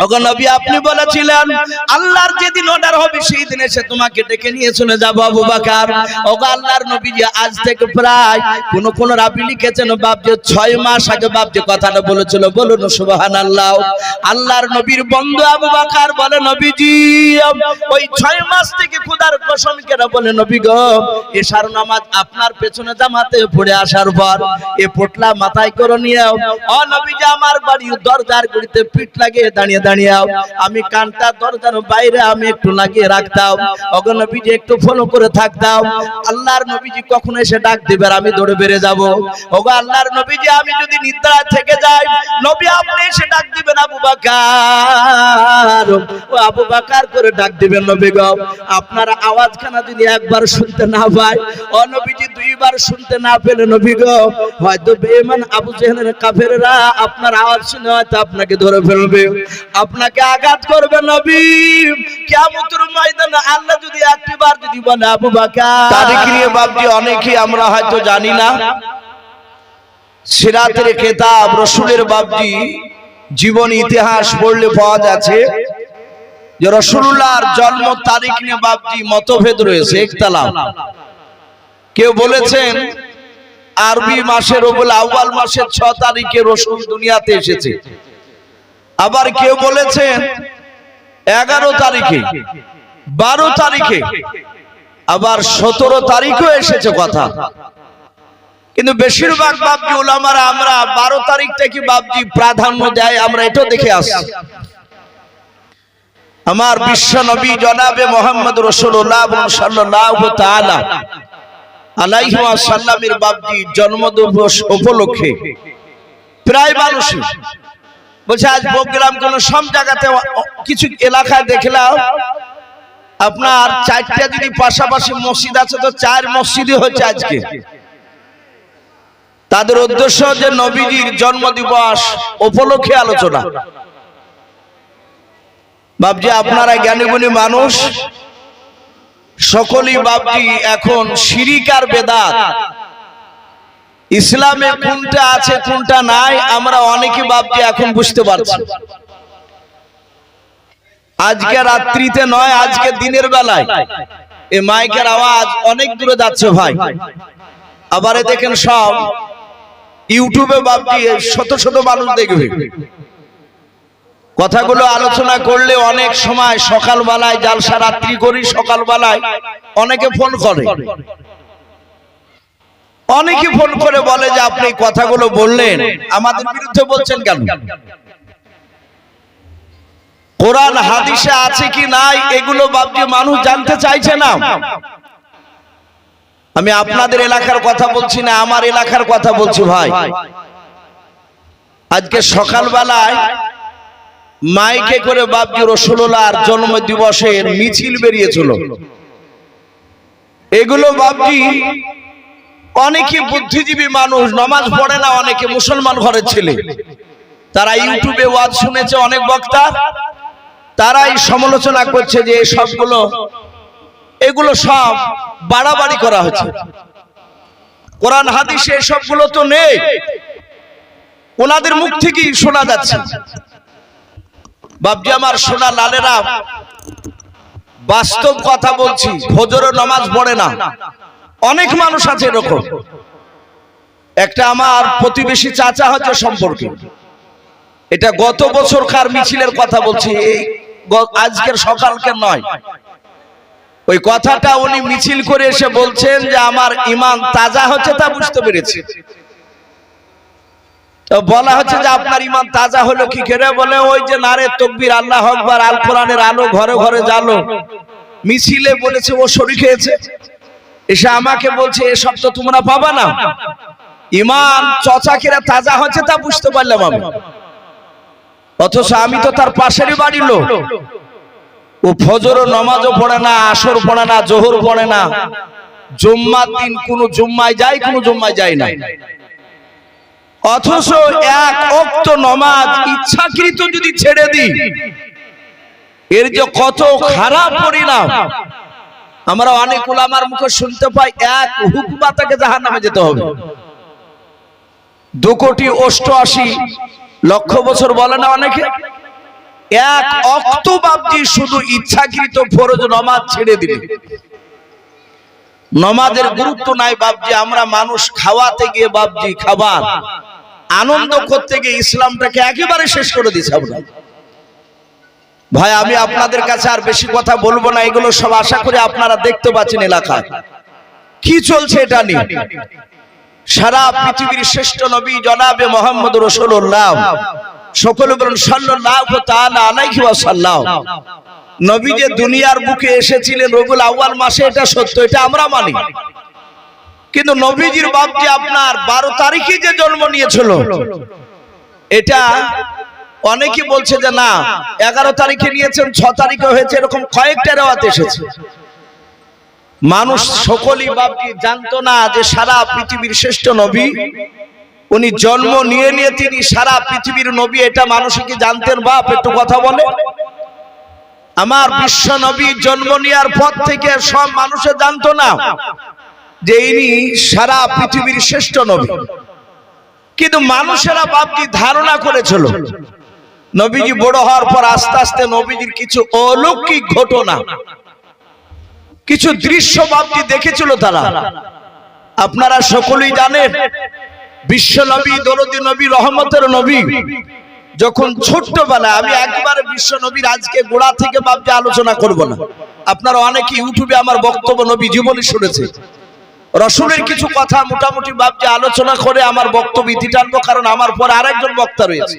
ওগো নবী আপনি বলেছিলেন আল্লাহর যেদিন অর্ডার হবে সেই দিন এসে তোমাকে ডেকে নিয়ে চলে যাব আবু বকর। ওগো আল্লাহর নবী যে আজ থেকে প্রায় কোন রাবি লিখেছেন বাপ যে 6 মাস আগে বাপ যে কথাটা বলেছিল, বলুন সুবহানাল্লাহ। আল্লাহর নবীর বন্ধু আবু বকর বলে নবীজি ওই 6 মাস থেকে খোদার কসম করে বলে নবী গো এশার নামাজ আপনার পেছনে জামাতে পড়ে আসার পর এ পোটলা মাথায় করে নিয়ে ও নবীজি আমার বাড়ির দরজার গুড়িতে পিঠ লাগিয়ে দাঁড়িয়ে আমি কানটা দরজার বাইরে আমি একটু লাগিয়ে রাখতাম। ওগো নবীজি একটু ফলো করে থাকতাম। আল্লাহর নবীজি কখন এসে ডাক দিবেন আমি দৌড়ে বেরিয়ে যাব। ওগো আল্লাহর নবীজি আমি যদি নিদ্রা থেকে যাই নবী আপনি এসে ডাক দিবেন আবু বকর, ও আবু বকর করে ডাক দিবেন নবী গো। আপনার আওয়াজখানা যদি একবার শুনতে না পাই, ও নবীজি 2 বার শুনতে না পেলে নবী গো হয়তো বেঈমান আবু জেহেলের কাফেররা আপনার আওয়াজ শুনে হয়তো আপনাকে ধরে ফেলবে, আপনাকে আঘাত করবে নবী। কিয়ামতের ময়দানে আল্লাহ যদি একবার যদি বলে আবু বকর তারিখ নিয়ে বাপজি অনেকেই আমরা হয়তো জানি না। সিরাতের কিতাব রাসূলের বাপজি জীবন ইতিহাস পড়লে পাওয়া যাচ্ছে যে রাসূলুল্লাহর জন্ম তারিখ নিয়ে বাপজি মতভেদ রয়েছে, ইখতিলাফ। কেউ বলেছেন আরবি মাসের রবিউল আউয়াল মাসের 6 তারিখে রাসূল দুনিয়াতে এসেছে, আবার কেউ বলেছেন 11 তারিখে, 12 তারিখে, আবার 17 তারিখও এসেছে কথা। কিন্তু বেশিরভাগ বাপজি উলামারা আমরা 12 তারিখটাকে বাপজি প্রাধান্য দেয়, আমরা এটাও দেখে আসছি। আমার বিশ্ব নবী জনাবে মুহাম্মদ রাসূলুল্লাহ সাল্লাল্লাহু তাআলা আলাইহি ওয়াসাল্লামের বাপজি জন্মদিবস উপলক্ষে প্রায় মানুষই বলছে আজ প্রোগ্রাম কোন সব জায়গাতে কিছু এলাকায় দেখলাম আপনার 4টা যদি পাশাপাশি মসজিদ আছে তো 4 মসজিদই হচ্ছে আজকে। তাদের উদ্দেশ্য যে নবীজির জন্মদিবস উপলক্ষে আলোচনা। বাপজি আপনারা জ্ঞানীগুণী মানুষ, সকলেই বাপজি এখন শিরিক আর বেদাত ইসলামে কোনটা আছে কোনটা নাই আমরা অনেকে বাপজি এখন বুঝতে পারছি। আজকে রাত্রিতে নয়, আজকে দিনের বেলায় এই মাইকের আওয়াজ অনেক দূরে যাচ্ছে ভাই। আবার দেখেন সব ইউটিউবে বাপজি শত শত মানুষ দেখবে। কথাগুলো আলোচনা করলে অনেক সময় সকালবেলায় জালসা রাত্রি করি, সকালবেলায় অনেকে ফোন করে, অনেকে ফোন করে বলে যে আপনি কথাগুলো বললেন আমাদের বিরুদ্ধে বলছেন কেন? কোরআন হাদিসে আছে কি নাই এগুলো বাপজি মানুষ জানতে চাইছে না। আমি আপনাদের এলাকার কথা বলছি না, আমার এলাকার কথা বলছি ভাই। আজকে সকালবেলায় মাইকে করে বাপজি রাসূলুল্লাহর জন্মদিবসের মিছিল বেরিয়েছিল। এগুলো বাপজি অনেকে বুদ্ধিজীবী মানুষ, নামাজ পড়ে না, অনেকে মুসলমান ঘরের ছেলে, তারা ইউটিউবে ওয়াজ শুনেছে অনেক বক্তা, তারাই সমালোচনা করছে যে সবগুলো এগুলো সব বাড়াবাড়ি করা হচ্ছে। কোরআন হাদিসে সবগুলো তো নেই, ওনাদের মুখ থেকেই শোনা যাচ্ছে। বাপজি আমার সোনা লালেরা বাস্তব কথা বলছি, ফজরের নামাজ পড়ে না, অনেক মানুষ আছে এরকম। একটা আমার প্রতিবেশী চাচা হচ্ছে সম্পর্কে, এটা গত বছরকার মিছিলের কথা বলছি, আজকের সকালকে নয়। ওই কথাটা উনি মিছিল করে এসে বলছেন যে আমার ঈমান তাজা হচ্ছে, তা বুঝতে পেরেছি। তো বলা হচ্ছে যে আপনার ঈমান তাজা হলো কি করে? বলে ওই যে নারে তাকবীর, আল্লাহু আকবার, আল কোরআনের আলো ঘরে ঘরে জ্বালো, মিছিলে বলেছে ও শরীক হয়েছে। এসে আমাকে বলছে এসব তো তোমরা পাবা না, ঈমান চচাকেরা তাজা হচ্ছে তা বুঝতে পারলাম আমি। অথচ আমি তো তার পাশেরই বাড়ির লোক, ও ফজর নামাজও পড়ে না, আসর পড়ে না, জোহর পড়ে না, জুম্মার দিন কোন জুম্মায় যায়, কোন জুম্মায় যায় না। অথচ এক ওয়াক্ত নামাজ ইচ্ছাকৃত যদি ছেড়ে দিই এর যে কত খারাপ পরিণাম আমরা অনেক উলামার মুখে শুনতে পাই। এক হুকমা তাকে জাহান্নামে যেতে হবে। 2 কোটি 88 লক্ষ বছর বলে না অনেকে, এক অক্ত বাপজি শুধু ইচ্ছাকৃত ফরজ নামাজ ছেড়ে দিলেন। নামাজের গুরুত্ব নাই বাপজি, আমরা মানুষ খাওয়াতে গিয়ে বাপজি খাবার আনন্দ করতে গিয়ে ইসলামটাকে একেবারে শেষ করে দিয়েছে আমরা। ভাই আমি আপনাদের কাছে আর বেশি কথা বলবো না, এগুলো সব আশা করি আপনারা দেখতে পাচ্ছেন এলাকায় কি চলছে এটা নিয়ে। সারা পৃথিবীর শ্রেষ্ঠ নবী জনাবে মুহাম্মদ রাসূলুল্লাহ, সকলে বলুন সাল্লাল্লাহু তাআলা আলাইহি ওয়াসাল্লাম, নবী যে দুনিয়ার বুকে এসেছিলেন রবিউল আউয়াল মাসে, এটা সত্য, এটা আমরা মানি। কিন্তু নবীজির বাপ যে আপনার 12 তারিখে যে জন্ম নিয়েছিল, এটা অনেকে বলছে যে না 11 তারিখে নিয়েছেন, 6 তারিখে হয়েছে, এরকম কয়েকটা রেওয়াত এসেছে। মানুষ সকলেই বাপজি জানতো না যে সারা পৃথিবীর শ্রেষ্ঠ নবী উনি জন্ম নিয়ে নিয়ে তিনি সারা পৃথিবীর নবী, এটা মানুষ কি জানতেন? বাপ একটু কথা বলে। আমার বিশ্ব নবী জন্ম নেওয়ার পর থেকে সব মানুষে জানতো না যে ইনি সারা পৃথিবীর শ্রেষ্ঠ নবী, কিন্তু মানুষেরা বাপজি ধারণা করেছিল নবীজি বড় হওয়ার পর আস্তে আস্তে নবীজির কিছু অলৌকিক ঘটনা, কিছু দৃশ্য বাপজি দেখেছিল তারা। আপনারা সকলেই জানেন বিশ্ব নবী, দরদি নবী, রহমতের নবী যখন ছোট্টবেলায়, আমি একবারে বিশ্ব নবীর আজকে গোড়া থেকে বাপজি আলোচনা করব না, আপনারা অনেকে ইউটিউবে আমার বক্তব্য নবী জীবনী শুনেছে। রসুলের কিছু কথা মোটামুটি বাপজি আলোচনা করে আমার বক্তব্য ইতি টানবো, কারণ আমার পর আরেকজন বক্তা রয়েছে।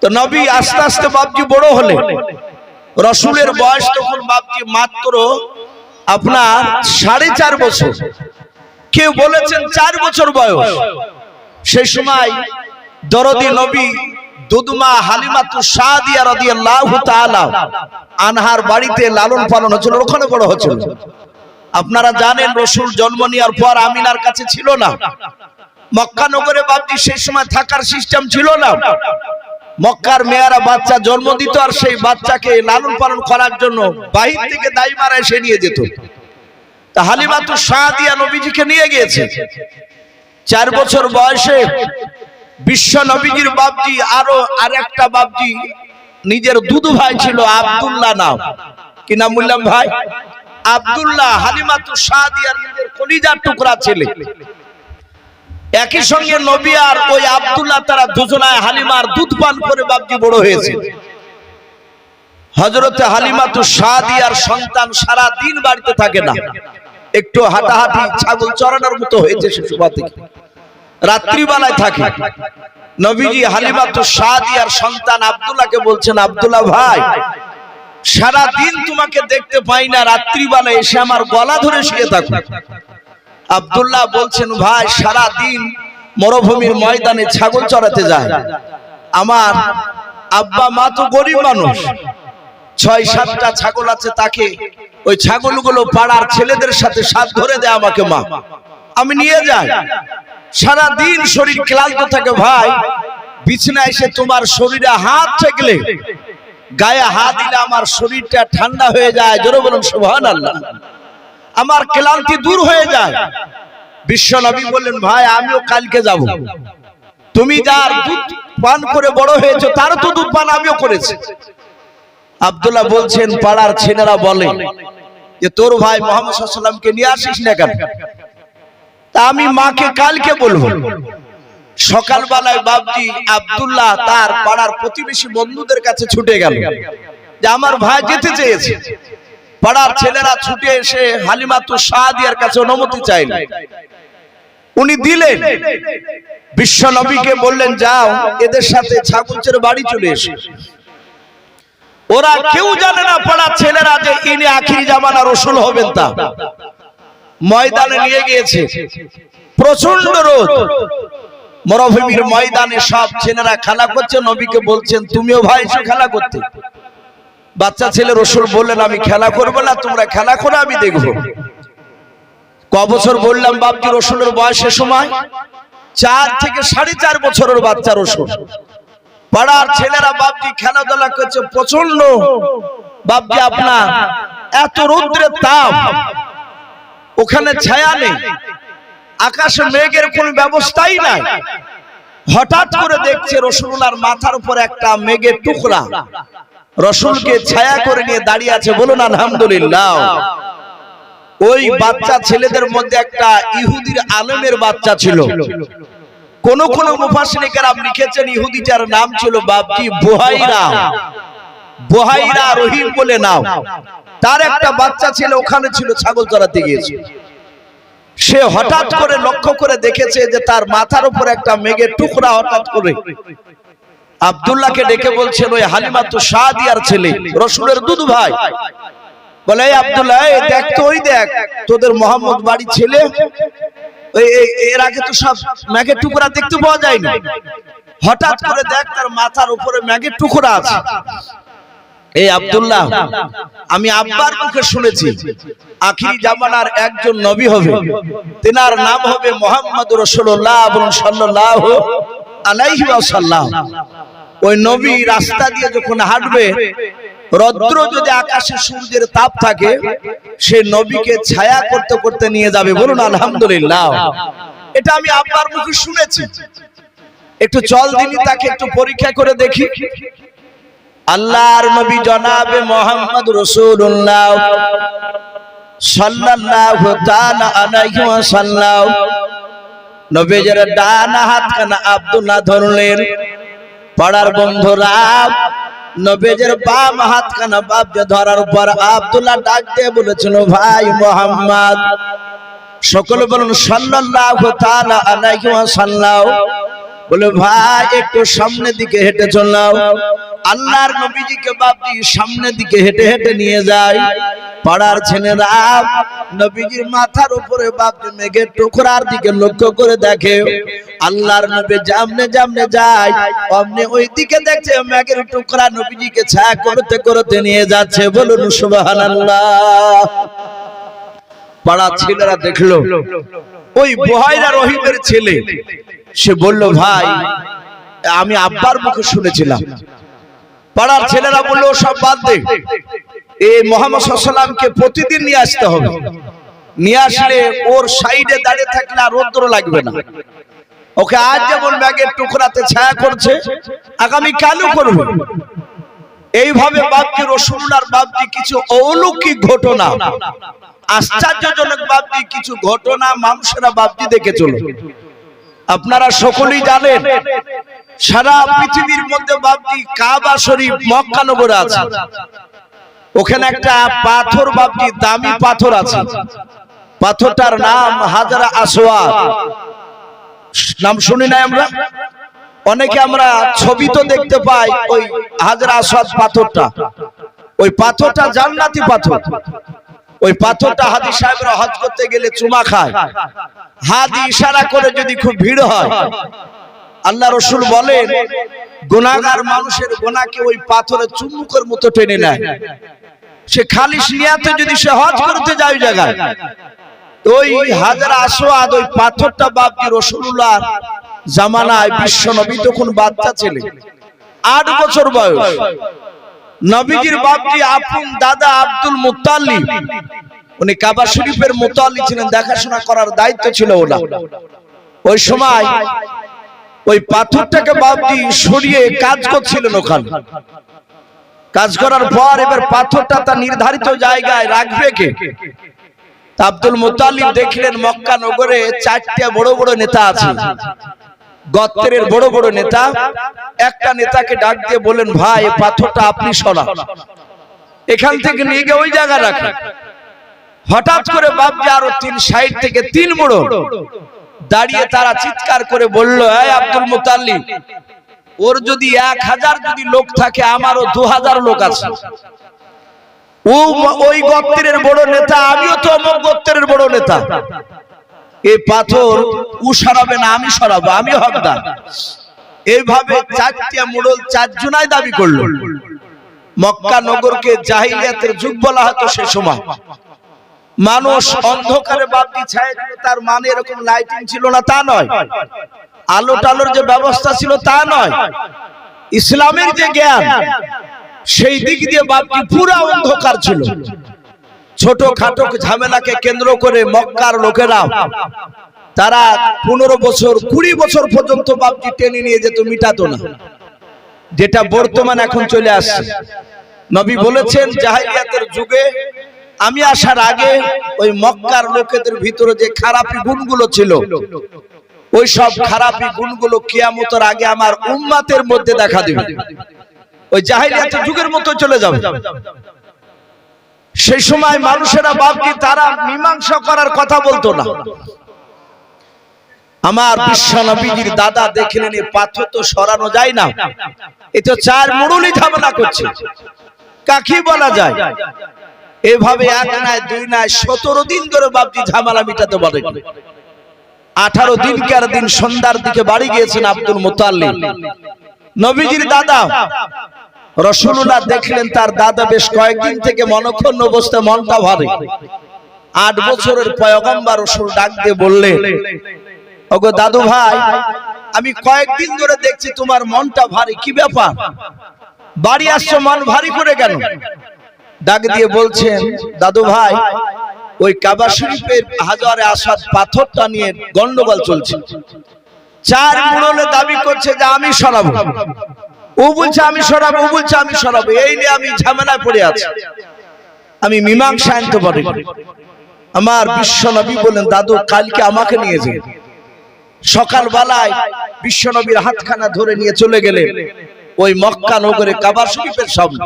তো নবী আস্তে আস্তে বাপজি বড় হলে, রসুলের বয়স তখন বাপজি মাত্র আপনার 4.5 বছর, কেউ বলেছেন 4 বছর বয়স। সেই সময় দরদি নবী দুদমা হালিমাতুস সাদিয়া রাদিয়াল্লাহু তাআলা আনহার বাড়িতে লালন পালন হচ্ছিল, ওখানে বড় হচ্ছিল। আপনারা জানেন রসুল জন্ম নেওয়ার পর আমিনার কাছে ছিল না, মক্কা নগরে বাপজি সেই সময় থাকার সিস্টেম ছিল না। মক্কার মেয়েরা বাচ্চা জন্ম দিত, আর সেই বাচ্চাকে লালন পালন করার জন্য বাহির থেকে দাইমারা এসে নিয়ে যেত। তা হালিমাতুস সাদিয়া নবীজিকে নিয়ে গিয়েছে। 4 বছর বয়সে বিশ্ব নবীজির বাপজি আরেকটা বাপজি নিজের দুধু ভাই ছিল, আব্দুল্লাহ নাম। কি নাম বললাম ভাই? আব্দুল্লাহ, হালিমাতুস সাদিয়ার নিজের কলিজার টুকরা ছেলে। একই সঙ্গে নবী আর ওই আব্দুল্লাহ তারা দুজনায় হালিমার দুধ পান করে বাপজি বড় হয়েছে। হযরতে হালিমাতুস সাদিয়ার সন্তান সারা দিন বাড়িতে থাকে না, একটু হাঁটাহাঁটি ছাগল চড়ানোর মতো হয়েছে সে সময় থেকে, রাত্রিবেলায় থাকে। নবীজি হালিমাতুস সাদিয়ার সন্তান আব্দুল্লাহকে বলছেন, আব্দুল্লাহ ভাই সারা দিন তোমাকে দেখতে পাই না, রাত্রিবেলায় এসে আমার গলা ধরে শুয়ে থাকো। আব্দুল্লাহ বলছেন, ভাই সারা দিন মরুভূমির ময়দানে ছাগল চড়াতে যায়, আমার আব্বা মা তো গরিব মানুষ, 6-7টা ছাগল আছে, তাকে ওই ছাগলগুলো পাড়ার ছেলেদের সাথে সাথ ধরে দেয় আমাকে মা, আমি নিয়ে যাই। সারা দিন শরীর ক্লান্ত থাকে, ভাই বিছানায় এসে তোমার শরীরে হাত ঠেকলে, গায়ে হাত দিলে আমার শরীরটা ঠান্ডা হয়ে যায়, জোরে বলুন সুবহানাল্লাহ, আমার ক্লান্তি দূর হয়ে যায়। বিশ্ব নবী বললেন, ভাই আমিও কালকে যাব, তুমি যার দুধ পান করে বড় হয়েছো তার তো দুধ পান আমিও করেছি। আব্দুল্লাহ বলছেন, পাড়ার ছেলেরা বলে যে তোর ভাই মুহাম্মদ সাল্লাল্লাহু আলাইহি ওয়াসাল্লামকে নিয়ে আসিস না কেন? তা আমি মাকে কালকে বলবো। সকালবেলায় বাপজি আব্দুল্লাহ তার পাড়ার প্রতিবেশী বন্ধুদের কাছে ছুটে গেল যে আমার ভাই যেতে চেয়েছে। পাড়ার ছেলেরা ছুটে এসে হালিমাতুস সাদিয়ার কাছে অনুমতি চাইলেন, উনি দিলেন। বিশ্ব নবীকে বললেন, যাও এদের সাথে ছাগলচের বাড়ি চলে এসে। ওরা কেউ জানে না পাড়ার ছেলেরা যে ইনি আখিরি জামানা রাসূল হবেন। তা ময়দানে নিয়ে গিয়েছে, প্রচন্ড রোদ, মরুভূমির ময়দানে সব ছেলেরা খেলা করছে। নবীকে বলছেন, তুমিও ভাই এসে খেলা করতে। বাচ্চা ছেলে রাসূল বললেন, আমি খেলা করব না, তোমরা খেলা করো, আমি দেখব। ক বছর বললাম বাপজি রাসূলের বয়সের সময়? 4 থেকে 4.5 বছরের বাচ্চা রাসূল। পাড়ার ছেলেরা বাপজি খেলাধুলা করছে, প্রচন্ড বাপজি আপনার এত রৌদ্রের তাপ, ওখানে ছায়া নেই, আকাশে মেঘের কোনো ব্যবস্থাই নাই। হঠাৎ করে দেখছে রাসূলুল্লাহর মাথার উপর একটা মেঘের টুকরা রাসূলকে ছায়া করে নিয়ে দাঁড়িয়ে আছে। বলুন আলহামদুলিল্লাহ। ওই বাচ্চা ছেলেদের মধ্যে একটা ইহুদির আলেমের বাচ্চা ছিল। কোন কোন মুফাসসিরিন কেরাম লিখেছেন ইহুদিটার নাম ছিল বাপজি বুহাইরা রহিম বলে নাম। তার একটা বাচ্চা ছিল, ওখানে ছিল, ছাগল চড়াতে গিয়েছে। সে হঠাৎ করে লক্ষ্য করে দেখেছে যে তার মাথার উপর একটা মেঘের টুকরা হঠাৎ করে আব্দুল্লাহকে ডেকে বলছেন, ওই হালিমাতু সাদিয়ার ছেলে রাসূলের দুধু ভাই, বলে এই আব্দুল্লাহ, এই দেখ তো, ওই দেখ তোদের মোহাম্মদ বাড়ির ছেলে, এর আগে তো সব মেঘের টুকরা দেখতে পাওয়া যায়নি, হঠাৎ করে দেখ তার মাথার উপরে মেঘের টুকরা আছে। এই আব্দুল্লাহ, আমি আব্বার মুখে শুনেছি আখিরি জামানার একজন নবী হবে, তিনার নাম হবে মুহাম্মদুর রাসূলুল্লাহ সাল্লাল্লাহু আলাইহি ওয়াসাল্লাম। ওই নবী রাস্তা দিয়ে যখন হাঁটবে, রৌদ্র যদি আকাশে সূর্যের তাপ থাকে, সে নবীকে ছায়া করতে করতে নিয়ে যাবে। বলুন আলহামদুলিল্লাহ। এটা আমি আব্বার মুখে শুনেছি। একটু চল দিনই তাকে একটু পরীক্ষা করে দেখি। আল্লাহর নবী জনাবে মুহাম্মদ রাসূলুল্লাহ সাল্লাল্লাহু তাআলা আলাইহি ওয়াসাল্লাম নবীর ডান হাত খানা আব্দুল্লাহ ধরলেন। পাড়ার বন্ধুরা, নবীর বাম হাত খানা বাপ ধরার পর আব্দুল্লাহ ডাক দিয়ে বলেছিল, ভাই মুহাম্মদ। সকলে বলুন সাল্লাল্লাহু তাআলা আলাইহি ওয়াসাল্লাম। বলে ভাই একটু সামনের দিকে হেঁটে চলাও। আল্লাহর নবীজিকে বাপজি সামনের দিকে হেঁটে হেঁটে নিয়ে যায়। পাড়ার ছেলেরা নবীজির মাথার উপরে বাপজি মেঘের টুকরার দিকে লক্ষ্য করে দেখে। আল্লাহর নবী জামনে জামনে যায়, অমনি ওই দিকে দেখছে মেঘের টুকরা নবীজিকে ছায়া করতে করতে নিয়ে যাচ্ছে। বলুন সুবহানাল্লাহ। পাড়ার ছেলেরা দেখলো ওই বুহাইরা রহিমের ছেলে। সে বলল, ভাই আমি আব্বার মুখে শুনেছিলাম। পাড়ার ছেলেরা বললো, সব বাদ দে, এই মুহাম্মদ সাল্লাল্লাহু আলাইহি ওয়াসাল্লামকে প্রতিদিন নিয়ে আসতে হবে। নিয়ে আসলে ওর সাইডে দাঁড়িয়ে থাকলে আর রৌদ্র লাগবে না। ওকে আজ যেমন মেঘের টুকরাতে ছায়া করছে, আগামী কালও করবে। এইভাবে বাপজি রাসূলুল্লাহর বাপজি কিছু অলৌকিক ঘটনা, আশ্চর্যজনক বাপজি কিছু ঘটনা মানুষেরা বাপজি দেখে চলে। আপনারা সকলেই জানেন সারা পৃথিবীর মধ্যে বাপজি কাবা শরীফ মক্কা নগরে আছে। ওখানে একটা পাথর বাপজি দামি পাথর আছে। পাথরটার নাম হাজরা আসওয়াদ। নাম শুনি নাই আমরা? অনেকে আমরা ছবি তো দেখতে পাই ওই হাজরা আসওয়াদ পাথরটা। ওই পাথরটা জান্নাতি পাথর। ওই পাথরটা হাজী সাহেবরা হজ করতে গেলে চুমা খায়। হাজী ইশারা করে যদি খুব ভিড় হয়, আল্লাহ রাসূল বলেন গুনাহগার মানুষের গুনাহকে ওই পাথরের চুম্বকের মতো টেনে নেয়। সে খালিস নিয়াতে যদি সে হজ করতে যায় জায়গায়, ওই হাজরা আসওয়াদ ওই পাথরটা বাপজি রাসূলুল্লাহ জামানায় বিশ্ব নবী তখন বাচ্চা ছেলে, 8 বছর বয়স। নবীজির বাপজি আপন দাদা আব্দুল মুত্তালিব, উনি কাবা শরীফের মুতাল্লি ছিলেন, দেখাশোনা করার দায়িত্ব ছিল ওনার। ওই সময় ওই পাথরটাকে বাপজি সরিয়ে কাজ করছিলেন ওখানে। কাজ করার পর এবার পাথরটা তার নির্ধারিত জায়গায় রাখবে কে? আব্দুল মুত্তালিব দেখলেন মক্কা নগরে 4টা বড় বড় নেতা আছে, গোত্রের বড় বড় নেতা। একটা নেতাকে ডাক দিয়ে বলেন, ভাই পাথরটা আপনি সরান, এখান থেকে নিয়ে গিয়ে ওই জায়গা রাখেন। হঠাৎ করে বাপজি আরো 3 সাইড থেকে 3 বড় দাঁড়িয়ে তারা চিৎকার করে বলল, এই আব্দুল মুত্তালিব, ওর যদি 1000 যদি লোক থাকে, আমারও 2000 লোক আছে। ও ওই গোত্রের বড় নেতা, আমিও তো অমুক গোত্রের বড় নেতা। এই পাথর ও সরাবে না, আমি সরাবো, আমি হকদার। এইভাবে 4টা মুড়ল 4 জনাই দাবি করলো। মক্কা নগরকে জাহিলিয়াতের যুগ বলা হতো সে সময়। মানুষ অন্ধকারে বাপজি ছায়া ছিল, তার মানে এরকম লাইটিং ছিল না তা নয়, আলো টালোর যে ব্যবস্থা ছিল তা নয়, ইসলামের যে জ্ঞান সেই দিক দিয়ে বাপজি পুরা অন্ধকার ছিল। ছোট খাটো ঝামেলাকে কেন্দ্র করে মক্কার লোকেরা তারা 15 বছর 20 বছর পর্যন্ত বাপজি টেনে নিয়ে যেত, মিটাতো না, যেটা বর্তমান এখন চলে আসছে। নবী বলেছেন জাহেলিয়াতের যুগে আমি আসার আগে ওই মক্কার লোকেদের ভিতরে যে খারাপি গুণগুলো ছিল, ওই সব খারাপি গুণগুলো কিয়ামতের আগে আমার উম্মতের মধ্যে দেখা দিবে, ওই জাহেলিয়াতের যুগের মতো চলে যাবে। সেই সময় মানুষেরা বাপজি তারা মীমাংসা করার কথা বলতো না। আমার বিশ্ব নবীজির দাদা দেখলেন এই পাথর তো সরানো যায় না, এ তো 4 মুড়ুলি ঝামেলা করছে, কাকি বলা যায়। এভাবে 1 নয় 2 নয় 17 দিন ধরে বাপজি ঝামেলা মিটাতে পারে। 18 দিনকার দিন সন্ধ্যার দিকে বাড়ি গিয়েছেন আব্দুল মুতাল্লিব, নবীজির দাদা। রাসূলুল্লাহ দেখলেন তার দাদা বেশ কয়েকদিন থেকে মনক্ষুণ্ণ অবস্থায়, মনটা ভারী। 8 বছরের পয়গম্বর রাসূল ডাক দিয়ে বললেন, ওগো দাদু ভাই, আমি কয়েকদিন ধরে দেখছি তোমার মনটা ভারী, কি ব্যাপার? বাড়ি আসছো মন ভারী করে কেন? ডাক দিয়ে বলছেন, দাদু ভাই, ওই কাবা শরীফের হাজারে আসাদ পাথরটা নিয়ে গন্ডগোল চলছে। 4 মুড়লে দাবি করছে যে আমি সরাবো, ও বলছে আমি সরাবো, ও বলছে আমি সরাবো, এই নিয়ে আমি ঝামেলায় পড়ে আছি, আমি মীমাংসা আনতে পারি। আমার বিশ্ব নবী বলেন, দাদু কালকে আমাকে নিয়ে যান। সকাল বেলায় বিশ্ব নবীর হাতখানা ধরে নিয়ে চলে গেলেন ওই মক্কা নগরে কাবা শরীফের সামনে।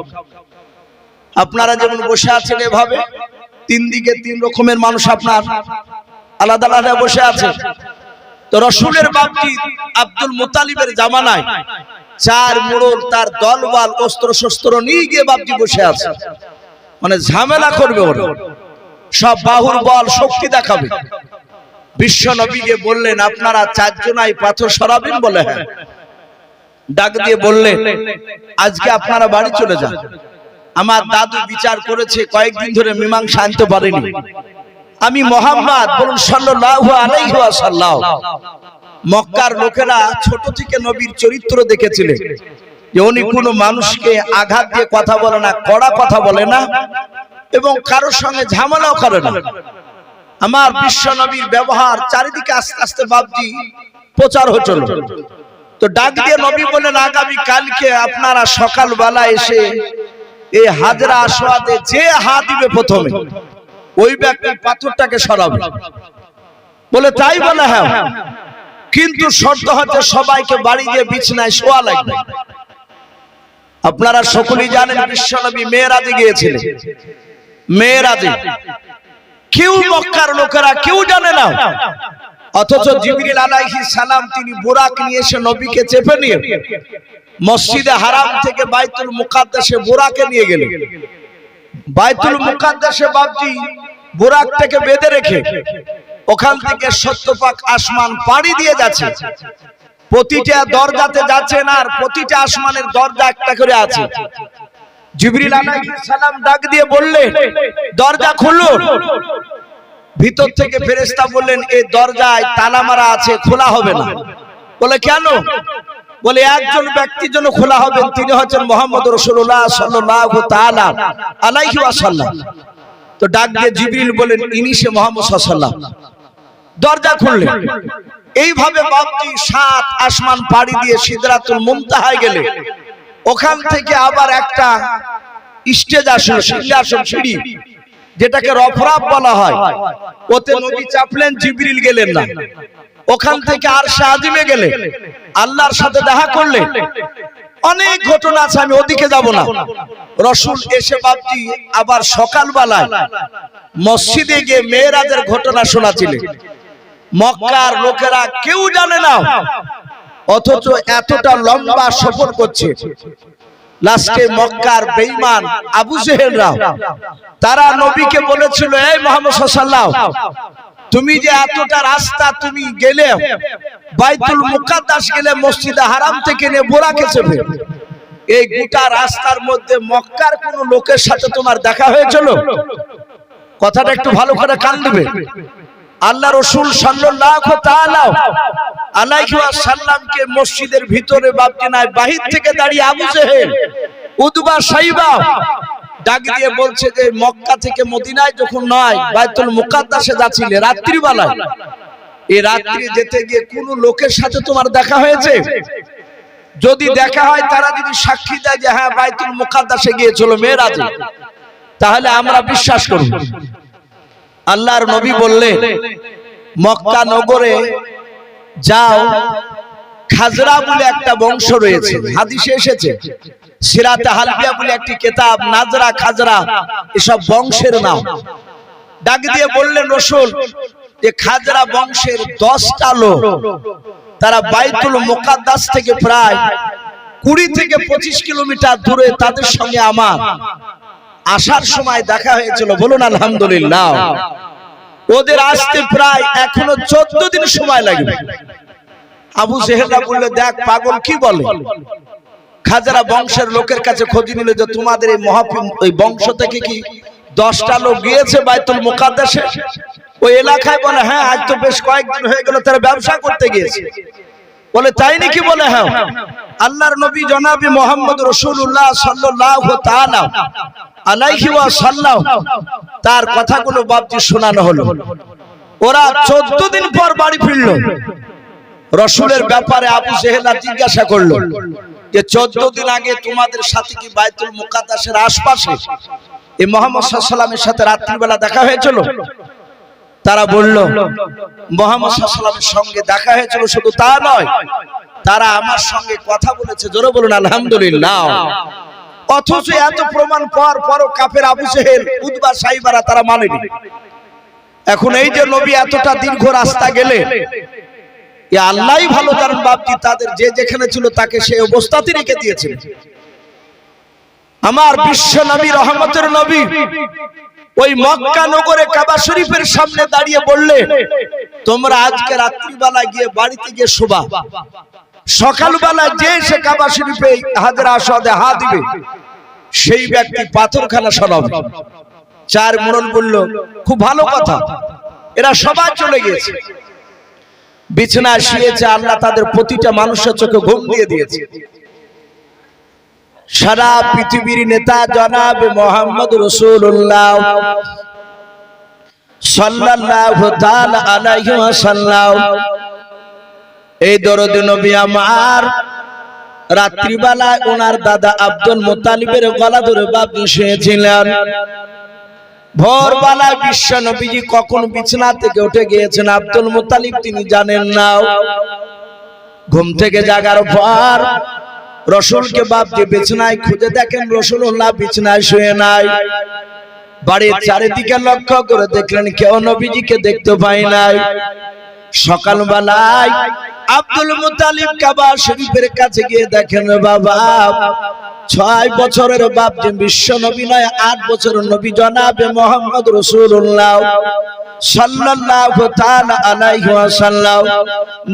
আপনারা যেমন বসে আছেন এভাবে 3 দিকে 3 রকমের মানুষ আপনার আলাদা আলাদা বসে আছে। তো রাসূলের বাপজি আব্দুল মুতালিবের জামানায় 4 মুড়ল তার দলবল অস্ত্র শস্ত্র নিয়ে গিয়ে বাপজি বসে আছে, মানে ঝামেলা করবে ওরা, সব বাহুর বল শক্তি দেখাবে। বিশ্ব নবীকে বললেন, আপনারা 4 জনাই পাথর সরাবেন? বলে হ্যাঁ। ডাক দিয়ে বললেন, আজকে আপনারা বাড়ি চলে যান, আমার দাদু বিচার করেছে কয়েকদিন ধরে মীমাংসা আনতে পারেনি। আমি মুহাম্মদ বলুন সাল্লাল্লাহু আলাইহি ওয়াসাল্লাম। মক্কার লোকেরা ছোট থেকে নবীর চরিত্র দেখেছিলেন যে উনি কোনো মানুষকে আঘাত দিয়ে কথা বলে না, কড়া কথা বলে না, এবং কারোর সঙ্গে ঝামেলাও করে না। আমার বিশ্ব নবীর ব্যবহার চারিদিকে আস্তে আস্তে বাপজি প্রচার হচ্ছিল। তো ডাক দিয়ে নবী বলেন, আগামী কালকে আপনারা সকাল বেলা এসে এই হাজরা আসওয়াদে যে হাত দিবে প্রথমে ওই ব্যক্তি পাথরটাকে সরাবে। বলে তাই? বলে হ্যাঁ, কিন্তু শর্ত হচ্ছে সবাইকে বাড়ি গিয়ে বিছানায় শোয়া লাগবে। আপনারা সকলেই জানেন বিশ্ব নবী মেরাজে গিয়েছিলেন। মেরাজে কেউ মক্কার লোকেরা কেউ জানে না, অথচ জিবরিল আলাইহিস সালাম তিনি বুরাক নিয়ে এসে নবীকে চেপে নিয়ে মসজিদে হারাম থেকে বাইতুল মুকাদ্দাসে বুরাকে নিয়ে গেলেন। বাইতুল মুকাদ্দাসে বাপজি বুরাকটাকে বেঁধে রেখে ওখান থেকে শতপাক আসমান পাড়ি দিয়ে যাচ্ছে। প্রতিটা দরজাতে যাচ্ছেন আর প্রতিটা আসমানের দরজা একটা করে আছে। জিবরিল আলাইহিস সালাম ডাক দিয়ে বললেন, দরজা খুলুন। ভিতর থেকে ফেরেশতা বললেন, এই দরজায় তালা মারা আছে, খোলা হবে না। বলে কেন? বলে একজন ব্যক্তির জন্য খোলা হবে, তিনি হচ্ছেন মুহাম্মদ রাসূলুল্লাহ সাল্লাল্লাহু তাআলা আলাইহি ওয়াসাল্লাম। তো ডাক দিয়ে জিবরিল বলেন, ইনি সে মুহাম্মদ সাল্লাল্লাহু আলাইহি ওয়াসাল্লাম। দরজা খুললেন। এইভাবে বাপজি 7 আসমান পাড়ি দিয়ে সিদরাতুল মুনতাহায় গেলে ওখান থেকে আবার একটা স্টেজ আসলো, সিংহাসন, সিঁড়ি, যেটাকে রফরাফ বলা হয়, ওতে নবী চাপলেন, জিবরিল গেলেন না। ওখান থেকে আরশে আজিমে গেলে আল্লাহর সাথে দেখা করলেন। অনেক ঘটনা আছে, আমি ওদিকে যাব না। রাসূল এসে বাপজি আবার সকালবেলায় মসজিদে গিয়ে মেরাজের ঘটনা শোনাছিলেন। মক্কার লোকেরা কেউ জানে না, অথচ এতটা লম্বা সফর করছে। লাস্টে মক্কার বেঈমান আবু জেহেলরা তারা নবীকে বলেছিল, এই মুহাম্মদ সাল্লাল্লাহু আলাইহি ওয়াসাল্লাম, তুমি যে এতটা রাস্তা তুমি গেলে, বাইতুল মুকাদ্দাস গেলে, মসজিদে হারাম থেকে নিয়ে বুরাকে চেপে, এই গোটা রাস্তার মধ্যে মক্কার কোন লোকের সাথে তোমার দেখা হয়েছিল? কথাটা একটু ভালো করে কান দিবে। আল্লাহ রাসূল সাল্লাল্লাহু তাআলা আলাইহি ওয়াসাল্লামকে মসজিদের ভিতরে বাপজি নাই, বাহির থেকে দাঁড়িয়ে আবু জেহেল, উতবা, সাইবা ডাক দিয়ে বলছে যে মক্কা থেকে মদিনায় যখন নয় বাইতুল মুকাদ্দাসে যাচ্ছিলে রাত্রি বেলায়, এই রাত্রি যেতে গিয়ে কোন লোকের সাথে তোমার দেখা হয়েছে? যদি দেখা হয়, তারা যদি সাক্ষী দেয় যে হ্যাঁ বাইতুল মুকাদ্দাসে গিয়েছিল মেরাজে, তাহলে আমরা বিশ্বাস করব। আল্লাহর নবী বললেন, মক্কা নগরে যাও, খাজরা বলে একটা বংশ রয়েছে, হাদিসে এসেছে। সিরাতে হালবিয়া বলে একটি কিতাব, নাজরা খাজরা এসব বংশের নাম। ডাক দিয়ে বললেন রাসূল, যে খাজরা বংশের 10টা লোক, তারা বাইতুল মুকাদ্দাস থেকে প্রায় 20 থেকে 25 কিলোমিটার দূরে, তাদের সঙ্গে আমার আসার সময় দেখা হয়েছিল। বলুন আলহামদুলিল্লাহ। ওদের আসতে প্রায় এখনো 14 দিন সময় লাগবে। আবু জেহেলরা বললে, দেখ পাগল কি বলে। খাজরা বংশের লোকের কাছে খোঁজ নিল যে তোমাদের এই ওই বংশ থেকে কি 10টা লোক গিয়েছে বাইতুল মুকাদ্দাসে? ওই এলাকায় বলে হ্যাঁ, আজ তো বেশ কয়েকদিন হয়ে গেল তারা ব্যবসা করতে গিয়েছে। বলে তাই নাকি? বলে হ্যাঁ। আল্লাহর নবী জনাবে মুহাম্মদ রাসূলুল্লাহ সাল্লাল্লাহু তাআলা আলাইহি ওয়াসাল্লাম তার কথাগুলো বাপজি শোনানো হলো। ওরা 14 দিন পর বাড়ি ফিরল। রাসূলের ব্যাপারে আবু জেহেল জিজ্ঞাসা করলো যে 14 দিন আগে তোমাদের সাথে কি বাইতুল মুকাদ্দাসের আশপাশে এই মুহাম্মদ সাল্লাল্লাহু আলাইহি ওয়াসাল্লামের সাথে রাত্রিবেলা দেখা হয়েছিল? তারা বলল, মুহাম্মদ সাল্লাল্লাহু আলাইহি ওয়াসাল্লামের সঙ্গে দেখা হয়েছিল। শুধু তা নয়, তারা আমার সঙ্গে কথা বলেছে। জোরে বলুন আলহামদুলিল্লাহ। অথচ এত প্রমাণ পরও কাফের আবু জেহেল, উতবা, সাইবারা তারা মানেনি। এখন এই যে নবী এতটা দীর্ঘ রাস্তা গেলে, আল্লাহই ভালো জানেন বাপজি, তাদের যে যেখানে ছিল তাকে সেই অবস্থাতে রেখে দিয়েছেন। আমার বিশ্ব নবী, রহমতের নবী, ওই মক্কা নগরে কাবা শরীফের সামনে দাঁড়িয়ে বললে, তোমরা আজকে রাত্রিবেলা গিয়ে বাড়িতে গিয়ে শোবা, সকালবেলা যে সে কাবা শরীফে হাজরা আসওয়াদে হাত দিবে, সেই ব্যক্তি পাথরখানা সরাবে। 4 মুরল বলল, খুব ভালো কথা। এরা সবাই চলে গিয়েছে, বিছানায় শুয়েছে। আল্লাহ তাদের প্রতিটা মানুষের চোখে ঘুম দিয়ে দিয়েছে। সারা পৃথিবীর নেতা জনাব মুহাম্মদ রাসূলুল্লাহ সাল্লাল্লাহু তাআলা আলাইহি ওয়াসাল্লাম, এই দরদি নবী আমার রাত্রিবেলায় ওনার দাদা আব্দুল মুত্তালিবের গলা ধরে বাপজি শুয়েছিলেন। ভোরবেলায় বিশ্ব নবীজি কখন বিছানা থেকে উঠে গিয়েছেন আব্দুল মুত্তালিব তিনি জানেন না। ঘুম থেকে জাগার পর রাসূলকে বাপজি বিছানায় খুঁজে দেখেন রাসূলুল্লাহ বিছানায় শুয়ে নাই। বাড়ির চারিদিকে লক্ষ্য করে দেখলেন কেউ নবীজিকে দেখতে পায় নাই। সকালবেলায় আব্দুল মুত্তালিব কাবা শরীফের কাছে গিয়ে দেখেন, বাবা 6 বছরের বাপ যে বিশ্ব নবী নয়, 8 বছরের নবী জনাবে মুহাম্মদ রাসূলুল্লাহ সাল্লাল্লাহু তাআলা আলাইহি ওয়াসাল্লাম,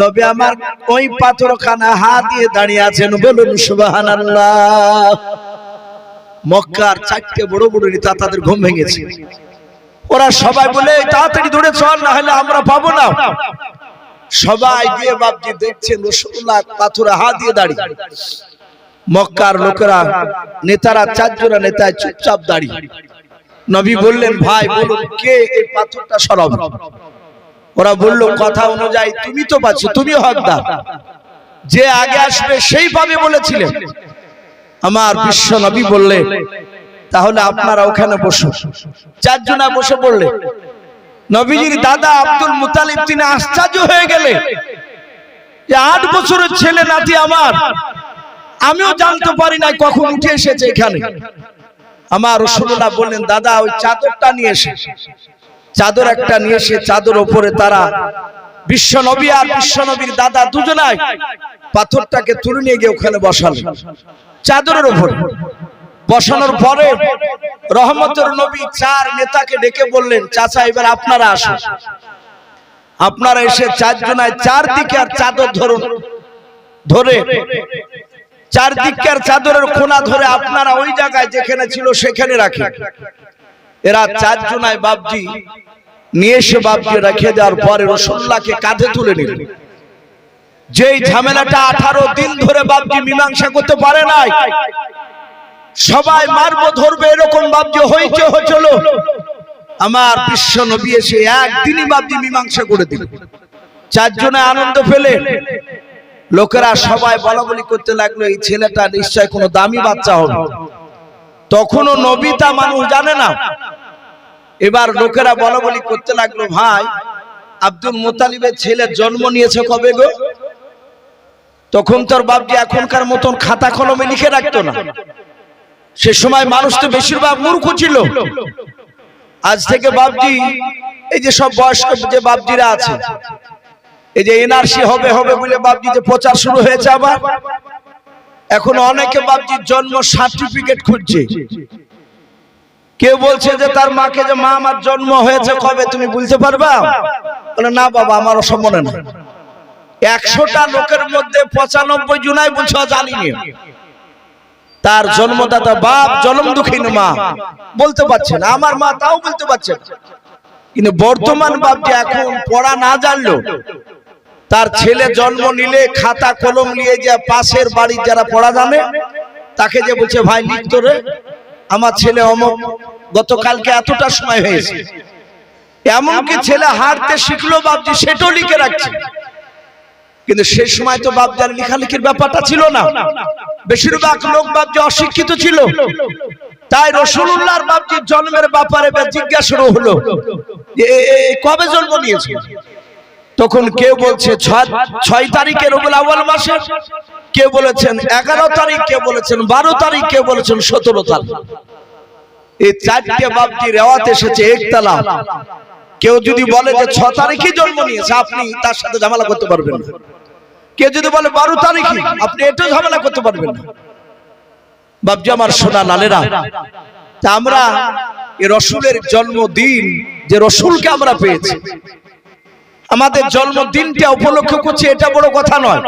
নবী আমার ওই পাথরখানা হাত দিয়ে দাঁড়িয়ে আছেন। বলুন সুবহানাল্লাহ। মক্কার 4টে বড় বড় নেতা, তাদের ঘুম ভেঙেছে। ওরা সবাই বলে, তাড়াতাড়ি দৌড়ে চল, না হলে আমরা পাবো না। সবাই গিয়ে বাপজি দেখছেন রাসূলুল্লাহ পাথরে হাত দিয়ে দাঁড়িয়ে। মক্কার লোকেরা, নেতারা, 4 জোড়া নেতা চুপচাপ দাঁড়িয়ে। নবী বললেন, ভাই বলুন কে এই পাথরটা সরাবে? ওরা বলল, কথা অনুযায়ী তুমি তো পাচ্ছ, তুমি হকদার, যে আগে আসবে সেই পাবে বলেছিলেন। আমার বিশ্ব নবী বললেন, তাহলে আপনারা ওখানে বসুন। 4 জনা বসে পড়লে। নবীজির দাদা আব্দুল মুত্তালিব তিনি আশ্চর্য হয়ে গেলেন যে 8 বছরের ছেলে নাতি আমার, আমিও জানতে পারি না কখন উঠে এসেছে এখানে। আমার রাসূলুল্লাহ বললেন, দাদা ওই চাদরটা নিয়ে এসে। চাদর একটা নিয়ে এসে চাদর উপরে তারা বিশ্ব নবী আর বিশ্ব নবীর দাদা দুজনাই পাথরটাকে তুলে নিয়ে গিয়ে ওখানে বসালেন চাদরের উপরে। বসানোর পরে রহমতের নবী 4 নেতাকে ডেকে বললেন, চাচা এবার আপনারা আসুন। আপনারা এসে 4 জনায় 4 দিকে আর চাদর ধরে 4 দিকের চাদরের কোনা ধরে আপনারা ওই জায়গায় যেখানে ছিল সেখানে রাখেন। এরা 4 জনায় বাপজি নিয়ে এসে বাপজি রেখে দেওয়ার পরে রাসূলুল্লাহকে কাঁধে তুলে নিলেন। যেই ঝামেলাটা 18 দিন ধরে বাপজি মীমাংসা করতে পারে নাই, সবাই মারবো ধরবে এরকম বাপজি হইতে হচ্ছিল, আমার বিশ্ব নবী এসে একদিনই বাপজি মীমাংসা করে দিলেন। চারজনে আনন্দ পেলে লোকেরা সবাই বলা বলি করতে লাগলো এই ছেলেটা নিশ্চয় কোনো দামি বাচ্চা হবে। তখনও নবী তা মানুষ জানে না। এবার লোকেরা বলা বলি করতে লাগলো, ভাই আব্দুল মুত্তালিবের ছেলে জন্ম নিয়েছে কবে গো? তখন তোর বাপজি এখনকার মতন খাতা কলমে লিখে রাখতো না। সে সময় মানুষ তো বেশিরভাগ মূর্খ ছিল। আজ থেকে বাপজি এই যে সব বয়স্ক যে বাপজিরা আছে, এই যে এনআরসি হবে হবে বলে বাপজি যে প্রচার শুরু হয়েছে আবার, এখন অনেকে বাপজির জন্ম সার্টিফিকেট খুঁজছে। কেউ বলছে যে তার মাকে, যে মা আমার জন্ম হয়েছে কবে তুমি বলতে পারবা? বলে না বাবা আমার সব মনে নেই। 100টা লোকের মধ্যে 95 জনাই বলছে জানিনি। তার জন্মদাতা বাপ জন্ম দুঃখিনী মা বলতে পারছে না, আমার মা তাও বলতে পারছে না। কিন্তু বর্তমান বাপ যে এখন পড়া না জানলো, তার ছেলে জন্ম নিলে খাতা কলম নিয়ে যে পাশের বাড়ির যারা পড়া জানে তাকে যে বলছে, ভাই লিখতো রে আমার ছেলে অমুক গতকালকে এতটা সময় হয়েছে। এমনকি ছেলে হাঁটতে শিখলো বাপজি সেটাও লিখে রাখছে। কিন্তু সেই সময় তো বাপজার লেখালেখির ব্যাপারটা ছিল না। বেশিরভাগ লোক বাপজি অশিক্ষিত ছিল। তাই রাসূলুল্লাহর বাপজির জন্মের ব্যাপারে জিজ্ঞাসা হলো যে কবে জন্ম নিয়েছে? তখন কেউ বলছে 6 তারিখে রবিউল আউয়াল মাসে, কেউ বলেছেন 11 তারিখ, কেউ বলেছেন 12 তারিখ, কেউ বলেছেন 17 তারিখ। এই চারটি বাপজি রেওয়াত এসেছে একতলা। কেউ যদি বলে যে 6 তারিখে জন্ম নিয়েছে, আপনি তার সাথে ঝামেলা করতে পারবেন না। কেউ যদি বলে 12 তারিখে, আপনি এটাও ঝামেলা করতে পারবেন না। বাপজি আমার সোনা লালেরা, তা আমরা এই রাসূলের জন্মদিন, যে রাসূলকে আমরা পেয়েছি, আমাদের জন্মদিনটা উপলক্ষ করছি, এটা বড় কথা নয়।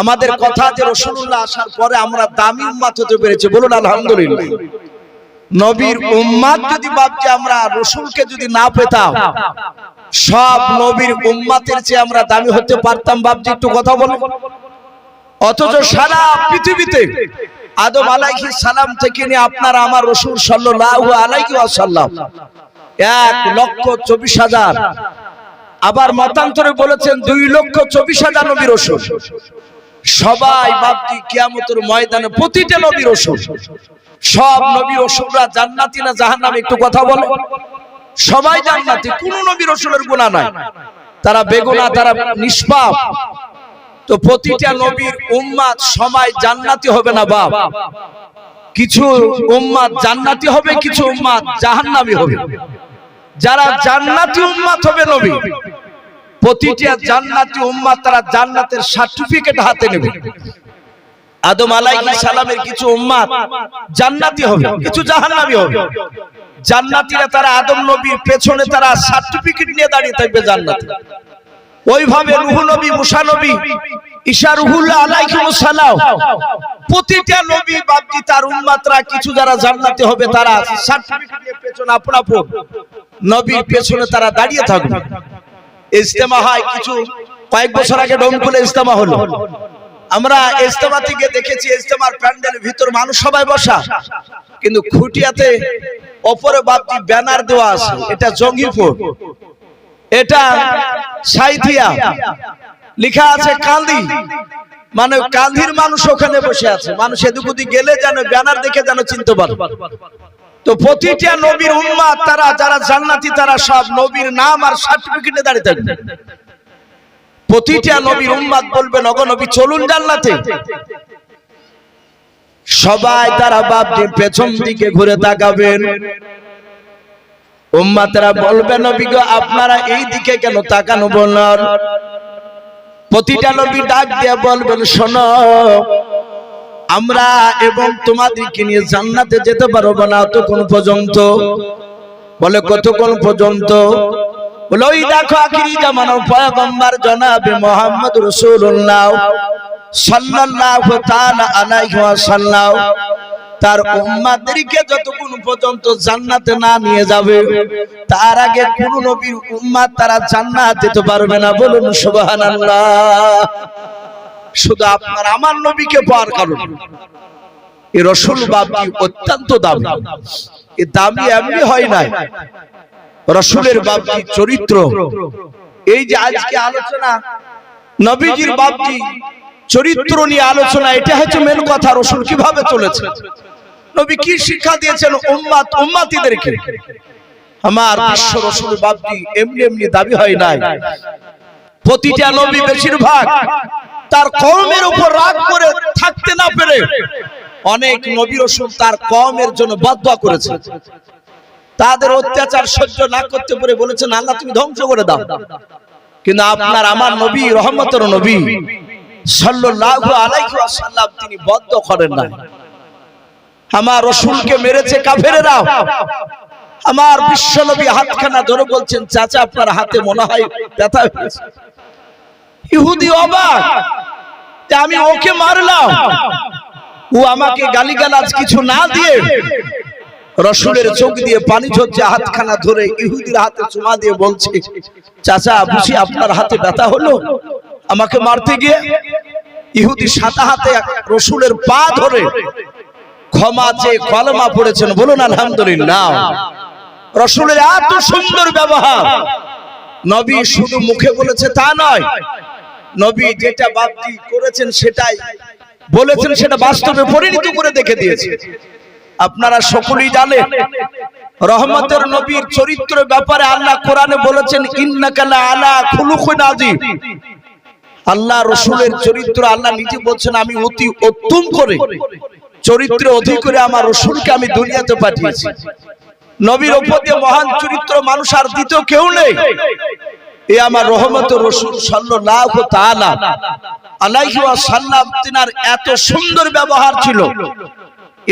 আমাদের কথা যে রাসূলুল্লাহ আসার পরে আমরা দামি উম্মত হতে পেরেছি, বলুন আলহামদুলিল্লাহ। নবীর উম্মত যদি বাপজি আমরা রাসূলকে যদি না পেতাম, সব নবীর উম্মতের চেয়ে আমরা দামি হতে পারতাম বাপজি? একটু কথা বলুন। অথচ সারা পৃথিবীতে আদম আলাইহিস সালাম থেকে নিয়ে আপনার আমার রাসূল সাল্লাল্লাহু আলাইহি ওয়াসাল্লাম 1,24,000, আবার মতান্তরে বলেছেন 2,24,000 নবী রাসূল। সবাই বাপজি কিয়ামতের ময়দানে প্রতিটা নবী রাসূল, সব নবী রাসূলরা জান্নাতি না জাহান্নামী? একটু কথা বলে। সবাই জান্নাতি, কোন নবী রাসূলের গুনাহ নাই, তারা বেগুনাহ, তারা নিষ্পাপ। তো প্রতিটা নবীর উম্মত সবাই জান্নাতি হবে না বাপ। কিছু উম্মত জান্নাতি হবে, কিছু উম্মত জাহান্নামী হবে। যারা জান্নাতি উম্মত হবে নবী, প্রতিটা জান্নাতি উম্মত তারা জান্নাতের সার্টিফিকেট হাতে নেবে। আদম আলাইহিস সালামের কিছু উম্মত জান্নাতি হবে, কিছু জাহান্নামী হবে। জান্নাতীরা তারা আদম নবীর পেছনে তারা সার্টিফিকেট নিয়ে দাঁড়িয়ে থাকবে জান্নাতে। ওইভাবে নূহ নবী, মুসা নবী, ঈসা রূহুল্লাহ আলাইহিস সালাম, প্রতিটা নবী বাপজি তার উম্মতরা কিছু যারা জান্নাতি হবে তারা সার্টিফিকেট নিয়ে পেছনে আপন আপন নবীর পেছনে তারা দাঁড়িয়ে থাকবে। ইজতেমা হয়, কিছু কয়েক বছর আগে ডোমকুলে ইজতেমা হলো। আমরা ইজতেমা থেকে দেখেছি, ইজতেমার প্যান্ডেলের ভিতর মানুষ সবাই বসা, কিন্তু খুঁটিয়াতে উপরে বাপজি ব্যানার দেওয়া আছে, এটা জঙ্গিপুর, এটা সাইথিয়া, লেখা আছে কান্দি, মানে কান্দির মানুষ ওখানে বসে আছে। মানুষ এদিক ওদিক গেলে যেন ব্যানার দেখে যেন চিনতে পারে। তো প্রতিটা নবীর উম্মত তারা যারা জান্নাতি, তারা সব নবীর নাম আর সার্টিফিকেটে দাঁড়িয়ে থাকবে। প্রতিটা নবীর উম্মত বলবেন, ওগো নবী চলুন জান্নাতে। সবাই তারা বাপজি পেছন দিকে ঘুরে তাকাবেন। উম্মতরা বলবে, নবী গো আপনারা এই দিকে কেন তাকানো বলেন? প্রতিটা নবী ডাক দিয়ে বলবেন, শোনো, আমরা এবং তোমাদেরকে নিয়ে জান্নাতে যেতে পারবো না ততক্ষণ পর্যন্ত। বলে কতক্ষণ পর্যন্ত? বলে ওই দেখো আখিরি জামানার পয়গম্বর জনাবে মুহাম্মদ রাসূলুল্লাহ সাল্লাল্লাহু তাআলা আলাইহি ওয়াসাল্লাম তার উম্মতদেরকে যতক্ষণ পর্যন্ত জান্নাতে না নিয়ে যাবে, তার আগে কোন নবীর উম্মত তারা জান্নাত যেতে পারবে না। বলুন সুবহানাল্লাহ। শুধু আপনার আমার নবীকে পাওয়ার কারণে এই রাসূল বাপজি অত্যন্ত দামি। এই দামি এমনি হয় নাই, রাসূলের বাপজি চরিত্র এই যে আজকে আলোচনা নবীজির বাপজি চরিত্র নিয়ে আলোচনা, এটা হচ্ছে মেন কথা। রাসূল কিভাবে চলেছে, নবী কি শিক্ষা দিয়েছেন উম্মতিদেরকে। আমার বিশ্ব রাসূল বাপজি এমনি এমনি দাবি হয় নাই। প্রতিটা নবী বেশিরভাগ তার কওমের উপর রাগ করে থাকতে না পেরে অনেক নবী রাসূল তার কওমের জন্য বদদোয়া করেছে। তাদের অত্যাচার সহ্য না করতে পেরে বলেছেন আল্লাহ তুমি ধ্বংস করে দাও। কিন্তু আপনার আমার নবী রহমতের নবী সাল্লাল্লাহু আলাইহি ওয়াসাল্লাম তিনি বদদোয়া করেন না। আমার রাসূলকে মেরেছে কাফেরেরা। আমার বিশ্ব নবী হাতখানা ধরে বলছেন চাচা আপনার হাতে মনে হয় ব্যথা হয়েছে। ইহুদি অবাক যে আমি ওকে মারলাম, ও আমাকে গালিগালাজ কিছু না দিয়ে রাসূলের চোখ দিয়ে পানি ঝরছে, হাতখানা ধরে ইহুদির হাতে চুমা দিয়ে বলছে চাচা বুঝি আপনার হাতে ব্যথা হলো আমাকে মারতে গিয়ে। ইহুদি সাদা হাতে রাসূলের পা ধরে ক্ষমা চেয়ে কলমা পড়েছেন। বলুন আলহামদুলিল্লাহ। রাসূলের এত সুন্দর ব্যবহার, নবী শুধু মুখে বলেছে তা নয়, নবী যেটা বাপজি করেছেন সেটাই বলেছেন, সেটা বাস্তবে পরিণত করে দেখে দিয়েছে। আপনারা সকলেই জানেন রহমতের নবীর চরিত্রের ব্যাপারে আল্লাহ কোরআনে বলেছেন ইন্নাকা লা আলা খুলুকিন আযীম। আল্লাহ রাসূলের চরিত্র আল্লাহ নিজে বলছেন আমি অতি উত্তম করে চরিত্র অধিক করে আমার রাসূলকে আমি দুনিয়াতে পাঠিয়েছি। নবীর উপর দিয়ে মহান চরিত্র মানুষ আর দ্বিতীয় কেউ নেই। এই আমার রহমতের রাসূল সাল্লাল্লাহু তাআলা আলাইহি ওয়াসাল্লাম তিনার এত সুন্দর ব্যবহার ছিল।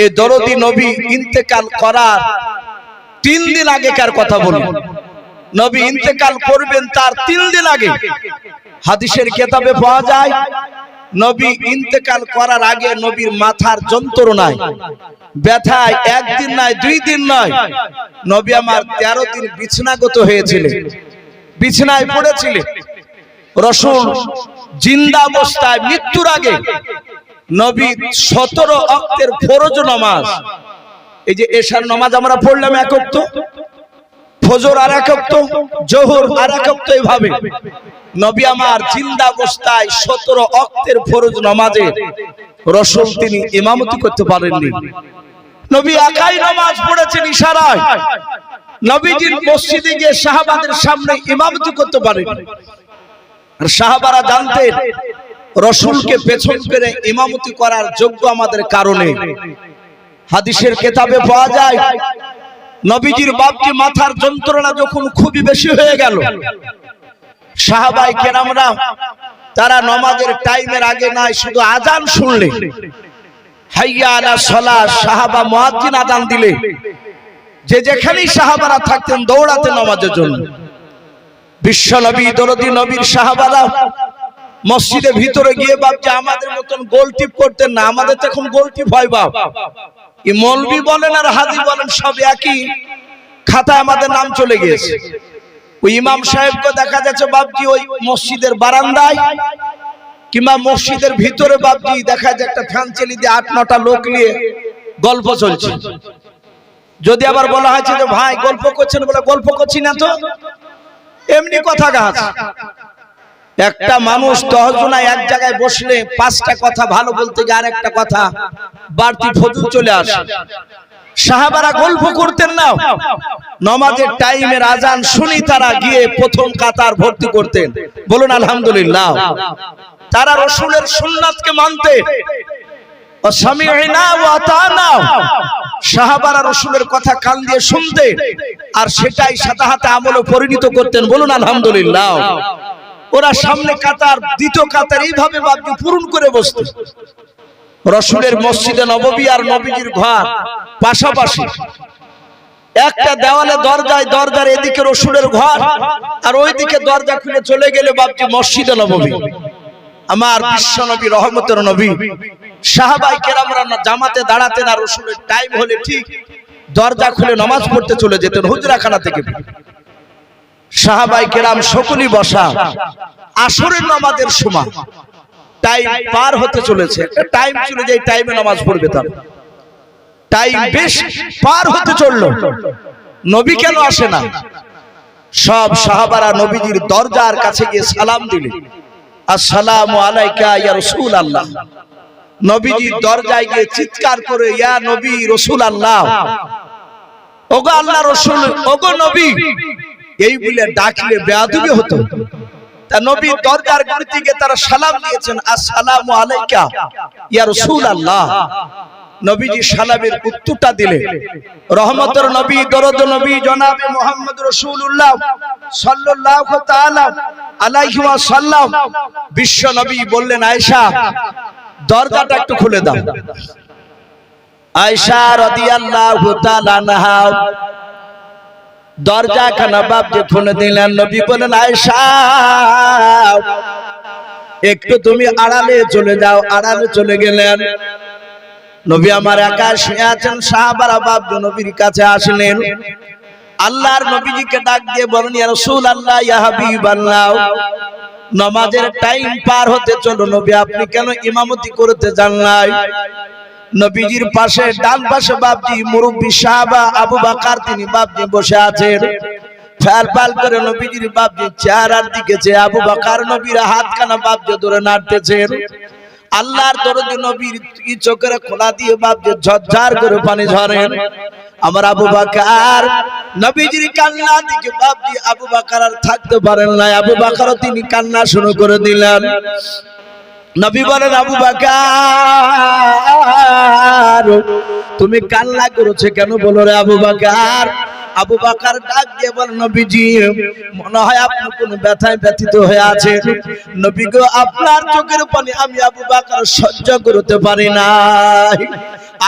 এই দরদি নবী ইন্তেকাল করার 3 দিন আগেকার কথা বলি, নবী ইন্তেকাল করবেন তার 3 দিন আগে হাদিসের কিতাবে পাওয়া যায় নবী ইন্তেকাল করার আগে নবীর মাথার যন্ত্রণায় ব্যথায় একদিন নয় 2 দিন নয়, নবী আমার 13 দিন বিছানাগত হয়েছিলেন, বিছানায় পড়েছিলেন। রাসূল জিন্দা অবস্থায় মৃত্যুর আগে নবী 17 ওয়াক্তের ফরজ নামাজ, এই যে এশার নামাজ আমরা পড়লাম এক ওয়াক্ত, ফজর আর এক ওয়াক্ত, যোহর আর এক ওয়াক্ত, এইভাবে নবী আমার জিন্দা অবস্থায় 17 ওয়াক্তের ফরজ নামাজে রাসূল তিনি ইমামতি করতে পারেননি। নবী একাই নামাজ পড়েছেন ইশারায়। নবীজির মসজিদে গিয়ে সাহাবাদের সামনে ইমামতি করতে পারেন। আর সাহাবারা জানতেন রাসূলকে পেছন করে ইমামতি করার যোগ্য আমাদের কারণে। হাদিসের কিতাবে পাওয়া যায় নবীজির বাপজি মাথার যন্ত্রণা যখন খুবই বেশি হয়ে গেল, সাহাবায়ে কেরামরা তারা নামাজের টাইমের আগে নাই শুধু আযান শুনলে হাইয়া আলা সালাত, সাহাবা মুয়াজ্জিন আযান দিলে যে যেখানেই সাহাবারা থাকতেন দৌড়াতেন নামাজের জন্য। বিশ্ব নবী দরদি নবীর সাহাবারা মসজিদের ভিতরে গিয়ে বাপজি আমাদের মতন গোল টিপ করতেন না। আমাদের তো এখন গোল টিপ হয় বাপ, এই মৌলভী বলেন আর হাজী বলেন সব একই খাতায় আমাদের নাম চলে গিয়েছে। ওই ইমাম সাহেবকে দেখা যাচ্ছে বাপজি ওই মসজিদের বারান্দায় কিংবা মসজিদের ভিতরে বাপজি দেখা যায় একটা ফ্যান চালি দিয়ে 8-9টা লোক নিয়ে গল্প চলছে। যদি আবার বলা হয়েছে যে ভাই গল্প করছেন, বলে গল্প করছি না তো, এমনি কথা গাছ। একটা মানুষ 10 জনায় এক জায়গায় বসলে 5টা কথা ভালো বলতে গিয়ে আরেকটা কথা বাড়তি ফজল চলে আসে। সাহাবারা গল্প করতেন না, নামাজের টাইমের আযান শুনি তারা গিয়ে প্রথম কাতার ভর্তি করতেন। বলুন আলহামদুলিল্লাহ। তারা রাসূলের সুন্নাতকে মানতেন। সামি'না ওয়া আতা'না, সাহাবারা রাসূলের কথা কান দিয়ে শুনতেন আর সেটাই সাথে সাথে আমলে পরিণত করতেন। বলুন আলহামদুলিল্লাহ। ওরা সামনে কাতার দ্বিতীয় কাতার এইভাবে বাপজি পূরণ করে বসতো। রাসূলের মসজিদে নববী আর নবীজির ঘর পাশাপাশি, একটা দেওয়ালে দরজার এদিকে রাসূলের ঘর আর ওইদিকে দরজা খুলে চলে গেলে বাপজি মসজিদে নববী। আমার বিশ্ব নবী রহমতের নবী সাহাবায়ে কেরামরা জামাতে দাঁড়াতেন আর রাসূলের টাইম হলে ঠিক দরজা খুলে নামাজ পড়তে চলে যেতেন হুজরাখানা থেকে। সাহাবায়ে কেরাম সকলেই বসা, আসরের নামাজের সময় টাইম পার হতে চলেছে, একটা টাইম ছিল যে টাইমে নামাজ পড়বে, তার টাইম বেশ পার হতে চলল, নবী কেন আসে না? সব সাহাবারা নবীজির দরজার কাছে গিয়ে সালাম দিলেন, আসসালামু আলাইকা ইয়া রাসূলুল্লাহ। নবীজির দরজায় গিয়ে চিৎকার করে, ইয়া নবী রাসূলুল্লাহ, ওগো আল্লাহ রাসূল, ওগো নবী, এই বলে ডাকলে বেয়াদবি হতো। তা নবী দরজার গুড়িতে গিয়ে তারা সালাম দিয়েছেন, আসসালামু আলাইকা ইয়া রাসূলুল্লাহ। নবীজি সালামের উত্তরটা দিলেন। রহমতের নবী, দরদ নবী জনাবে মুহাম্মদ রাসূলুল্লাহ সাল্লাল্লাহু তাআলা আলাইহি ওয়াসাল্লাম বিশ্ব নবী বললেন, আয়েশা দরজাটা একটু খুলে দাও। আয়েশা রাদিয়াল্লাহু তাআলা আনহা দরজা খানা বাবজি খুলে দিলেন। নবী বলেন, আয়েশা একটু তুমি আড়ালে চলে যাও। আড়ালে চলে গেলেন। নবী আমার একা শুয়ে আছেন, সাহাবারা বাবজি নবীর কাছে আসলেন। আল্লাহর নবীজিকে ডাক দিয়ে বলেন, ইয়া রাসূলুল্লাহ, ইয়া হাবিবাল্লাহ, নামাজের টাইম পার হতে চলো, নবী আপনি কেন ইমামতি করতে যান নাই? নবীজির পাশে ডান পাশে বাবজি মুরব্বী সাহাবা আবু বকর তিনি বাবজি বসে আছেন। ফাল ফাল করে নবীজির বাবজি চেহারার দিকে চেয়ে আবু বকর নবীর হাতখানা বাবজি ধরে নাড়তেছেন। আল্লাহর দরদি নবীর চোখের খোলা দিয়ে বাবজি ঝরঝর করে পানি ঝরেন। আমার আবু বকর নবীজির কান্না দিকে বাবজি আবু বকর আর থাকতে পারেন না। আবু বকর তিনি কান্না শুরু করে দিলেন। নবী বলেন, আবু বকর তুমি কান্না করেছো কেন, বলো রে আবু বকর। আবু বকর ডাক দিয়ে বলেন, নবীজি মনে হয় আপনি কোন ব্যথায় ব্যথিত হয়ে আছেন। নবী গো, আপনার চোখের পানি আমি আবু বকর সহ্য করতে পারি না।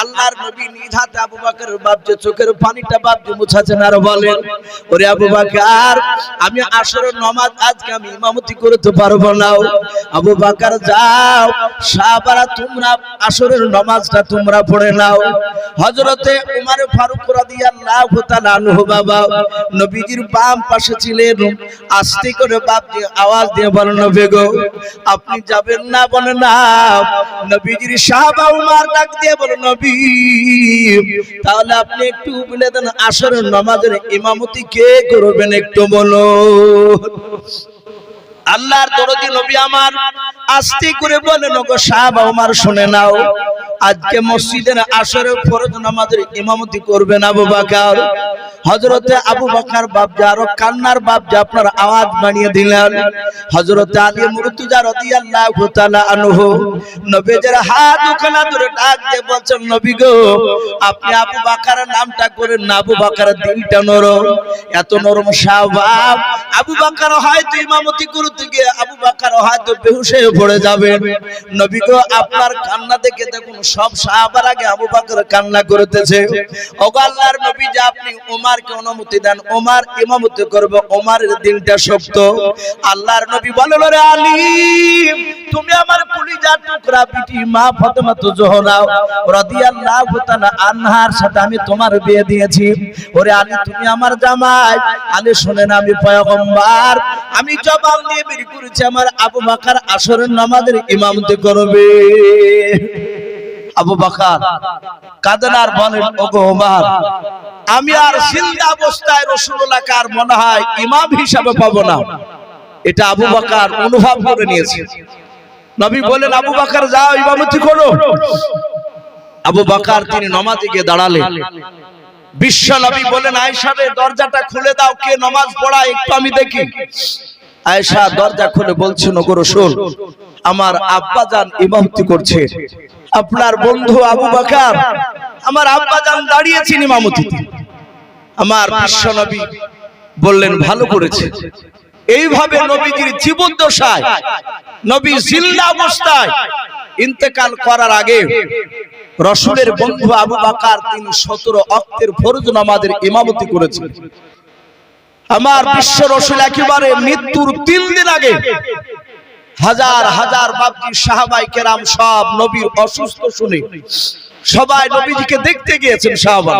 আল্লাহর নবী নিজ হাতে আবু বকরের বাবজি চোখের পানিটা বাবজি মুছাছেন আর বলেন, ওরে আবু বকর আমি আসরের নামাজ আজকে আমি ইমামতি করতে পারবো না। আবু বকর যাও, সাহাবারা তোমরা আসরের নামাজটা তোমরা পড়ে নাও। হযরতে উমর ফারুক রাদিয়াল্লাহু তাআলা আনহু বাবা নবীজির বাম পাশে ছিলেন। আস্তে করে বাবজি আওয়াজ দিয়ে বলেন, নবী গো আপনি যাবেন না? বলেন না। নবীজির সাহাবা উমর ডাক দিয়ে বলেন, নবী তাহলে আপনি একটু বলে দেন আসরের নামাজের ইমামতি কে করবেন একটু বলুন। আল্লাহর দরদি নবী আমার আস্তে করে বলেন, ওগো সাহাবা উমর শুনে নাও, আজকে মসজিদের আসরের ফরজ নামাজের ইমামতি করবেন আবু বকর। হযরতে আবু বকর বাবজি আরো কান্নার বাবজি আপনার আওয়াজ বানিয়ে দিলেন। হযরতে আলী মুরতুজা রাদিয়াল্লাহু তাআলা আনহু নবীজির হাত ওখানে ধরে ডাক দিয়ে বলছেন, নবী গো আপনি আবু বকরের নামটা করেন না। আবু বকরের দিলটা নরম, এত নরম স্বভাব। আবু বকর হয়তো ইমামতি করতে গিয়ে আবু বকর হয়তো বেহুশ হয়ে পড়ে যাবেন। নবী গো আপনার কান্না দেখে দেখুন সব সাহাবার আগে আবু বকর কান্না করতেছে। ওগো আল্লাহর নবী যে আপনি ওমরকে অনুমতি দেন, ওমর ইমামতি করবে, ওমরের দিলটা শক্ত। আল্লাহর নবী বলেন, ওরে আলী তুমি আমার কলিজার টুকরা বিটি মা ফাতেমা জোহরা রাদিয়াল্লাহু তাআলা আনহার সাথে আমি তোমার বিয়ে দিয়েছি। ওরে আলী তুমি আমার জামাই। আলী শুনেন আমি পয়গম্বর, আমি জবান দিয়ে বের করেছি আমার আবু বকর আসরের নামাজের ইমামতি করবে। আবু বকর কাঁদেন আর বলেন, ওগো ওমর আমি আর জিন্দা অবস্থায় রাসূলুল্লাহকে আর মনে হয় ইমাম হিসাবে পাবো না। এটা আবু বকর অনুভব করে নিয়েছে। নবী বলেন, আবু বকর যাও ইমামতি করো। আবু বকর তিনি নামাজে গিয়ে দাঁড়ালেন। বিশ্ব নবী বলেন, আয়েশা রে দরজাটা খুলে দাও, কে নামাজ পড়ায় একটু আমি দেখি। আয়েশা দরজা খুলে বলছেন, ওগো রাসূল আমার আব্বাজান ইমামতি করছে, আপনার বন্ধু আবু বকর আমার আব্বাজান দাঁড়িয়েছেন ইমামতিতে। আমার বিশ্ব নবী বললেন, ভালো করেছে। এইভাবে নবীজির জীবদ্দশায় নবী জিন্দা অবস্থায় ইন্তেকাল করার আগে রাসূলের বন্ধু আবু বকর তিনি 17 ওয়াক্তের ফরজ নামাজের ইমামতি করেছেন। আমার বিশ্ব রাসূল একেবারে মৃত্যুর 3 দিন আগে হাজার হাজার বাবজি সাহাবায়ে কেরাম সব নবীর অসুস্থ শুনে সবাই নবীজিকে দেখতে গিয়েছেন। সাহাবা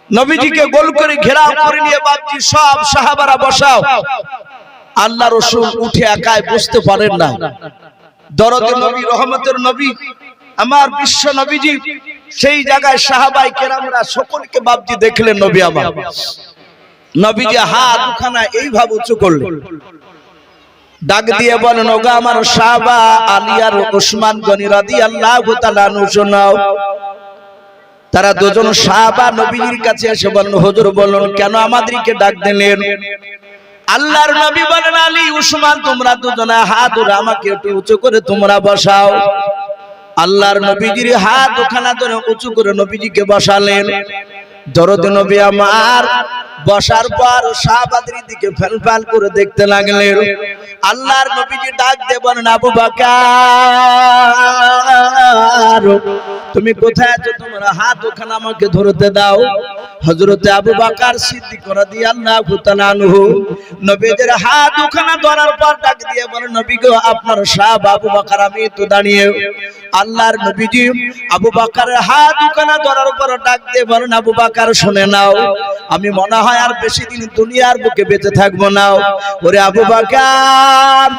নবীজিকে গোল করে ঘেরাও করে নিয়ে বাবজি সব সাহাবারা বসাও। আল্লাহ রাসূল উঠে একাই বসতে পারেন না। দরদের নবী, রহমতের নবী, আমার বিশ্ব নবীজি সেই জায়গায় সাহাবায়ে কেরামরা সকলকে বাবজি দেখলেন। নবী আমার নবীজি হাত দুখানা এইভাবে উঁচু করলেন, ডাক দিয়ে বলেন, ওগো আমার সাহাবা আলী আর ওসমান গনি রাদিয়াল্লাহু তাআলা আনহু শোনাও। তারা দুজন সাহাবা নবীজির কাছে এসে বললেন, হুজুর বলুন কেন আমাদেরকে ডাক দিলেন? আল্লাহর নবী বলেন, আলী ওসমান তোমরা দুজনে হাত ধরে আমাকে একটু উঁচু করে তোমরা বসাও। আল্লাহর নবীজির হাত দুখানা ধরে উঁচু করে নবীজিকে বসালেন। দরদ নবী আমার বসার পর সাহাবাদের দিকে ফেলফাল করে দেখতে লাগলেন। আল্লাহর নবীজি ডাক দিয়ে বলেন, আবু বকর তুমি কোথায় আছো? তোমরা হাত ওখানে আমাকে ধরতে দাও। হযরতে আবু বকর সিদ্দিক রাদিয়াল্লাহু তাআলা আনহু নবীজির হাত ওখানে ধরার পর ডাক দিয়ে বলেন, নবী গো আপনার সাহাবা আবু বকর আমি তো দাঁড়িয়ে। আল্লাহর নবীজি আবু বকরের হাত ওখানে ধরার পর ডাক দিয়ে বলেন, আবু বকর শুনে নাও, আমি মনে হয় আর বেশি দিন দুনিয়ার বুকে বেঁচে থাকবো না। ওরে আবু বকর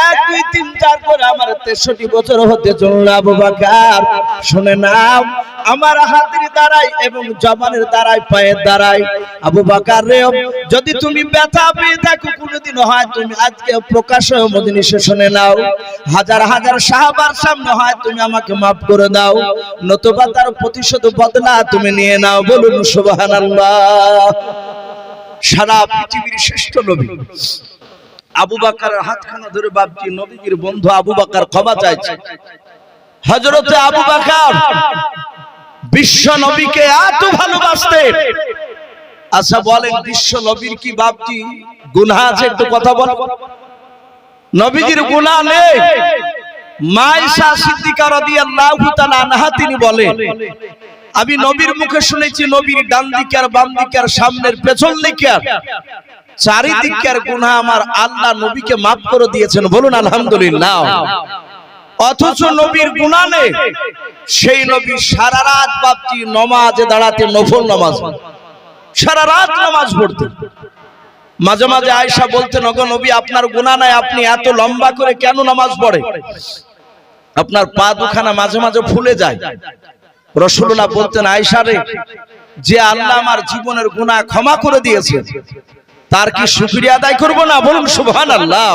1 2 3 4 করে আমার 63 বছর হতে চলল। আবু বকর শুনে নাও, আমার হাতের দ্বারাই এবং জবানের দ্বারাই পায়ের দ্বারাই আবু বকর রে যদি তুমি ব্যথা পেয়ে থাকো কোনোদিন হয় তুমি আজকে প্রকাশ্য মজলিসে শুনে নাও, হাজার হাজার সাহাবার সামনে হয় তুমি আমাকে মাফ করে দাও, নতুবা তার প্রতিশোধ বদলা তুমি নিয়ে নাও। বলুন সুবহানাল্লাহ। সারা পৃথিবীর শ্রেষ্ঠ নবী আবু বকরের হাতখানা ধরে বাপজি নবীজির বন্ধু আবু বকর ক্ষমা চাইছে। হযরতে আবু বকর বিশ্ব নবীকে এত ভালোবাসতেন। আচ্ছা বলেন বিশ্ব নবীর কি বাপজি গুনাহ আছে? একটু কথা বল। নবীজির গুনাহ নেই। মা আয়েশা সিদ্দিকা রাদিয়াল্লাহু তাআলা আনহা তিনি বলেন, আমি নবীর মুখে শুনেছি নবীর ডান দিকে আর বাম দিকে আর সামনের পেছন দিকে আর চারিদিকের গুনাহ আমার আল্লাহ নবীকে মাফ করে দিয়েছেন। বলুন আলহামদুলিল্লাহ। অথচ নবীর গুনাহ নেই। সেই নবী সারা রাত বাপজি নামাজে দাঁড়াতে, নফল নামাজ সারা রাত নামাজ পড়তেন। মাঝে মাঝে আয়েশা বলতেন, ওগো নবী আপনার গুনাহ নাই, আপনি এত লম্বা করে কেন নামাজ পড়েন? আপনার পা দুখানা মাঝে মাঝে ফুলে যায়। রাসূলুল্লাহ বলতেন, আয়েশা রে যে আল্লাহ আমার জীবনের গুনাহ ক্ষমা করে দিয়েছে তার কি শুকরিয়া আদায় করব না? বলুন সুবহানাল্লাহ।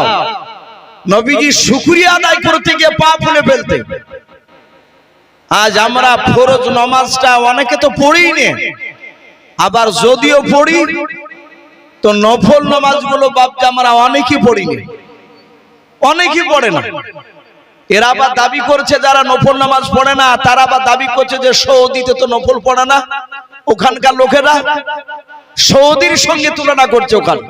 নবীজি শুকরিয়া আদায় করতে গিয়ে পা ফুলে ফেলতে। আজ আমরা ফরজ নামাজটা অনেকে তো পড়িই না, আবার যদিও পড়ি তো নফল নামাজগুলো বাপজি আমরা অনেকেই পড়ি না, অনেকেই পড়ে না। এরা আবার দাবি করছে যারা নফল নামাজ পড়ে না তারা আবার দাবি করছে যে সৌদিতে তো নফল পড়ে না, ওখানকার লোকেরা সৌদির সঙ্গে তুলনা করছে ওখানে।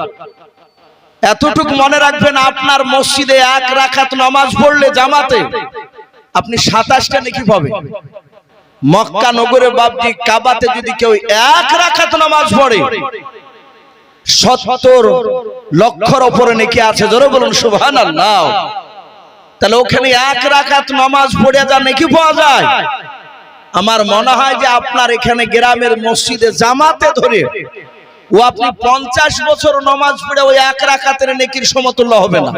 এতটুকু মনে রাখবেন, আপনার মসজিদে 1 রাকাত নামাজ পড়লে জামাতে আপনি 27টা নেকি পাবেন। মক্কা নগরে বাপজি কাবাতে যদি কেউ 1 রাকাত নামাজ পড়ে 70 লক্ষর উপরে নেকি আছে। জোরে বলুন সুবহানাল্লাহ। তাহলে ওখানে 1 রাকাত নামাজ পড়ে যা নেকি পাওয়া যায়, আমার মনে হয় যে আপনার এখানে গ্রামের মসজিদে জামাতে ধরে ও আপনি 50 বছর নামাজ পড়ে ওই 1 রাকাতের নেকির সমতুল্য হবে না।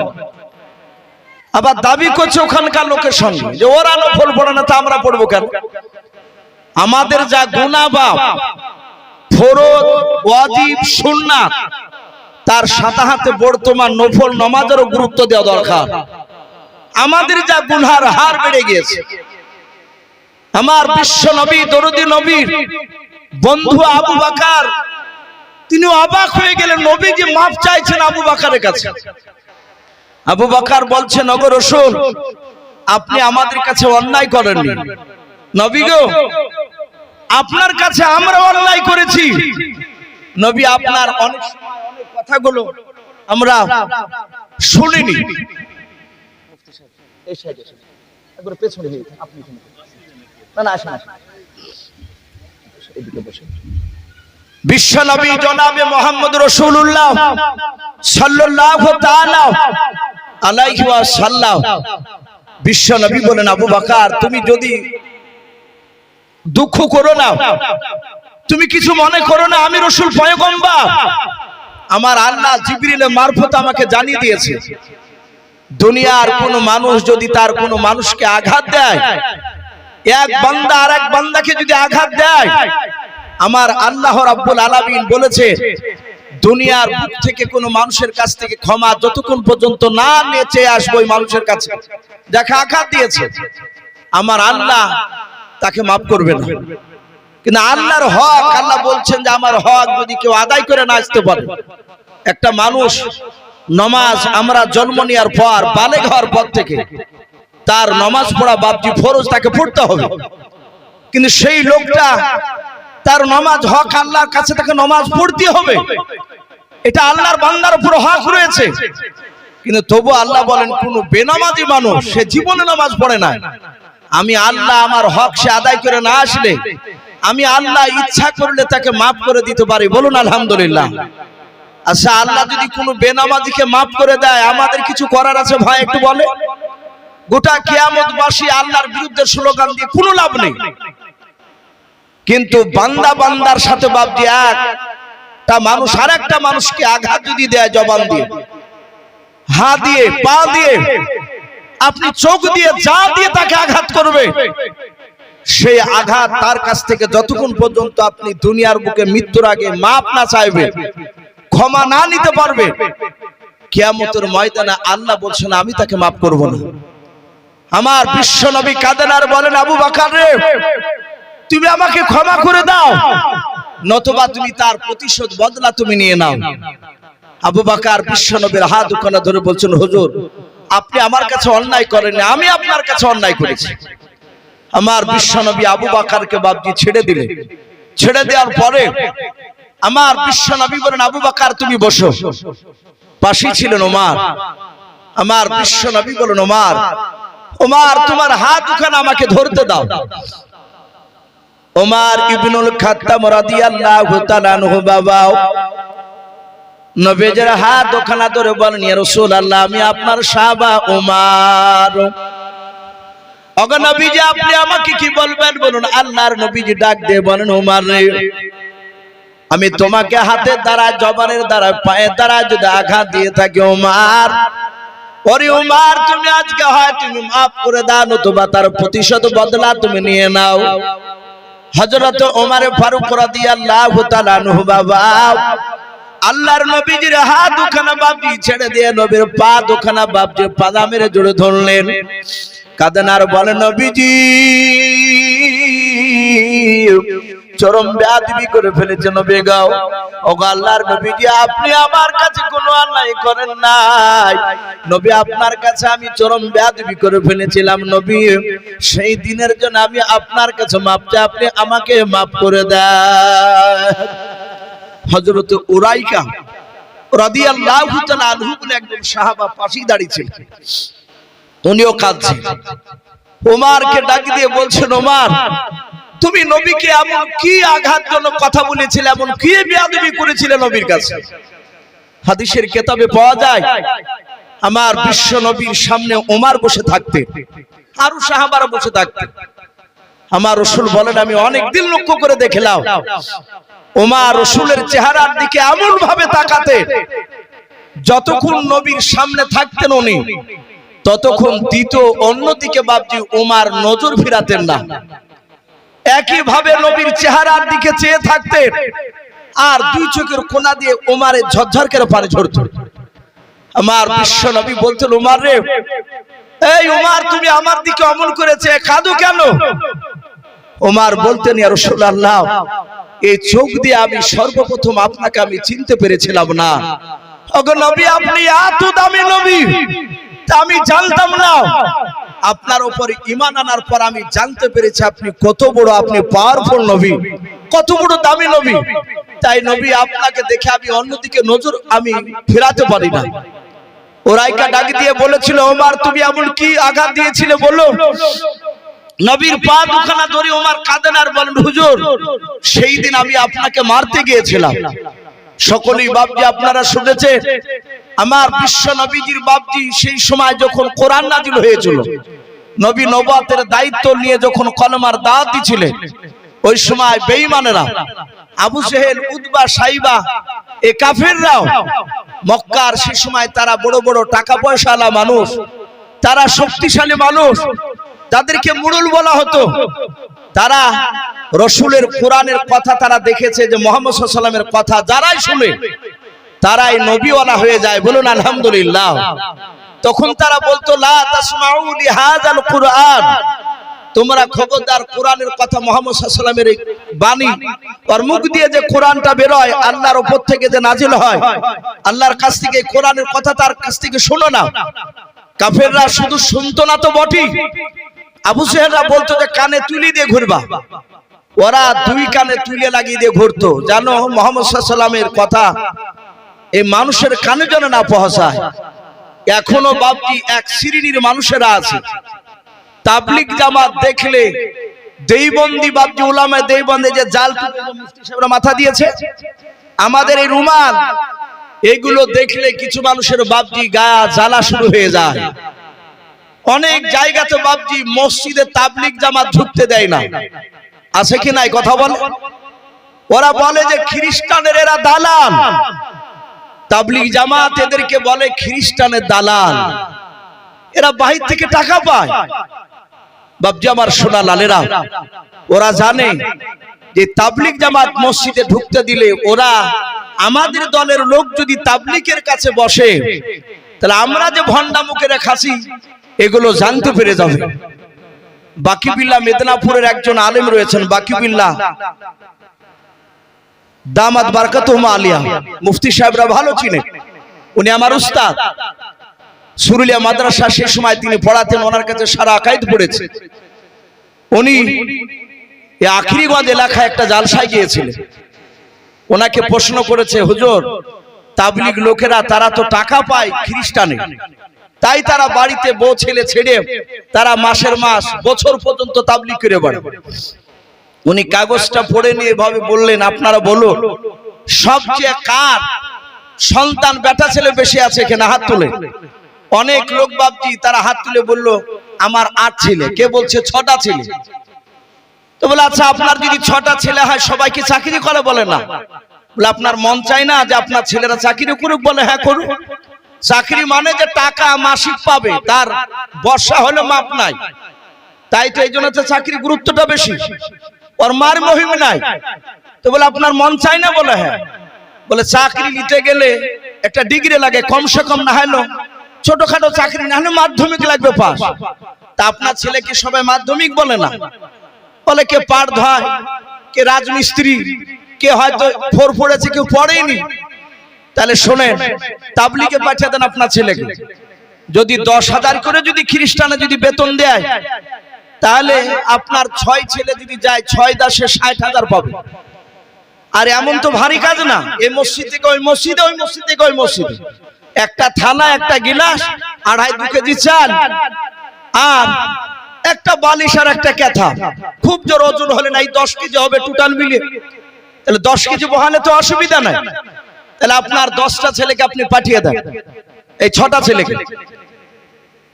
আবার দাবি করছে ওখানকার লোকের সঙ্গে যে ওরা নফল পড়ে না তা আমরা পড়বো কেন? আমাদের যা গুনাহ বাপ ফরজ ওয়াজিব সুন্নাত তার সাথে সাথে বর্তমান নফল নামাজেরও গুরুত্ব দেওয়া দরকার। আমাদের যা গুনার হার বেড়ে গিয়েছে। আমার বিশ্ব নবী দরদি নবীর বন্ধু আবু বকর তিনি অবাক হয়ে গেলেন, নবী যে মাফ চাইছেন আবু বকরের কাছে। আবু বকর বলছেন, ওগো রাসূল আপনি আমাদের কাছে অন্যায় করেননি। নবী গো আপনার কাছে আমরা অন্যায় করেছি। নবী আপনার অনেক সময় অনেক কথাগুলো আমরা শুনিনি। এই সাইডে একবার পেছনে আপনি না না আসেন এদিকে বসেন। বিশ্ব নবী জনাবে মুহাম্মদ রাসূলুল্লাহ সাল্লাল্লাহু তাআলা আলাইহি ওয়াসাল্লাম বিশ্ব নবী বলেন, আবু বকর তুমি যদি দুঃখ করো না, তুমি কিছু মনে করো না, আমি রাসূল পয়গম্বর, আমার আল্লাহ জিবরিলের মারফত আমাকে জানিয়ে দিয়েছে দুনিয়ার কোন মানুষ যদি তার কোন মানুষকে আঘাত দেয়, এক বান্দা আর এক বান্দাকে যদি আঘাত দেয়, আমার আল্লাহ রাব্বুল আলামিন বলেছে দুনিয়ার বুক থেকে কোনো মানুষের কাছ থেকে ক্ষমা যতক্ষণ পর্যন্ত না নেচে আসবো ওই মানুষের কাছে যাকে আঘাত দিয়েছে, আমার আল্লাহ তাকে মাফ করবে না। কিন্তু আল্লাহর হক, আল্লাহ বলছেন যে আমার হক যদি কেউ আদায় করে না আসতে পারে, একটা মানুষ নামাজ আমরা জন্ম নেওয়ার পর বালেগ হওয়ার পর থেকে তার নামাজ পড়া বাপজি ফরজ, তাকে পড়তে হবে। কিন্তু সেই লোকটা তার নামাজ হক, আল্লাহর কাছে তাকে নামাজ পড়তে হবে, এটা আল্লাহর বান্দার উপর হক রয়েছে। কিন্তু তবু আল্লাহ বলেন কোন বেনামাজি মানুষ সে জীবনে নামাজ পড়ে না, আমি আল্লাহ আমার হক সে আদায় করে না আসলে আমি আল্লাহ ইচ্ছা করলে তাকে মাফ করে দিতে পারি। বলুন আলহামদুলিল্লাহ। আচ্ছা, আল্লাহ যদি কোনো বেনামাজিকে মাফ করে দেয়, আমাদের কিছু করার আছে ভাই? একটু বলে। গোটা কিয়ামতবাসী আল্লাহর বিরুদ্ধে স্লোগান দিয়ে কোনো লাভ নেই। কিন্তু বান্দা বান্দার সাথে বাপজি একটা মানুষ আর একটা মানুষকে আঘাত যদি দেয়, জবান দিয়ে, হাত দিয়ে, পা দিয়ে, আপনি চোখ দিয়ে, যা দিয়ে তাকে আঘাত করবে, সেই আঘাত তার কাছ থেকে যতক্ষণ পর্যন্ত আপনি দুনিয়ার বুকে মৃত্যুর আগে মাপ না চাইবে, ক্ষমা না নিতে পারবে, কিয়ামতের ময়দানে আল্লাহ বলছেন আমি তাকে মাফ করব না। আমার বিশ্ব নবী কাঁদেন আর বলেন, আবু বকর রে, তুমি আমাকে ক্ষমা করে দাও, নতুবা তুমি তার প্রতিশোধ বদলা তুমি নিয়ে নাও। আবু বকর বিশ্ব নবীর হাত দুখানা ধরে বলছেন, হুজুর আপনি আমার কাছে অন্যায় করেননি, আমি আপনার কাছে অন্যায় করেছি। আমার বিশ্ব নবী আবু বকরকে বাপজি ছেড়ে দিলেন। ছেড়ে দেওয়ার পরে আমার বিশ্ব নবী বলেন, আবু বকর তুমি বসো। পাশে ছিলেন ওমর। আমার বিশ্ব নবী বলেন, ওমর, ওমর তোমার হাত দুখানা আমাকে ধরতে দাও। ওমর ইবনুল খাত্তাব রাদিয়াল্লাহু তাআলা আনহু বাবা নবীজির হাত দুখানা ধরে বলেন, ইয়া রাসূলুল্লাহ, আমি আপনার সাহাবা ওমর। ওগো নবীজি আপনি আমাকে কি বলবেন বলুন। আল্লাহর নবীজি ডাক দিয়ে বলেন, ওমর রে, আমি তোমাকে হাতের দ্বারা, জবানের দ্বারা, পায়ের দ্বারা যদি আঘাত দিয়ে থাকি, ওমর, ওরে ওমর তুমি আজকে হয় তুমি মাফ করে দাও, নতুবা তার প্রতিশোধ বদলা তুমি নিয়ে নাও। হযরত ওমর ফারুক রাদিয়াল্লাহু তাআলা আনহু বাবা আল্লাহর নবীজির হাত দুখানা বাপজি ছেড়ে দিয়ে নবীর পা দুখানা বাপজি পাদা মেরে জোরে ধরলেন। কাঁদেন আর বলেন, নবীজি চরম বেয়াদবি করে ফেলেছে নবী গাও। ওগো আল্লাহর নবীজি আপনি আমার কাছে কোনো অন্যায় করেন নাই, নবী আপনার কাছে আমি চরম বেয়াদবি করে ফেলেছিলাম, নবী সেই দিনের জন্য আমি আপনার কাছে মাপ চাই, আপনি আমাকে মাফ করে দেন। হযরত উরাইকা রাদিয়াল্লাহু তাআলা আনহু বলে একজন সাহাবা পাশেই দাঁড়িয়ে ছিলেন, উনিও কাঁদছেন। ওমরকে ডাক দিয়ে বলছেন, ওমর তুমি নবীকে এমন কি আঘাতজনক কথা বলেছিলে, এমন কি বেয়াদবি করেছিলে নবীর কাছে? হাদিসের কিতাবে পাওয়া যায় আমার বিশ্ব নবীর সামনে ওমর বসে থাকতে, আরো সাহাবারা বসে থাকতে। আমার রাসূল বলেন, আমি অনেক দিন লক্ষ্য করে দেখলাম ওমর রাসূলের চেহারার দিকে এমন ভাবে তাকাতে, যতক্ষণ নবীর সামনে থাকতেন উনি, ততক্ষণ দ্বিতীয় অন্যদিকে বাপজি ওমর নজর ফিরাতেন না। একই ভাবে নবীর চেহারার দিকে চেয়ে থাকতেন, আর দুই চোখের কোনা দিয়ে ওমরের ঝরঝর করে পানি ঝরত। আমার বিশ্ব নবী বলতেন, ওমর রে, এই ওমর তুমি আমার দিকে অমল করেছে, কাঁদো কেন? ওমর বলতেন, ইয়া রাসূলুল্লাহ, এই চোখ দিয়ে আমি সর্বপ্রথম আপনাকে আমি চিনতে পেরেছিলাম না। ওগো নবী আপনি এত দামি নবী, তা আমি জানতাম না। আপনার উপর ঈমান আনার পর আমি জানতে পেরেছি আপনি কত বড়, আপনি পাওয়ারফুল নবী, কত বড় দামি নবী। তাই নবী আপনাকে দেখে আমি অন্যদিকে নজর আমি ফেরাতে পারি না। উরাইকা ডাক দিয়ে বলেছিল, ওমর তুমি এমন কি আঘাত দিয়েছিলে বলো। নবীর পা দুখানা ধরে ওমর কাঁদেন আর বলেন, হুজুর সেই দিন আমি আপনাকে মারতে গিয়েছিলাম। সকলেই বাপজি আপনারা শুনেছেন, আমার বিশ্ব নবীজির বাপজি সেই সময় যখন কোরআন নাজিল হয়েছিল, নবী নবুয়তের দায়িত্ব নিয়ে যখন কলমার দাওয়াত দিছিলেন, ওই সময় বেঈমানেরা আবু জেহেল, উতবা, সাইবা, এই কাফিররাও মক্কার সেই সময় তারা বড় বড় টাকা পয়সাওয়ালা মানুষ, তারা শক্তিশালী মানুষ, তাদেরকে মুরুল বলা হতো। তারা রাসূলের কোরআনের কথা তারা দেখেছে যে মুহাম্মদ সাল্লাল্লাহু আলাইহি ওয়াসাল্লামের কথা যারাই শুনে তারাই নবীওয়ালা হয়ে যায়, বলুন আলহামদুলিল্লাহ। তখন তারা বলতো লা তাসমাউ লিহাযাল কুরআন, তোমরা খবরদার কোরআনের কথা মুহাম্মদ সাল্লাল্লাহু আলাইহি ওয়াসাল্লামের বাণী আর মুখ দিয়ে যে কোরআনটা বের হয় আল্লাহর উপর থেকে যে নাজিল হয় আল্লাহর কাছ থেকে, কোরআনের কথা তার কাছ থেকে শোনো না। কাফেররা শুধু শুনতো না তো বটেই, আবু জেহেলরা বলতো যে কানে তুলি দিয়ে ঘুরবা, ওরা দুই কানে তুলে লাগিয়ে দিয়ে ঘুরতো, জানো মুহাম্মদ সাল্লাল্লাহু আলাইহি ওয়াসাল্লামের কথা এই মানুষের কানে যেন না পৌঁছায়। এখনো বাপজি এক শ্রেণীর মানুষেরা আছে, তাবলিগ জামাত দেখলে দেওবন্দি বাপজি উলামায়ে দেওবন্দে যে জাল টুপি মুফতি সাহেবরা মাথা দিয়েছে, আমাদের এই রুমাল, এগুলো দেখলে কিছু মানুষের বাপজি গায়ে জ্বালা শুরু হয়ে যায়। অনেক জায়গাতে বাপজি মসজিদে তাবলিগ জামাত ঢুকতে দেয় না, আছে কি নাই কথা বল। ওরা বলে যে খ্রিস্টানের এরা দালাল, তাবলিগ জামাত এদেরকে বলে খ্রিস্টানের দালাল, এরা বাহির থেকে টাকা পায়। বাপজি আমার সোনা লালেরা, ওরা জানে যে তাবলিগ জামাত মসজিদে ঢুকতে দিলে ওরা, আমাদের দলের লোক যদি তাবলিগের কাছে বসে তাহলে আমরা যে ভন্ডা মুখে রেখাছি এগুলো জানতে পেরে যাবে। বাকিবিল্লাহ মেদিনীপুরের একজন আলেম রয়েছেন, বাকিবিল্লাহ দামাত বারাকাতুহুম আলিয়া, মুফতি সাহেবরা ভালো চিনে, উনি আমার উস্তাদ। সুরুলিয়া মাদ্রাসা সেই সময় তিনি পড়াতেন, ওনার কাছে সারা আকাইদ পড়েছে। উনি এই আখিরিগঞ্জ এলাকায় একটা জালসায় গিয়েছিলেন, ওনাকে প্রশ্ন করেছে, হুজুর তাবলিগ লোকেরা তারা তো টাকা পায় খ্রিস্টানে, তাই তারা বাড়িতে বউ ছেলে ছেড়ে তারা মাসের মাস বছর পর্যন্ত তাবলিগ করে বেড়ায়। উনি কাগজটা পড়ে নিয়ে এভাবে বললেন, আপনারা বলুন সবচেয়ে কার সন্তান বেটা ছেলে বেশি আছে এখানে, হাত তুলে। অনেক লোক বাপজি তারা হাত তুলে বলল আমার 8 ছেলে, কে বলছে 6টা ছেলে। তো বলে আচ্ছা আপনার যদি 6টা ছেলে হয় সবাই কি চাকরি করে, বলে না। বলে আপনার মন চাই না যে আপনার ছেলেরা চাকরি করুক, বলে হ্যাঁ করুক। চাকরি মানে যে টাকা মাসিক পাবে, তার বর্ষা হলে মাপ নাই, তাই তো এই জন্য চাকরি গুরুত্বটা বেশি, ওর মার মহিম নাই। তো বলে আপনার মন চাই না, বলে হ্যাঁ। বলে চাকরি নিতে গেলে একটা ডিগ্রি লাগে, কমসে কম না হলো ছোটখাটো চাকরি না হলে মাধ্যমিক লাগবে পাস। তা আপনার ছেলে কি সবাই মাধ্যমিক, বলে না। বলে কে পাট ধয়, কে রাজমিস্ত্রি, কে হয়তো 4 পড়েছে, কেউ পড়েনি। তাহলে শোনেন, তাবলিগে পাঠিয়ে দেন আপনার ছেলেকে, যদি 10,000 করে যদি খ্রিস্টানে যদি বেতন দেয় তাহলে আপনার 6 ছেলে যদি যায় 6 10 60,000 পাবে। আর এমন তো ভারী কাজ না, এই মসজিদ থেকে ওই মসজিদে, ওই মসজিদ থেকে ওই মসজিদে, একটা থালা, একটা গিলাস, 2.5 কেজি চাল, আর একটা বালিশ আর একটা ক্যাথা, খুব জোর ওজন হলে নাই 10 কেজি হবে টোটাল মিলিয়ে। তাহলে 10 কেজি বহালে তো অসুবিধা নাই। তাহলে আপনার 10টা ছেলেকে আপনি পাঠিয়ে দেন, এই 6টা ছেলেকে।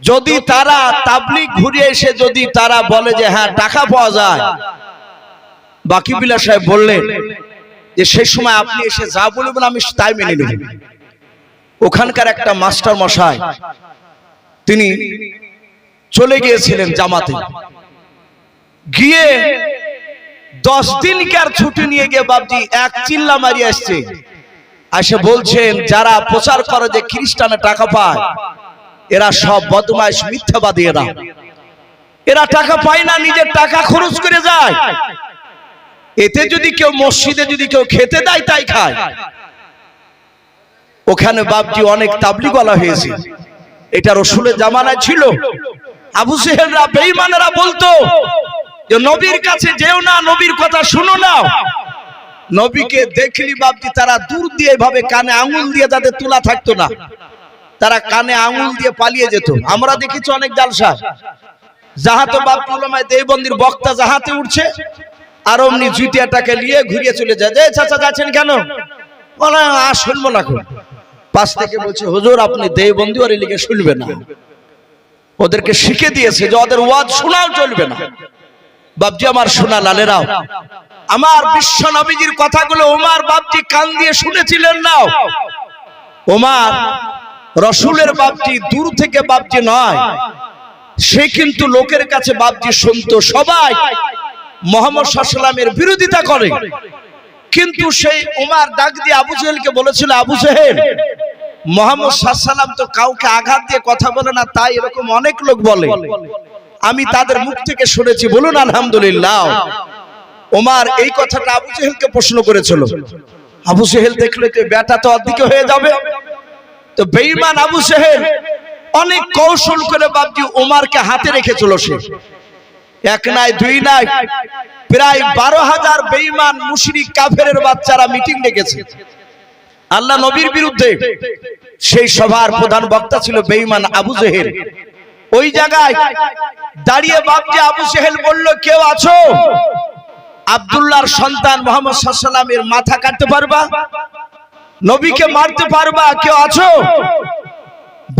যদি তারা তাবলিগ ঘুরিয়ে এসে যদি তারা বলে যে হ্যাঁ টাকা পাওয়া যায়, বাকিবিল্লাহ সাহেব বললেন যে সেই সময় আপনি এসে যা বলবেন আমি তাই মেনে নেব। ওখানকার একটা মাস্টার মশাই তিনি চলে গিয়েছিলেন জামাতে, গিয়ে 10 দিনকার ছুটি নিয়ে গিয়ে বাপজি এক চিল্লা মারিয়ে আসছে, এসে বলছেন যারা প্রচার করে যে খ্রিস্টানে টাকা পায় এরা সব বদমাইশ মিথ্যাবাদী, এরা টাকা পায় না, নিজের টাকা খরচ করে যায়। এতে যদি কেউ মসজিদে যদি কেউ খেতে দেয় তাই খায়। ওখানে বাপজি অনেক তাবলিগওয়ালা হয়েছে, এটা রাসূলের জামানায় ছিল। আবু জেহেলরা বেঈমানেরা বলতো যে নবীর কাছে যেও না, নবীর কথা শুনো না। নবীকে দেখলি বাপজি তারা দূর দিয়ে এভাবে কানে আঙুল দিয়ে যাদের তোলা থাকতো না, তারা কানে আঙুল দিয়ে পালিয়ে যেত। আমরা দেখেছি অনেক জালসা, যাহাতে বাপ উলামায়ে দেওবন্দির বক্তা যাহাতে উঠছে আর অমনি জুতিয়াটাকে নিয়ে ঘুরিয়ে চলে যায়। যে চাচা যাচ্ছেন কেন, বলে আর শুনবো না। পাশ থেকে বলছে হুজুর আপনি দেওবন্দি ওর লিগে শুনবে না, ওদেরকে শিখে দিয়েছে যে ওদের ওয়াজ শোনাও চলবে না। বাপজি আমার সোনা লালেরাও, আমার বিশ্ব নবীজির কথাগুলো ওমর বাপজি কান দিয়ে শুনেছিলেন না। ওমর রাসূলের বাপজি দূর থেকে বাপজি নয়, সে কিন্তু লোকের কাছে বাপজি শুনতো। সবাই মুহাম্মদ সাল্লাল্লাহু আলাইহি ওয়াসাল্লামের বিরোধিতা করে, কিন্তু সেই উমার ডাক দিয়ে আবু জেহেলকে বলেছিল, আবু জেহেল, মুহাম্মদ সাল্লাল্লাহু আলাইহি ওয়াসাল্লাম তো কাউকে আঘাত দিয়ে কথা বলে না, তাই এরকম অনেক লোক বলে, আমি তাদের মুখ থেকে শুনেছি, বলুন আলহামদুলিল্লাহ। ওমর এই কথাটা আবু জেহেলকে প্রশ্ন করেছিল। আবু জেহেল দেখলে যে বেটা তো অদিকে হয়ে যাবে, তো বেঈমান আবু জেহেল অনেক কৌশল করে বাপজি ওমরকে হাতে রেখেছিল। সে এক নাই দুই নাই, প্রায় 12,000 বেঈমান মুশরিক কাফেরের বাচ্চারা মিটিং ডেকেছে আল্লাহ নবীর বিরুদ্ধে। সেই সভার প্রধান বক্তা ছিল বেঈমান আবু জেহেল। ওই জায়গায় দাঁড়িয়ে বাপজি আবু জেহেল বলল, কেউ আছো আব্দুল্লাহর সন্তান মুহাম্মদ সাল্লাল্লাহু আলাইহি ওয়াসাল্লামের মাথা কাটতে পারবা, নবীকে মারতে পারবা, কেউ আছো?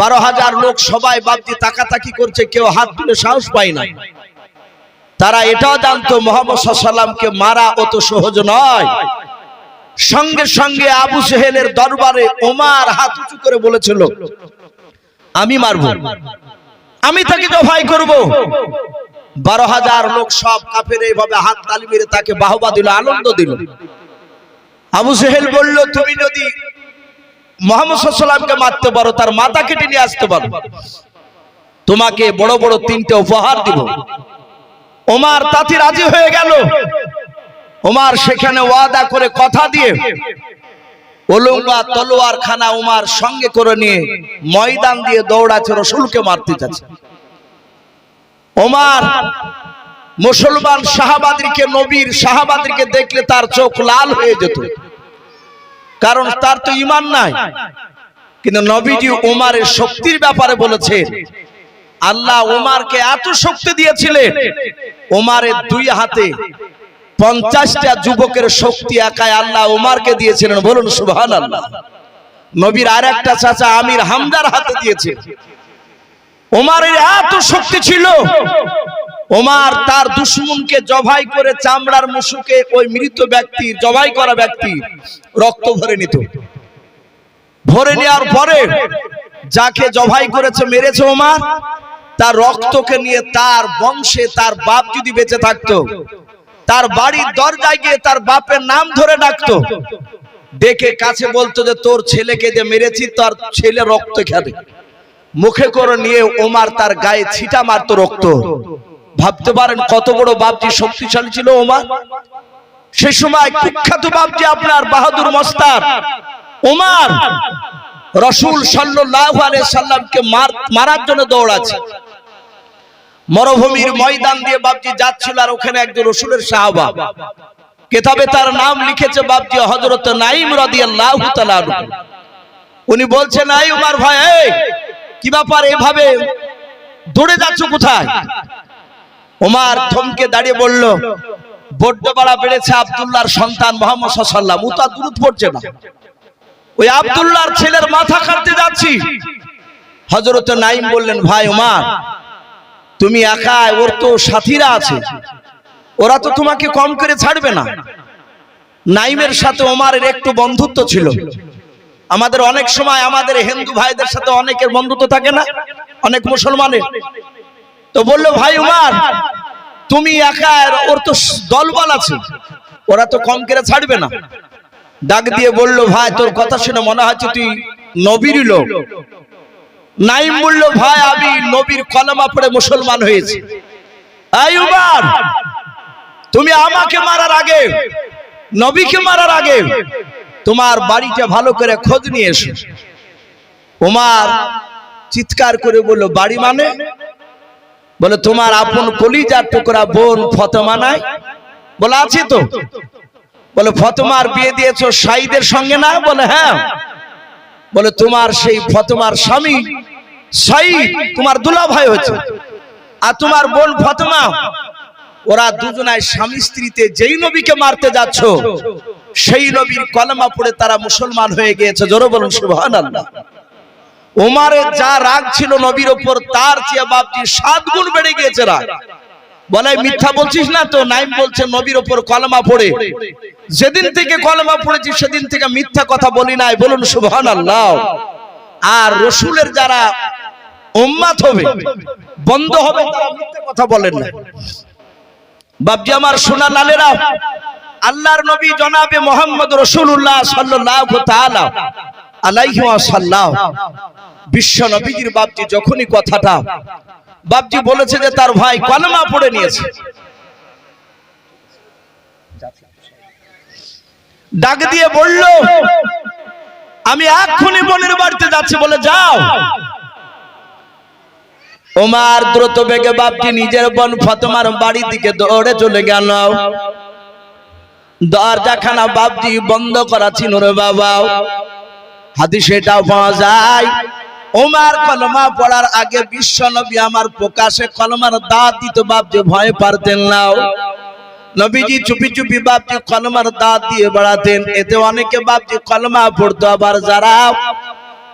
12,000 লোক সবাই বাপজি তাকাতাকি করছে, কেউ হাত তুলে সাহস পায় না। তারা এটাও জানতো মুহাম্মদ সাল্লাল্লাহু আলাইহি ওয়াসাল্লামকে মারা অত সহজ নয়। সঙ্গে সঙ্গে আবু জেহেলের দরবারে ওমর হাত উঁচু করে বলেছিল, আমি মারবো, আমি তাকে জবাই করব। 12,000 লোক সব কাফের এইভাবে হাত তালি মেরে তাকে বাহবা দিল, আনন্দ দিল। আবু জেহেল বলল, তুমি যদি মুহাম্মদ সাল্লাল্লাহু আলাইহি ওয়াসাল্লামকে মারতে পারো, তার মাথা কেটে নিয়ে আসতে পারো, তোমাকে বড় বড় 3টে উপহার দিব। ওমর তাতে রাজি হয়ে গেল। ওমর সেখানে ওয়াদা করে কথা দিয়ে ওলঙ্গা তলোয়ার খানা ওমর সঙ্গে করে নিয়ে ময়দান দিয়ে দৌড়াচ্ছে, রাসূলকে মারতে যাচ্ছে। ওমর মুসলমান সাহাবাদেরকে, নবীর সাহাবাদেরকে দেখলে তার চোখ লাল হয়ে যেত, কারণ তার তো ঈমান নাই। কিন্তু নবীজি ওমরের শক্তির ব্যাপারে বলেছে, আল্লাহ ওমরকে এত শক্তি দিয়েছিলেন, ওমরের 2 হাতে 50টা যুবকের শক্তি একাই আল্লাহ ওমরকে দিয়েছিলেন, বলুন সুবহানাল্লাহ। নবীর আরেকটা চাচা আমির হামজার হাতে দিয়েছে। ওমরের এত শক্তি ছিল, ওমর তার দুশমনকে জবাই করে চামড়ার মুশুকে ওই মৃত ব্যক্তি, জবাই করা ব্যক্তি রক্ত ভরে নিত। ভরে নেওয়ার পরে যাকে জবাই করেছে, মেরেছে ওমর, তার রক্তকে নিয়ে তার বংশে তার বাপ যদি বেঁচে থাকতো, তার বাড়ির দরজায় গিয়ে তার বাপের নাম ধরে ডাকতো, ডেকে কাছে বলতো যে তোর ছেলেকে যে মেরেছি, তার ছেলে রক্ত খাবে। মুখে করে নিয়ে ওমর তার গায়ে ছিটা মারতো রক্ত। ভাবতে পারেন কত বড় বাপজি শক্তিশালী ছিল ওমর। সে সময় কুখ্যাত বাপজি আপনার বাহাদুর মস্তার ওমর রাসূল সাল্লাল্লাহু আলাইহি সাল্লামকে মারার জন্য দৌড়াচ্ছে। মরুভূমির ময়দান দিয়ে বাপজি যাচ্ছিল, আর ওখানে একজন রাসূলের সাহাবা, কিতাবে তার নাম লিখেছে বাপজি হযরত নাঈম রাদিয়াল্লাহু তাআলা আনহু। উনি বলছেন, এই ওমর ভাই, এই কি ব্যাপার, এভাবে দৌড়ে যাচ্ছ কোথায়? ওমর থমকে দাঁড়িয়ে বলল, বড্ড বাড়া বেড়েছে আব্দুল্লাহর সন্তান মুহাম্মদ সাল্লাল্লাহু আলাইহি ওয়াসাল্লাম, ও তো দুরূদ পড়ছে না, ওই আব্দুল্লাহর ছেলের মাথা কাটতে যাচ্ছি। হযরত নাঈম বললেন, ভাই ওমর, তুমি একা, ওর তো সাথীরা আছে, ওরা তো তোমাকে কম করে ছাড়বে না। নাঈমের সাথে ওমরের একটু বন্ধুত্ব ছিল। আমাদের অনেক সময় আমাদের হিন্দু ভাইদের সাথে অনেকের বন্ধুত্ব থাকে না, অনেক মুসলমানের। তো বললো, ভাই ওমর, তুমি একা, ওর তো দলবল আছে, ওরা তো কম করে ছাড়বে না। ডাক দিয়ে বলল, ভাই তোর কথা শুনে মনে হচ্ছে তুই নবীর লোক। নাঈম বলল, ভাই আমি নবীর কলেমা পড়ে মুসলমান হয়েছি। এই ওমর, তুমি আমাকে মারার আগে, নবীকে মারার আগে তোমার বাড়িটা ভালো করে খোঁজ নিয়ে এসো। ওমর চিৎকার করে বলল, বাড়ি মানে? বলে, তোমার আপন কলিজার টুকরা বোন ফাতেমা নাই? বলে, আছে তো। বলে, ফাতেমার বিয়ে দিয়েছো সাঈদের সঙ্গে না? বলে, হ্যাঁ। বলে, তোমার সেই ফাতেমার স্বামী সাঈদ তোমার দুলাভাই হয়েছে, আর তোমার বোন ফাতেমা, ওরা দুজনাই স্বামী স্ত্রীতে যেই নবীকে মারতে যাচ্ছ, সেই নবীর কলেমা পড়ে তারা মুসলমান হয়ে গিয়েছে। জোরে বলুন সুবহানাল্লাহ। ওমরের যা রাগ ছিল নবীর উপর, তার চেয়ে বাপজি 7 গুণ বেড়ে গিয়েছে রাগ। বলে, মিথ্যা বলছিস না তো? নাঈম বলছে, নবীর উপর কলেমা পড়ে যেদিন থেকে কলেমা পড়েছি সেদিন থেকে মিথ্যা কথা বলি নাই। বলুন সুবহানাল্লাহ। আর রাসূলের যারা উম্মত হবে, বন্ধ হবে, তারা মিথ্যা কথা বলেন না। বাপজি আমার সোনা লালেরা, আল্লাহর নবী জনাবে মুহাম্মদ রাসূলুল্লাহ সাল্লাল্লাহু তাআলা আলাইহি ওয়াসাল্লাম বিশ্ব নবীজির বাপজি যখনই কথাটা বাপজি বলেছে যে তার ভাই কলমা পড়ে নিয়েছে, ডাক দিয়ে বলল আমি এক্ষুনি বোনের বাড়িতে যাচ্ছি, বলে যাও। ওমর দ্রুত বেগে বাপজি নিজের বোন ফাতেমার বাড়ির দিকে দৌড়ে চলে গেল। দরজাখানা বাপজি বন্ধ করা ছিল রে বাবা। হাদিসে এটাও পাওয়া যায় ওমর কলমা পড়ার আগে বিশ্ব নবী আমার প্রকাশে কলমার দাওয়াত দিত বাপজি, ভয় পারতেন না। নবীজি চুপি চুপি বাপজি কলমার দাওয়াত দিয়ে বেড়াতেন। এতে অনেকে বাপজি কলমা পড়তো, আবার যারা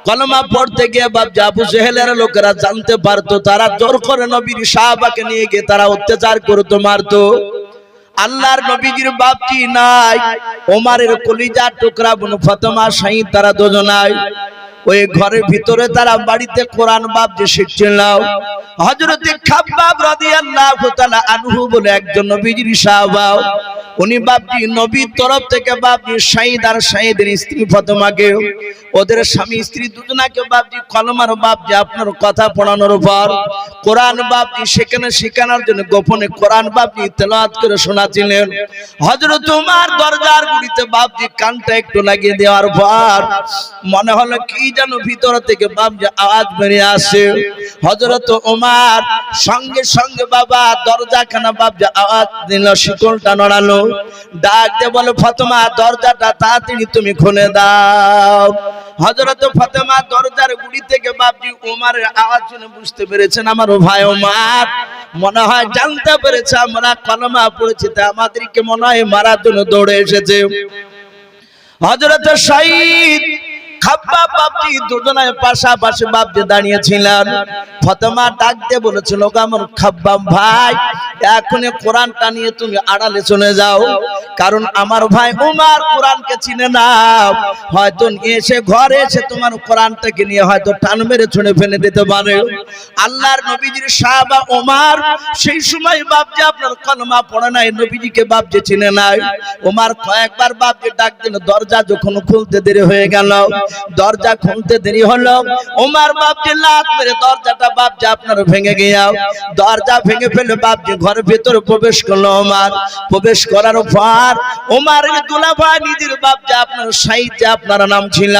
কলমা পড়তে গিয়ে বাপজি আবু জেহেলের লোকেরা জানতে পারতো, তারা জোর করে নবীর সাহাবাকে নিয়ে গিয়ে তারা অত্যাচার করতো, মারতো। আল্লাহর নবীজির বাপজি নাই, ওমরের কলিজার টুকরা বোন ফাতেমা শাহিদ, তারা দুজনাই ওই ঘরের ভিতরে তারা বাড়িতে কোরআন বাপজি শিখছিল। হযরত খাব্বাব রাদিয়াল্লাহু তাআলা আনহু বলে একজন নবীজির সাহাবা, উনি বাপজি নবীর তরফ থেকে বাপজি শাহিদ আর শাহিদের স্ত্রী ফাতেমাকে, ওদের স্বামী স্ত্রী দুজনাকে বাপজি কলমার বাপজি আপনার কথা পড়ানোর পর কোরআন বাপজি সেখানে শেখানোর জন্য গোপনে কোরআন বাপজি তেলাওয়াত করে শোনাচ্ছিলেন। হযরত ওমর দরজার গুড়িতে বাপজি কানটা একটু লাগিয়ে দেওয়ার পর মনে হলো কি যেন ভিতর থেকে বাপজি আওয়াজ বেরিয়ে আসে। হযরত ওমর সঙ্গে সঙ্গে বাবা দরজাখানা বাপজি আওয়াজ দিল, শিকলটা নড়ালো, ডাক দিয়ে বলে ফাতেমা দরজাটা তাড়াতাড়ি তুমি খুলে দাও। হযরত ফাতেমা দরজার গুড়ি থেকে বাপজি ওমরের আওয়াজ শুনে বুঝতে পেরেছেন আমার ভাই ওমর মনে হয় জানতে পেরেছে আমরা কলমা পড়েছি, তা আমাদেরকে মনে হয় মারার জন্য দৌড়ে এসেছে। হযরত শাহিদ খাব্বাব বাপজি দুজনায় পাশাপাশি বাপজি দাঁড়িয়েছিলেন। ফাতেমা ডাক দিয়ে বলেছিল আমার খাব্বাব ভাই এখনই কোরআনটা নিয়ে তুমি আড়ালে চলে যাও, কারণ আমার ভাই ওমর কোরআনকে চিনে না, হয়তো এসে ঘরে এসে তোমার কোরআনটাকে নিয়ে হয়তো টান মেরে ছুঁড়ে ফেলে দিতে পারে। আল্লাহর নবীজির সাহাবা ওমর সেই সময় বাপজি আপনার কলমা পড়ে নাই, নবীজিকে বাপজি চিনে নাই। ওমর কয়েকবার বাপজি ডাক দিল, দরজা যখন খুলতে দেরি হয়ে গেল, দরজা খুলতে দেরি হলো, ওমর বাপজি লাত মেরে দরজাটা বাপজি আপনার ভেঙে গিয়া দরজা ভেঙে ফেলে বাপজি ঘরের ভিতরে প্রবেশ করলো। ওমর প্রবেশ করার পর ওমরের দুলাভাই নিজের বাপজি আপনার শাহিদ যে আপনার নাম ছিল,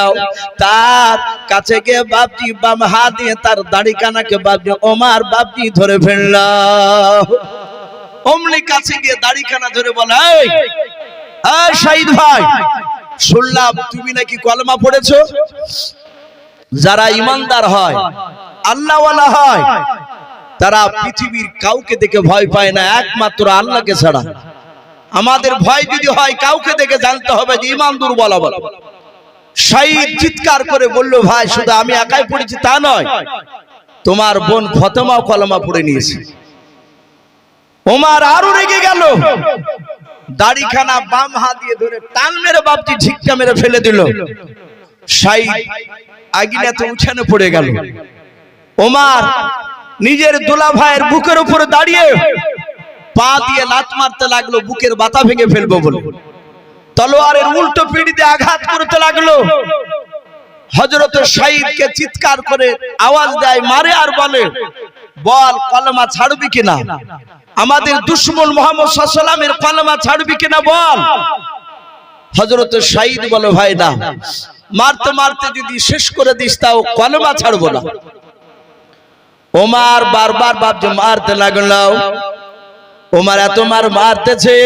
তার কাছে গিয়ে বাপজি বাম হাত দিয়ে তার দাড়ি কানাকে বাপজি ওমর বাপজি ধরে ফেলল। অমনি কাছে গিয়ে দাড়ি কানা ধরে বলে এই শাহিদ ভাই, শুনলাম তুমি নাকি কলমা পড়েছো। যারা ইমানদার হয় আল্লাহওয়ালা হয় তারা পৃথিবীর কাউকে দেখে ভয় পায় না, একমাত্র আল্লাহকে ছাড়া। আমাদের ভয় যদি হয় কাউকে দেখে জানতে হবে যে ঈমান দুর্বল হবে। শাহিদ চিৎকার করে বলল ভাই শুধু আমি একাই পড়েছি তা নয়, তোমার বোন ফাতেমাও কলমা পড়ে নিয়েছে। ওমর আরো রেগে গেল, দাড়িখানা বাম হাত দিয়ে ধরে টান মেরে বাপজি ঝিক্কা মেরে ফেলে দিল। শাহিদ আগিনাতে উঠানে পড়ে গেল। ওমর নিজের দুলা ভাইয়ের বুকের উপরে দাঁড়িয়ে পা দিয়ে লাত মারতে লাগলো, বুকের বাতা ভেঙে ফেলবো বলে তলোয়ারের উল্টো পিঠ দিয়ে আঘাত করতে লাগলো। হযরত শাহিদকে চিৎকার করে আওয়াজ দেয়, মারে আর বলে বল কলমা ছাড়বি কিনা, আমাদের দুশমন মুহাম্মদ সাল্লাল্লাহু আলাইহি ওয়াসাল্লামের কলমা ছাড়বি কিনা বল। হযরত শাহিদ বলে ভাই না, মারতে মারতে যদি শেষ করে দিস তাও কলমা ছাড়বো না। ওমর বারবার বাপজি মারতে লাগলো। ওমর এত মারতেছে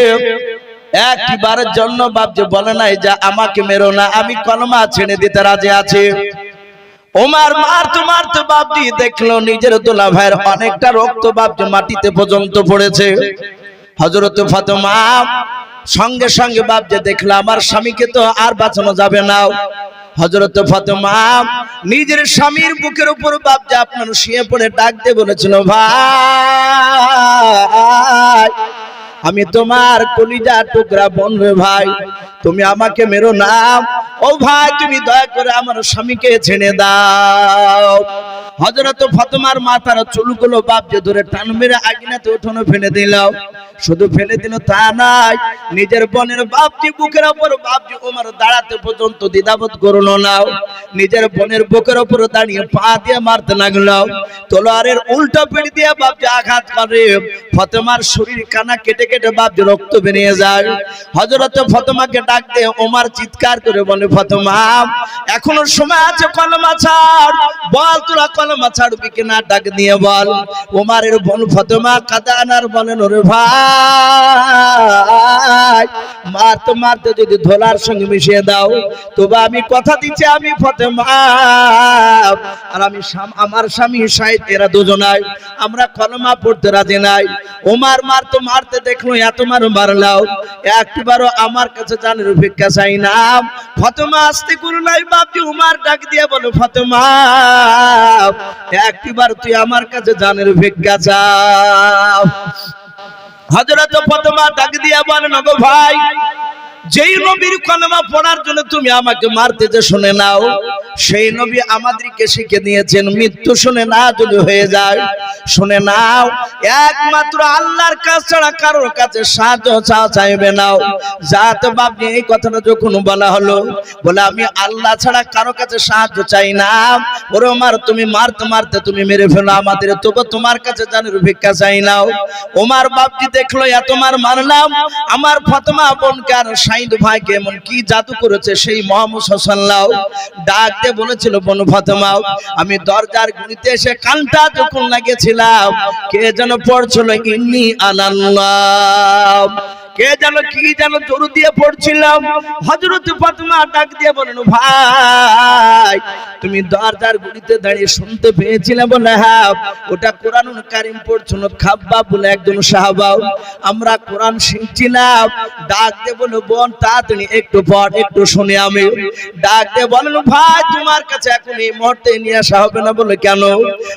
একবারের জন্য বাপজি বলে নাই যে আমাকে মেরো না, আমি কলমা ছেড়ে দিতে রাজি আছি। ওমর মারতে মারতে বাপজি দেখলো নিজের দোলা ভাইয়ের অনেকটা রক্ত বাপজি মাটিতে পর্যন্ত পড়েছে। হযরত ফাতেমা সঙ্গে সঙ্গে বাপজি দেখলো আমার স্বামীকে তো আর বাঁচানো যাবে না। হযরত ফাতেমা নিজের স্বামীর বুকের উপর বাপজি আপনার শুয়ে পড়ে ডাক দিয়ে বলেছিল ভাই আমি তোমার কলিজা টুকরা বোন রে ভাই, তুমি আমাকে মেরো না। ও ভাই তুমি দয়া করে আমার স্বামীকে ছেড়ে দাও। হযরত ফাতেমার মাথার চুলগুলো বাপ যে ধরে টান মেরে আগুনেতে উঠোনে ফেলে দিল। শুধু ফেলে দিল তা নয়, নিজের বোনের বাপজি বুকের উপর বাপজি ওমর দাঁড়াতে পর্যন্ত দ্বিধাবোধ করলো না। নিজের বোনের বুকের উপর দাঁড়িয়ে পা দিয়ে মারতে লাগলো। তলোয়ারের উল্টো পিঠ দিয়ে বাপজি আঘাত করে। ফাতেমার শরীর কানা কেটে কেটে বাপজি রক্ত বেরিয়ে যায়। হযরত ফাতেমাকে ডাক দিয়ে ওমর চিৎকার করে বলে, ফাতেমা এখনো সময় আছে, কলমা ছাড়, বল তোরা কলমা ছাড়বি কিনা, ডাক দিয়ে বল। ওমরের বোন ফাতেমা কাঁদানার বলেন, ওরে ভাই মারতে মারতে যদি ধোলার সঙ্গে মিশিয়ে দাও, তবে আমি কথা দিচ্ছি আমি ফাতেমা আর আমি আমার স্বামী শাহিদ, এরা দুজনাই আমরা কলমা পড়তে রাজি নাই। ওমর মারতে মারতে দেখলো এত মারলাও, একবারও আমার কাছে জানের ভিক্ষা চাই না। ফাতেমা আস্তে করে নাই বাপজি ওমর ডাক দিয়ে বলো, ফাতেমা একবার তুই আমার কাছে জানের ভিক্ষা চাও। হযরত ফাতেমা ডাক দিয়া বলেন, ওগো ভাই, যেই নবীর কলমা পড়ার জন্য তুমি আমাকে মারতে যে শুনে নাও, সেই নবী আমাদেরকে শিখে দিয়েছেন মৃত্যু শুনে না যদি হয়ে যায়, শুনে নাও একমাত্র আল্লাহর কাছে ছাড়া কারোর কাছে সাহায্য চাইবে নাও। যাতে বাপজি এই কথাটা যখন বলা হলো, বলে আমি আল্লাহ ছাড়া কারো কাছে সাহায্য চাই না। ওরে ওমর তুমি মারতে মারতে তুমি মেরে ফেলো আমাদের, তবু তোমার কাছে জানের ভিক্ষা চাই নাও। ওমর বাপজি দেখলো এত মারলাম, আমার ফাতেমা বোনকে আর শাহিদ ভাইকে এমন কি জাদু করেছে, সেই মুহাম্মদ সাল্লাল্লাহু ডাক দিয়ে বলেছিল, বোন ফাতেমা আমি দরজার গুনিতে এসে কানটা যখন লাগিয়েছিলাম, কে যেন পড়ছিল ইন্নী আনাল্লাহ, কে যেন কি যেন জোর দিয়ে পড়ছিলাম। হযরত ফাতেমা ডাক দিয়ে বলেন, ভাই তুমি দরজার গুনিতে দাঁড়িয়ে শুনতে পেয়েছিলে? বলে হ্যাঁ, ওটা কোরআনুল কারীম পড়ছিল খাব্বাব বলে একজন সাহাবা, আমরা কোরআন শিখছিলাম। ডাক দিয়ে বলে, বোন তাড়াতাড়ি একটু পড়, একটু শুনে আমি। ডাক দিয়ে বলেন, ভাই তোমার কাছে এখন এই মুহূর্তে নিয়ে আসা হবে না। বলে কেন?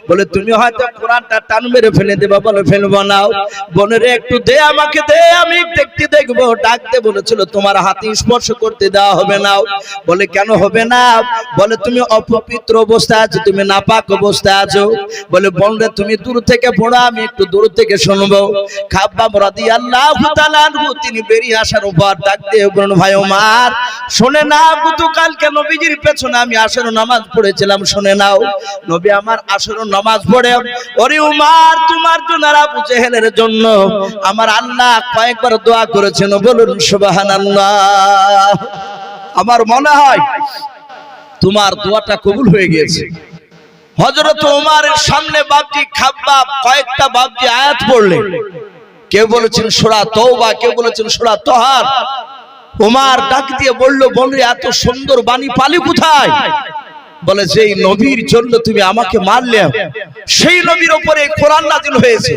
বলে তুমি হয়তো কোরআনটা টান মেরে ফেলে দেবা। বলে ফেলবো না। বোনের একটু দে, আমাকে দে, আমি দেখতে দেখবো। ডাকতে বলেছিল তোমার হাতে স্পর্শ করতে দেওয়া হবে না। বলে কেন হবে না? বলে তুমি অপবিত্র অবস্থায় আছো, তুমি নাপাক অবস্থায় আছো। বলে বোনরে তুমি দূর থেকে পড়ো, আমি একটু দূর থেকে শুনবো। খাব্বাব রাদিয়াল্লাহু তাআলা আনহু তিনি বেরিয়ে আসার উপর ডাক দিয়ে বলেন, ভাই ওমর শুনে না, গতকালকে নবীজির পেছনে আমি আসর নামাজ পড়েছিলাম, শুনে নাও। নবী আমার আসর নামাজ পড়ে, ওরে ওমর তোমার জন্য আর আবু জেহেলের জন্য আমার আল্লাহ কয়েকবার দোয়া করেছেন, বলুন সুবহানাল্লাহ। আমার মনে হয় তোমার দোয়াটা কবুল হয়ে গিয়েছে। হযরত ওমরের সামনে বাপজি খাব্বাব কয়েকটা বাপজি আয়াত পড়লেন, কেউ বলেছেন সূরা তওবা, কেউ বলেছেন সূরা তাহার। ওমর ডাক দিয়ে বলল, বলরে এত সুন্দর বাণী পালি কোথায়? বলে যেই নবীর জন্য তুমি আমাকে মারলে, সেই নবীর উপরে কোরআন নাযিল হয়েছে।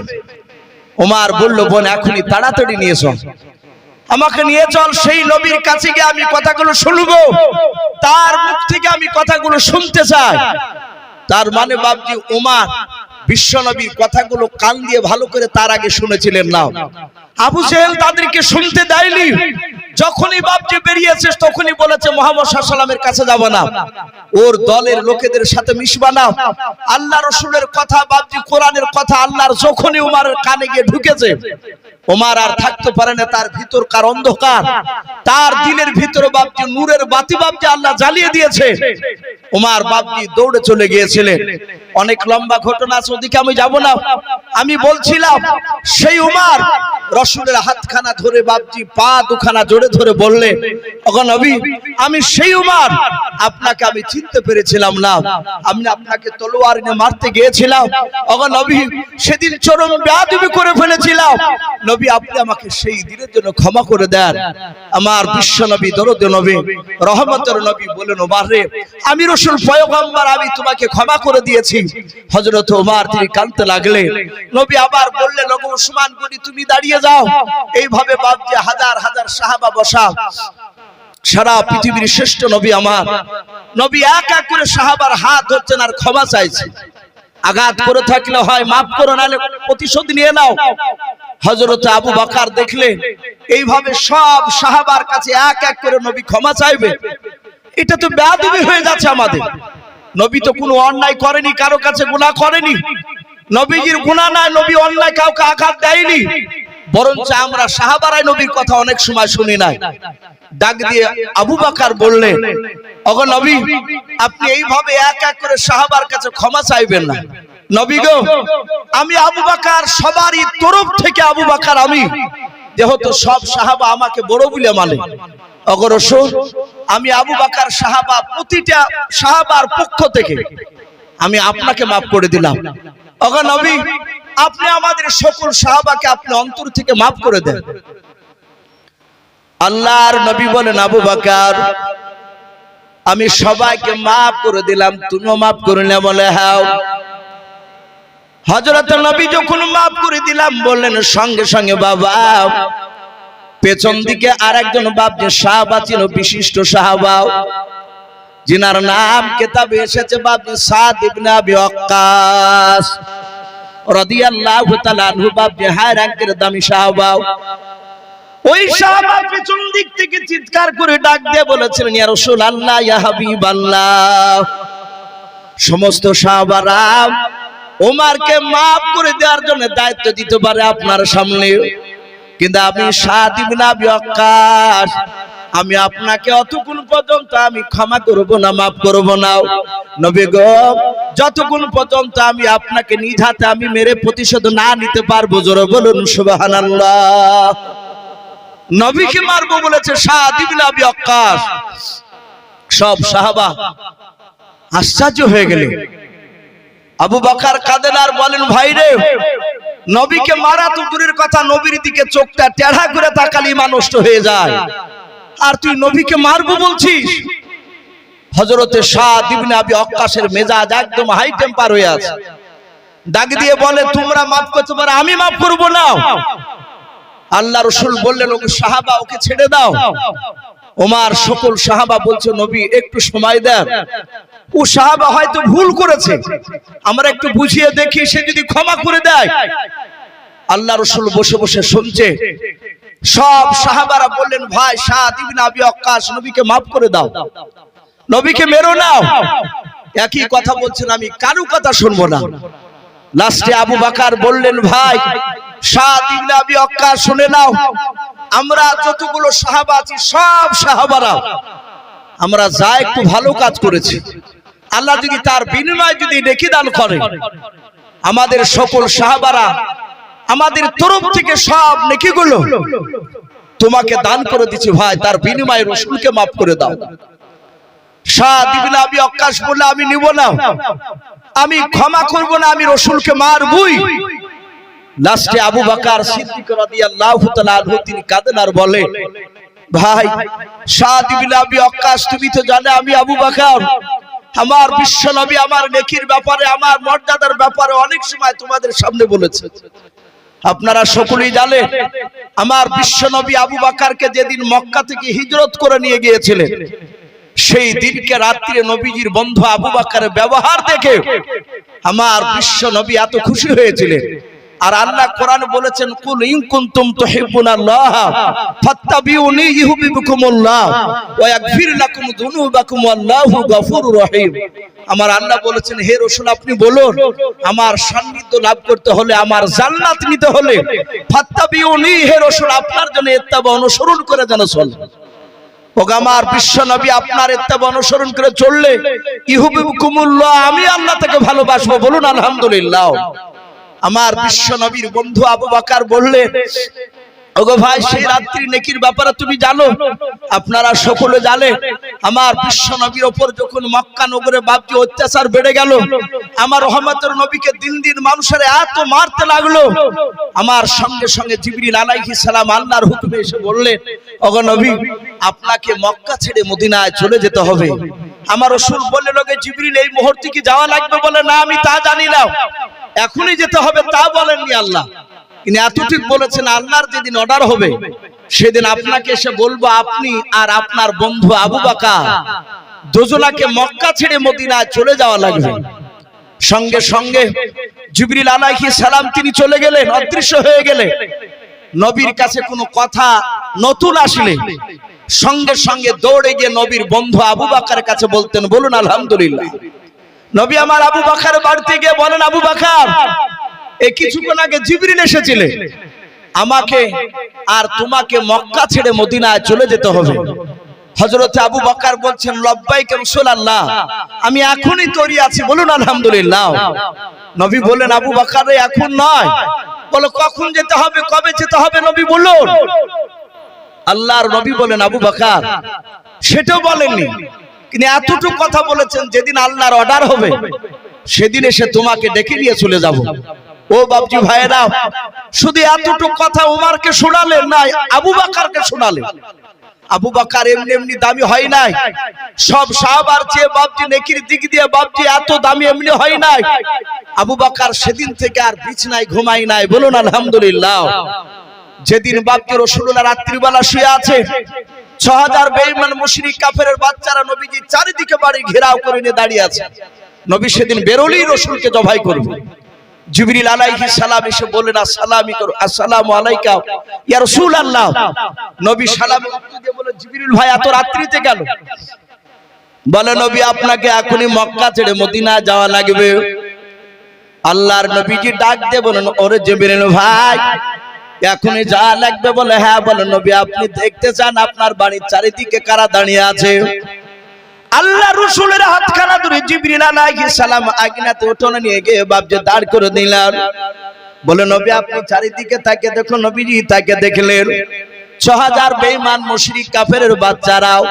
ওমর বলল, বোন এখনই তাড়াতাড়ি নিয়ে চল, আমাকে নিয়ে চল, সেই নবীর কাছে গিয়ে আমি কথাগুলো শুনবো, তার মুখ থেকে আমি কথাগুলো শুনতে চাই। তার মানে বাপজি ওমর বিশ্ব নবীর কথাগুলো কান দিয়ে ভালো করে তার আগে শুনেছিলেন না। আবু জেহেল তাদেরকে শুনতে দেয়নি। যখনই বাপজি বেরিয়েছে তখনই বলেছে মুহাম্মদ সাল্লাল্লাহু আলাইহি ওয়াসাল্লামের কাছে যাব না, ওর দলের লোকেদের সাথে মিশবা না। আল্লাহ রাসূলের কথা বাপজি কোরআনের কথা আল্লাহর যখনই ওমরের কানে গিয়ে ঢুকেছে, ওমর আর থাকতে পারে না। তার ভিতরকার অন্ধকার, তার দিলের ভিতরে বাপজি নূরের বাতি বাপজি আল্লাহ জ্বালিয়ে দিয়েছে। ওমর বাপজি দৌড়ে চলে গিয়েছিলেন। অনেক লম্বা ঘটনা আছে, ওদিকে আমি যাব না। আমি বলছিলাম সেই ওমর রাসূলের হাতখানা ধরে বাপজি পা দুখানা জোরে ধরে বললেন, ওগো নবী আমি সেই ওমর, আপনাকে আমি চিনতে পেরেছিলাম না, আমি আপনাকে তলোয়ার নিয়ে মারতে গিয়েছিলাম। ওগো নবী সেদিন চরম বেয়াদবি করে ফেলেছিলাম, নবী আপনি আমাকে সেই দিনের জন্য ক্ষমা করে দেন। আমার বিশ্ব নবী দরদ নবী রহমতের নবী বলেন, ওমর রে আমি রাসূল পয়গম্বর, আমি তোমাকে ক্ষমা করে দিয়েছি। হযরত ওমর তিনি কাঁদতে লাগলেন। নবী আবার বললেন, ওগো উসমান গনি তুমি দাঁড়িয়ে যাও। এইভাবে বাপজি হাজার হাজার সাহাবা বসা, সারা পৃথিবীর শ্রেষ্ঠ নবী আমার নবী এক এক করে সাহাবার হাত ধরছেন আর ক্ষমা চাইছে। আঘাত করে থাকলে হয় মাফ করো, নাহলে প্রতিশোধ নিয়ে নাও। হযরত আবু বকর দেখলেন এইভাবে সব সাহাবার কাছে এক এক করে নবী ক্ষমা চাইবে, এটা তো বেয়াদবি হয়ে যাচ্ছে আমাদের। নবী তো কোনো অন্যায় করেনি, কারো কাছে গুনাহ করেনি, নবীজির গুনাহ নাই, নবী অন্যায় কাউকে আঘাত দেয়নি, বরঞ্চ আমরা সাহাবারাই নবীর কথা অনেক সময় শুনি নাই। ডাক দিয়ে আবু বকর বললেন, ওগো নবী, আপনি এইভাবে এক এক করে সাহাবার কাছে ক্ষমা চাইবেন না। নবী গো, আমি আবু বকর, সবারই তরফ থেকে আবু বকর আমি, যেহেতু সব সাহাবা আমাকে বড় বলে মানে, ওগো রাসূল, আমি আবু বকর সাহাবা, প্রতিটা সাহাবার পক্ষ থেকে আমি আপনাকে মাফ করে দিলাম। ওগো নবী, আপনি আমাদের সকল সাহাবাকে আপনি অন্তর থেকে মাফ করে দেন। আল্লাহর নবী বলেন, আবু বকর, আমি সবাইকে মাফ করে দিলাম, তুমিও মাফ করে নে? বলে হ্যাঁ। হযরত নবী যখন মাফ করে দিলাম বললেন, সঙ্গে সঙ্গে বাবা পেছন দিকে আরেকজন বাপ যে সাহাবা ছিল, বিশিষ্ট সাহাবা, যিনার নাম কিতাবে এসেছে বাপ সাদ ইবনে আবি ওয়াক্কাস রাদিয়াল্লাহু তাআলা আনহু, বাপ যে হায় র‍্যাঙ্কের দামি সাহাবা, ওই সাহাবা পেছন দিক থেকে চিৎকার করে ডাক দিয়ে বলেছিলেন, ইয়া রাসূলুল্লাহ, ইয়া হাবিবাল্লাহ, সমস্ত সাহাবারা ওমরকে maaf করে দেওয়ার জন্য দায়িত্ব দিতে পারে আপনার সামনে, কিন্তু আমি সাদ ইবনে আবি ওয়াক্কাস, আমি আপনাকে অতক্ষণ পর্যন্ত আমি ক্ষমা করব না, maaf করব না। নবী গো, যতক্ষণ পর্যন্ত আমি আপনাকে নিজ হাতে আমি মেরে প্রতিশোধ না নিতে পারবো, জোরে বলুন সুবহানাল্লাহ। নবীকে মারবো বলেছে সাদ ইবনে আবি ওয়াক্কাস। সব সাহাবা আশ্চর্য হয়ে গেলেন। আবু বকর কাঁদেন আর বলেন, ভাই রে, নবীকে মারা তো দূরের কথা, নবীর দিকে চোখটা টেढ़ा করে তাকালে ঈমান নষ্ট হয়ে যায়, আর তুই নবীকে মারবো বলছিস? হযরতে সাদ ইবনে আবি ওয়াক্কাসের মেজাজ একদম হাই টেম্পার হয়ে আছে। ডাক দিয়ে বলে, তোমরা maaf করতে পারো, আমি maaf করব না। আল্লাহ রাসূল বললেন, ওকে সাহাবা, ওকে ছেড়ে দাও। ওমর সকল সাহাবা বলছে, নবী একটু সময় দেন, ও সাহাবা হয়তো ভুল করেছে, আমরা একটু বুঝিয়ে দেখি, সে যদি ক্ষমা করে দেয়। আল্লাহ রাসূল বসে বসে শুনছে। সব সাহাবারা বললেন, ভাই সাদ ইবনে আবি ওয়াক্কাস, নবীকে maaf করে দাও, নবীকে মেরো না। একই কথা বলছেন, আমি কারো কথা শুনবো না। লাস্টে আবু বকর বললেন, ভাই সাদ ইবনে আবি ওয়াক্কাস, শুনে নাও, আমরা যতগুলো সাহাবা আছি, সব সাহাবারা আমরা যা একটু ভালো কাজ করেছি, আল্লাহ যদি তার বিনিময়ে যদি নেকি দান করে, আমাদের সকল সাহাবারা আমাদের তরফ থেকে সব নেকিগুলো তোমাকে দান করে দিচ্ছি, ভাই তার বিনিময়ে রাসূলকে maaf করে দাও। সাদ ইবনে আবি ওয়াক্কাস বলল, আমি নিব না, আমি ক্ষমা করব না, আমি রাসূলকে মারবই। লাস্টে আবু বকর সিদ্দিক রাদিয়াল্লাহু তাআলা আনহু তিনি কাঁদেন আর বলে, ভাই সাদ ইবনে আবি ওয়াক্কাস, তুমি তো জানো আমি আবু বকর, আমার বিশ্ব নবী আমার নেকির ব্যাপারে, আমার মর্যাদার ব্যাপারে অনেক সময় তোমাদের সামনে বলেছে। আপনারা সকলেই জানেন, আমার বিশ্ব নবী আবু বকরকে যেদিন মক্কা থেকে হিজরত করে নিয়ে গিয়েছিলেন, সেই দিনকে রাত্রে নবীজির বন্ধু আবু বকরের ব্যবহার দেখে আমার বিশ্ব নবী এত খুশি হয়েছিলেন। আর আল্লাহ কোরআন বলেছেন, কুল ইন কুনতুম তুহিব্বুনাল্লাহ ফাত্তাবিউনি ইউহিব্বুকুমুল্লাহ ওয়া ইয়াগফির লাকুম যুনুবাকুম ওয়াল্লাহু গফুরুর রহিম। আমার আল্লাহ বলেছেন, হে রাসূল আপনি বলুন, আমার সান্নিধ্য লাভ করতে হলে, আমার জান্নাত নিতে হলে, ফাত্তাবিউনি, হে রাসূল আপনার জন্য ইত্তেবা অনুসরণ করে যেন চল। ওগো আমার বিশ্ব নবী আপনার ইত্তেবা অনুসরণ করে চললে ইউহিব্বুকুমুল্লাহ, আমি আল্লাহ তাকে ভালোবাসবো, বলুন আলহামদুলিল্লাহ। আমার বিশ্ব নবীর বন্ধু আবু বকর বললেন, ওগো ভাই সেই রাত্রি নেকির ব্যাপারে তুমি জানো, আপনারা সকলে জানেন, আমার বিশ্ব নবীর উপর যখন মক্কা নগরে বাপজি অত্যাচার বেড়ে গেল, আমার রহমতের নবীকে দিন দিন মানুষের এত মারতে লাগলো, আমার সঙ্গে সঙ্গে জিবরিল আলাইহিস সালাম আল্লাহর হুকুমে এসে বললেন, ওগো নবী আপনাকে মক্কা ছেড়ে মদিনায় চলে যেতে হবে। আমার রাসূল বললেন, ওগো জিবরিল এই মুহূর্তে কি যাওয়া লাগবে? বলে, না আমি তা জানি না, এখনই যেতে হবে তা বলেননি আল্লাহ, তিনি এতটুকু বলেছেন, আল্লাহর যেদিন অর্ডার হবে সেদিন আপনাকে এসে বলবো, আপনি আর আপনার বন্ধু আবু বকর দুজনাকে মক্কা ছেড়ে মদিনায় চলে যাওয়া লাগবে। সঙ্গে সঙ্গে জিবরিল আলাইহিস সালাম তিনি চলে গেলেন, অদৃশ্য হয়ে গেলেন। নবীর কাছে কোনো কথা নতুন আসলে সঙ্গে সঙ্গে দৌড়ে গিয়ে নবীর বন্ধু আবু বকরের কাছে বলতেন, বলুন আলহামদুলিল্লাহ। নবী আমার আবু বকরের বাড়িতে গিয়ে বলেন, আবু বকর, এই কিছুক্ষণ আগে জিবরিল এসেছিলেন, আমাকে আর তোমাকে মক্কা ছেড়ে মদিনায় চলে যেতে হবে। হযরত আবু বকর বলছেন, লব্বাইক রাসূলুল্লাহ, আমি এখনই তৈরি আছি, বলুন আলহামদুলিল্লাহ। নবী বলেন, আবু বকর এখন নয়, বলো কখন যেতে হবে, কবে যেতে হবে নবী বলুন। আল্লাহর নবী বলেন, আবু বকর সেটাও বলেননি, কিন্তু এতটুকু কথা বলেছেন, যেদিন আল্লাহর অর্ডার হবে সেদিন এসে তোমাকে ডেকে নিয়ে চলে যাব। ও বাবজি ভাইরা, শুধু এতটুকু কথা ওমরকে শোনালেন না, আবু বকরকে শোনালেন। আবু বকর এমনি এমনি দামি হয় নাই, সব সাহাবার চেয়ে বাবজি নেকির দিক দিয়ে বাবজি এত দামি এমনি হয় নাই। আবু বকর সেদিন থেকে আর বিছানায় ঘুমায় নাই, বলুন আলহামদুলিল্লাহ। যেদিন বাবজি রাসূলুল্লাহ রাত্রিবেলা শুয়ে আছে, ৬০০০ বেঈমান মুশরিক কাফেরের বাচ্চারা নবীজি চারিদিকে বাড়ি ঘেরাও করে নিয়ে দাঁড়িয়ে আছে। নবী সেদিন বেরোলেই রাসূলকে জবাই করবে। জিবরিল আলাইহিস সালাম এসে বললেন, আসসালামু করো, আসসালামু আলাইকা ইয়া রাসূলুল্লাহ। নবী সালাম দিয়ে বলে, জিবরিল ভাই এত রাত্রিতে গেল? বলে, নবী আপনাকে এখনই মক্কা ছেড়ে মদিনা যাওয়া লাগবে। আল্লাহর নবীজি ডাক দিয়ে বলেন, ওরে জিবরিল ভাই এখনই যাওয়া লাগবে? বলে, হ্যাঁ। বলে, নবী আপনি দেখতে চান আপনার বাড়ির চারিদিকে কারা দাঁড়িয়ে আছে? আল্লাহ রাসূলের হাতখানা ধরে জিবরিল আলাইহিস সালাম আগুনাতে উঠোনে নিয়ে গিয়ে বাবজি দাঁড় করে দিলেন। বলে, নবী আপনি চারিদিকে তাকে দেখুন। নবীজি তাকে দেখলেন, ৬০০০ বেঈমান মুশরিক কাফেরের বাচ্চারাও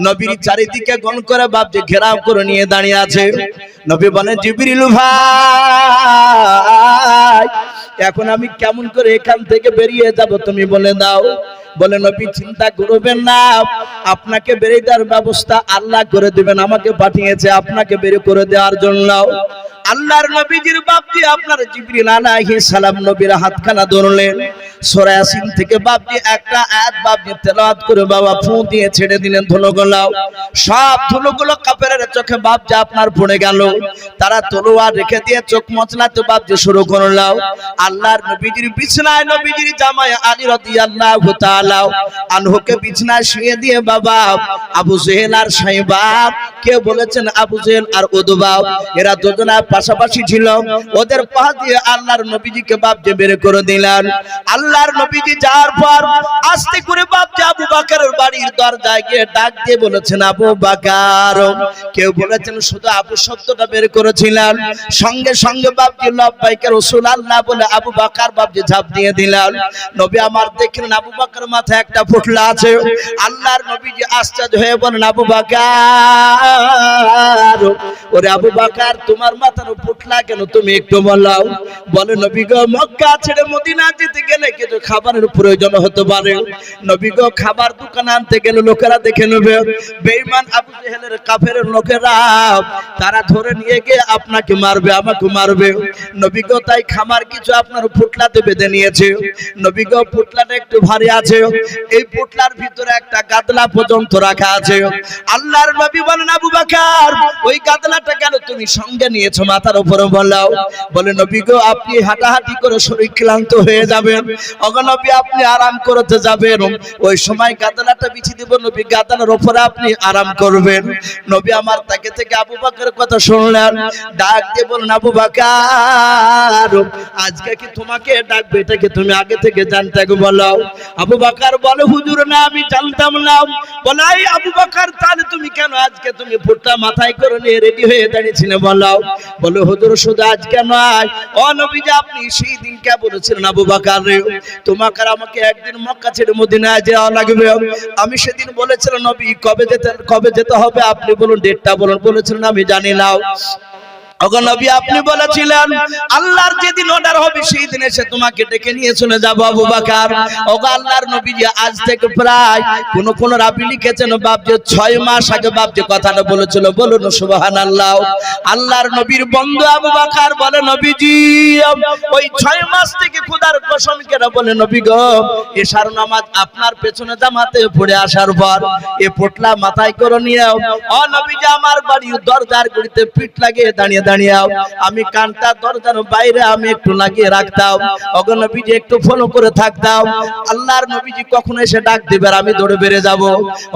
নবীর চারিদিকে গণ করে বাবজি ঘেরাও করে নিয়ে দাঁড়িয়ে আছে। নবী বলেন, জিবরিল ভাই এখন আমি কেমন করে এখান থেকে বেরিয়ে যাব তুমি বলে দাও। বলে, নবী চিন্তা করবেন না, আপনাকে বেরিয়ে দেওয়ার ব্যবস্থা আল্লাহ করে দিবেন, আমাকে পাঠিয়েছে আপনাকে বের করে দেওয়ার জন্য। আল্লাহর নবীজির বাপজি আপনার জিবরিল আলাইহিস সালাম নবীর হাতখানা ধরলেন, সূরা ইয়াসিন থেকে বাপজি একটা আয়াত বাপজি তেলাওয়াত করে বাবা ফু দিয়ে ছেড়ে দিলেন ধুলোগুলো। সব ধুলোগুলো কাফেরের চোখে বাপজি আপনার পড়ে গেল। তারা তলোয়ার রেখে দিয়ে চোখ মচলাতে বাপজি শুরু করলো। আল্লাহর নবীজির বিছানায় নবীজির জামাই আলী রাদিয়াল্লাহু তাআলা আনহুকে বিছানায় শুয়ে দিয়ে বাবা আবু জেহেল আর সাইবা, কে বলেছেন আবু জেহেল আর উতবা, এরা দুজনা পাশাপাশি ছিল। ওদের পা দিয়ে আল্লাহর নবীজিকে বাপজি বের করে দিলেন। আল্লাহর নবীজি যাওয়ার পর আস্তে করে বাপজি আবু বকরের বাড়ির দরজায় গিয়ে ডাক দিয়ে বলেছেন, আবু বকর। কেউ বলেছেন শুধু আবু শব্দটা বের করেছিলেন, সঙ্গে সঙ্গে বাপজি লব্বাইক রাসূলুল্লাহ বলে আবু বকর বাপজি ঝাঁপ দিয়ে দিলেন। নবী আমার দেখলেন আবু বকর মাথায় একটা পোটলা আছে। আল্লাহর নবীজি আশ্চর্য হয়ে বলেন, আবু বকর, ওরে আবু বকর তোমার মাথার পোটলা কেন, তুমি একটু বলাও। বলে, নবী গো মক্কা ছেড়ে মদিনা যেতে গেলে কিছু খাবারের প্রয়োজন হতে পারে। নবী গো খাবার দোকান আনতে গেলে লোকেরা দেখে নেবে, বেঈমান আবু জেহেলের কাফেরের লোকেরা তারা ধরে নিয়ে গিয়ে আপনাকে মারবে, আমাকে মারবে। নবী গো তাই খাবার কিছু আপনার পোটলাতে বেঁধে নিয়েছে। নবী গো পোটলাটা একটু ভারী আছে, এই পোটলার ভিতরে একটা গাদলা পর্যন্ত রাখা আছে। আল্লাহর নবী বলেন, আবু বকর ওই গাদলাটা কেন তুমি সঙ্গে নিয়েছো মাথার উপরে বলাও। বলে, নবী গো আপনি হাঁটাহাঁটি করে শরীর ক্লান্ত হয়ে যাবেন, ওগো নবী আপনি আরাম করতে যাবেন, ওই সময় গাদলাটা বিছিয়ে দেব, নবী গাদলার উপরে আপনি আরাম করবেন। নবী আমার তাকে থেকে আবু বকরের কথা শুনলেন, ডাক দিয়ে বলেন, আবু বকর আজকে কি তোমাকে ডাকবে, এটা কি তুমি আগে থেকে জানতে বলাও। আবু বকর বলে, হুজুর না আমি জানতাম না। বলে, এই আবু বকর তাহলে তুমি কেন আজকে তুমি পোটলা মাথায় করে নিয়ে রেডি হয়ে দাঁড়িয়েছিলে বলাও। বলে, হুজুর শুধু আজকে নয়, ও নবীজি আপনি সেই দিন কে বলেছিলেন আবু বকর তোমাকে আর আমাকে একদিন মক্কা ছেড়ে মদিনায় যাওয়া লাগবে। আমি সেদিন বলেছিলাম নবী কবে যেতে হবে আপনি বলুন, ডেটটা বলুন। বলেছিলেন আমি জানি না। ওগো নবী আপনি বলেছিলেন আল্লাহর যেদিন অর্ডার হবে সেই দিন এসে তোমাকে ডেকে নিয়ে চলে যাব আবু বকর। ওগো আল্লাহর নবীজি আজ থেকে প্রায় কোন রাবি লিখেছেন বাপজি 6 মাস আগে বাপজি কথাটা বলেছিল, বলুন সুবহানাল্লাহ। আল্লাহর নবীর বন্ধু আবু বকর বলে, নবীজি ওই 6 মাস থেকে খোদার কসম কেন বলে, নবী গো এশার নামাজ আপনার পেছনে জামাতে পড়ে আসার পর এ পোটলা মাথায় করে নিয়ে ও নবীজি আমার বাড়ির দরজার গুড়িতে পিঠ লাগিয়ে দাঁড়িয়ে দাঁড়িয়ে আমি কানটা দরজার বাইরে আমি একটু লাগিয়ে রাখতাম, ওগো নবীজি একটু ফলো করে থাকতাম। আল্লাহর নবীজি কখন এসে ডাক দিবে আমি দৌড়ে বেরিয়ে যাব।